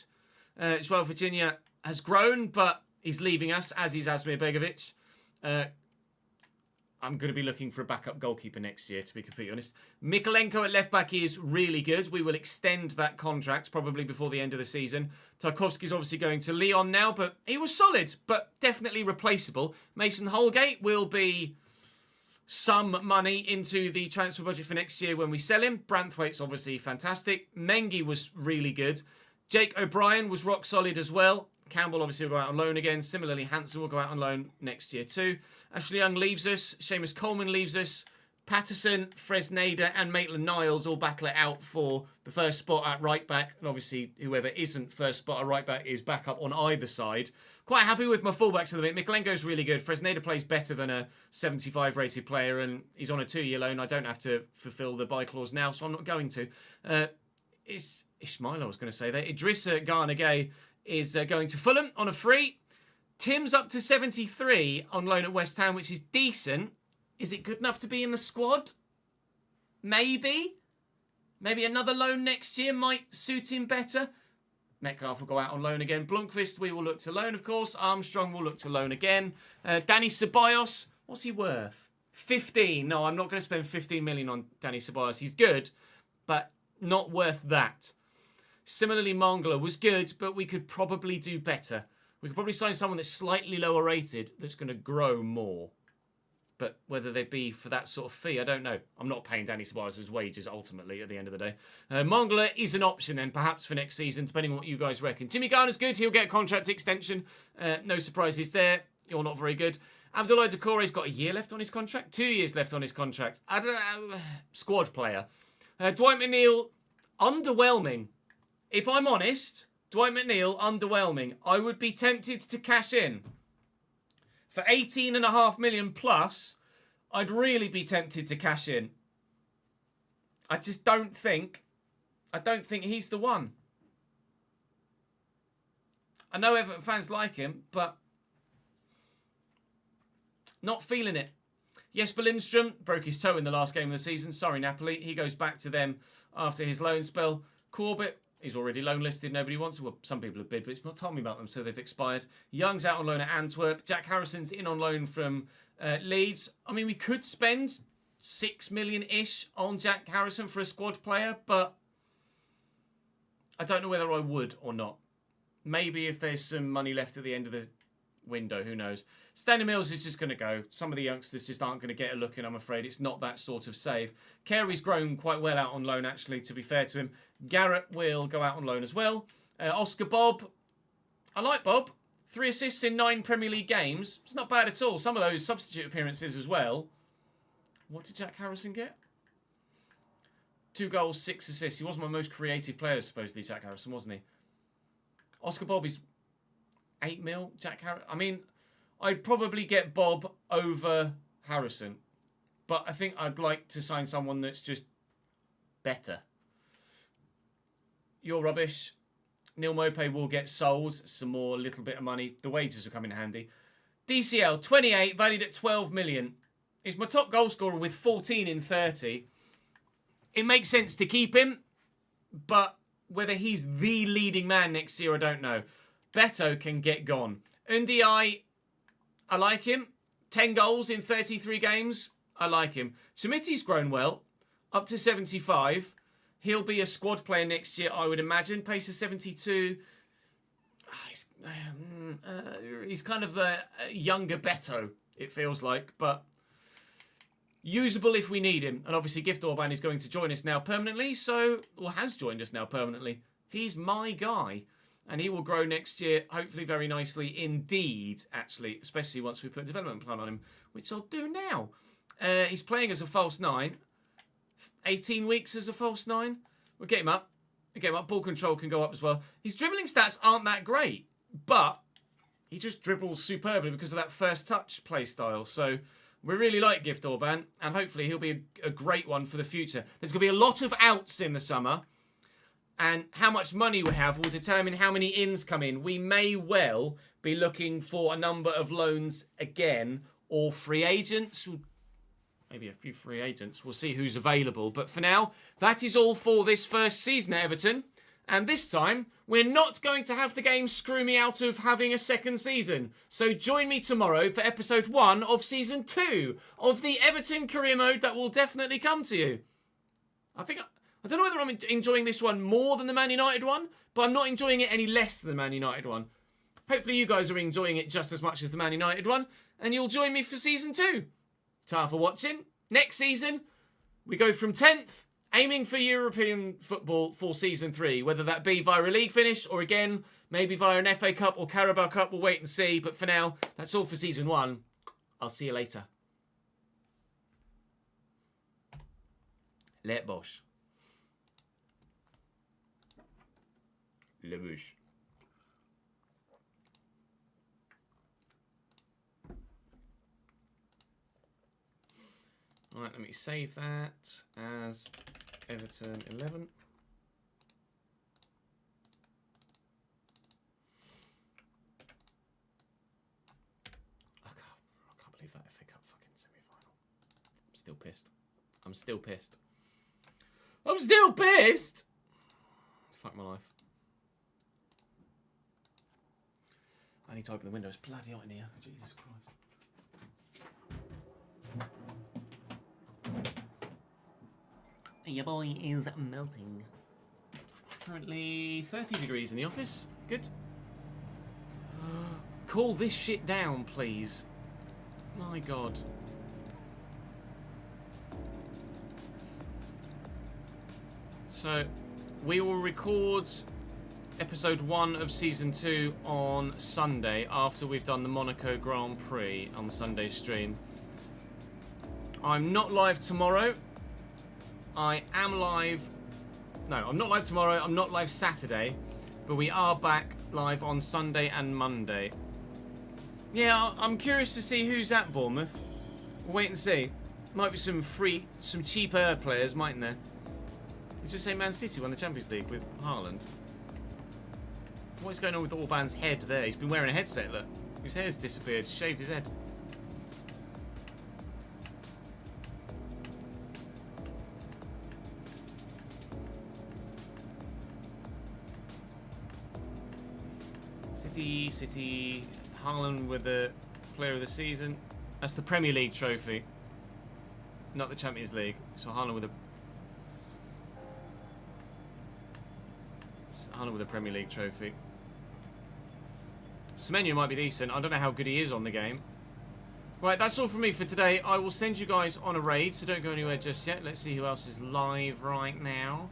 Joel Virginia has grown, but he's leaving us, as is Asmir Begovic. I'm going to be looking for a backup goalkeeper next year, to be completely honest. Mikolenko at left-back is really good. We will extend that contract probably before the end of the season. Tarkovsky's obviously going to Lyon now, but he was solid, but definitely replaceable. Mason Holgate will be some money into the transfer budget for next year when we sell him. Branthwaite's obviously fantastic. Mengi was really good. Jake O'Brien was rock solid as well. Campbell obviously will go out on loan again. Similarly, Hansen will go out on loan next year too. Ashley Young leaves us. Seamus Coleman leaves us. Patterson, Fresneda and Maitland-Niles all battle it out for the first spot at right back. And obviously, whoever isn't first spot at right back is back up on either side. Quite happy with my fullbacks at the minute. Mikolenko's really good. Fresneda plays better than a 75 rated player and he's on a 2-year loan. I don't have to fulfill the buy clause now, so I'm not going to. It's Ismail, I was going to say there. Idrissa Gana Gay is going to Fulham on a free. Tim's up to 73 on loan at West Ham, which is decent. Is it good enough to be in the squad? Maybe. Maybe another loan next year might suit him better. Metcalf will go out on loan again. Blomqvist, we will look to loan, of course. Armstrong will look to loan again. Danny Ceballos, what's he worth? 15. No, I'm not going to spend 15 million on Danny Ceballos. He's good, but not worth that. Similarly, Mangala was good, but we could probably do better. We could probably sign someone that's slightly lower rated that's going to grow more. But whether they be for that sort of fee, I don't know. I'm not paying Danny Ceballos' wages ultimately at the end of the day. Mangala is an option then, perhaps for next season, depending on what you guys reckon. Jimmy Garner's good. He'll get a contract extension. No surprises there. You're not very good. Abdoulaye Doucouré's got a year left on his contract. 2 years left on his contract. I don't know. Squad player. Dwight McNeil, underwhelming. If I'm honest, Dwight McNeil, underwhelming. I would be tempted to cash in. For 18.5 million plus, I'd really be tempted to cash in. I just don't think he's the one. I know Everton fans like him, but not feeling it. Jesper Lindstrom broke his toe in the last game of the season. Sorry, Napoli. He goes back to them after his loan spell. Corbett, he's already loan listed. Nobody wants him. Well, some people have bid, but it's not told me about them, so they've expired. Young's out on loan at Antwerp. Jack Harrison's in on loan from Leeds. I mean, we could spend 6 million-ish on Jack Harrison for a squad player, but I don't know whether I would or not. Maybe if there's some money left at the end of the window, who knows. Stanley Mills is just going to go. Some of the youngsters just aren't going to get a look in, I'm afraid. It's not that sort of save. Carey's grown quite well out on loan, actually, to be fair to him. Garrett will go out on loan as well. Oscar Bob. I like Bob. 3 assists in 9 Premier League games. It's not bad at all. Some of those substitute appearances as well. What did Jack Harrison get? 2 goals, 6 assists. He was my most creative player, supposedly, Jack Harrison, wasn't he? Oscar Bob is 8 mil. Jack Harrison. I mean, I'd probably get Bob over Harrison. But I think I'd like to sign someone that's just better. You're rubbish. Neil Maupay will get sold. Some more, little bit of money. The wages will come in handy. DCL, 28, valued at 12 million. He's my top goal scorer with 14 in 30. It makes sense to keep him. But whether he's the leading man next year, I don't know. Beto can get gone. Ndiaye, I like him. 10 goals in 33 games. I like him. Sumiti's grown well. Up to 75. He'll be a squad player next year, I would imagine. Pace of 72. He's kind of a younger Beto, it feels like. But usable if we need him. And obviously Gift Orban is going to join us now permanently. Or has joined us now permanently. He's my guy. And he will grow next year, hopefully very nicely indeed, actually. Especially once we put a development plan on him, which I'll do now. He's playing as a false 9. 18 weeks as a false 9. We'll get him up. Ball control can go up as well. His dribbling stats aren't that great, but he just dribbles superbly because of that first touch play style. So we really like Gift Orban, and hopefully he'll be a great one for the future. There's going to be a lot of outs in the summer, and how much money we have will determine how many ins come in. We may well be looking for a number of loans again, or free agents. Maybe a few free agents. We'll see who's available. But for now, that is all for this first season at Everton. And this time, We're not going to have the game screw me out of having a second season. So join me tomorrow for episode 1 of season 2 of the Everton career mode that will definitely come to you. I don't know whether I'm enjoying this one more than the Man United one, but I'm not enjoying it any less than the Man United one. Hopefully you guys are enjoying it just as much as the Man United one, and you'll join me for season 2. Ta for watching. Next season, we go from 10th, aiming for European football for season 3, whether that be via a league finish or again, maybe via an FA Cup or Carabao Cup, we'll wait and see. But for now, that's all for season 1. I'll see you later. Let Bosch. Le Bouche. Alright, let me save that as Everton 11. I can't believe that FA Cup fucking semi-final. I'm still pissed. I'm still pissed. I'm still pissed! Fuck my life. I need to open the window. It's bloody hot in here. Jesus Christ. Your boy is melting. Currently 30 degrees in the office. Good. Call this shit down, please. My God. So, we will record episode 1 of season 2 on Sunday after we've done the Monaco Grand Prix on the Sunday stream. I'm not live tomorrow. I am live. No, I'm not live tomorrow. I'm not live Saturday. But we are back live on Sunday and Monday. Yeah, I'm curious to see who's at Bournemouth. We'll wait and see. Might be some cheaper players, mightn't there? You just say Man City won the Champions League with Haaland. What is going on with Orban's head there? He's been wearing a headset, look. His hair's disappeared. He shaved his head. City, Haaland with the player of the season. That's the Premier League trophy, not the Champions League. So Haaland with a Premier League trophy. Semenyo might be decent. I don't know how good he is on the game. Right, that's all from me for today. I will send you guys on a raid, so don't go anywhere just yet. Let's see who else is live right now.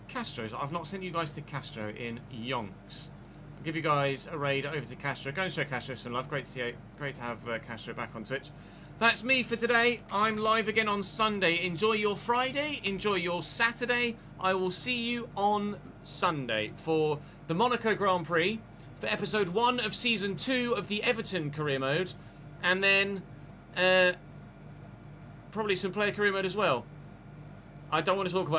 Castro's. I've not sent you guys to Castro in yonks. I'll give you guys a raid over to Castro. Go and show Castro some love. Great to see you. Great to have Castro back on Twitch. That's me for today. I'm live again on Sunday. Enjoy your Friday. Enjoy your Saturday. I will see you on Sunday for the Monaco Grand Prix, for episode 1 of season 2 of the Everton career mode, and then probably some player career mode as well. I don't want to talk about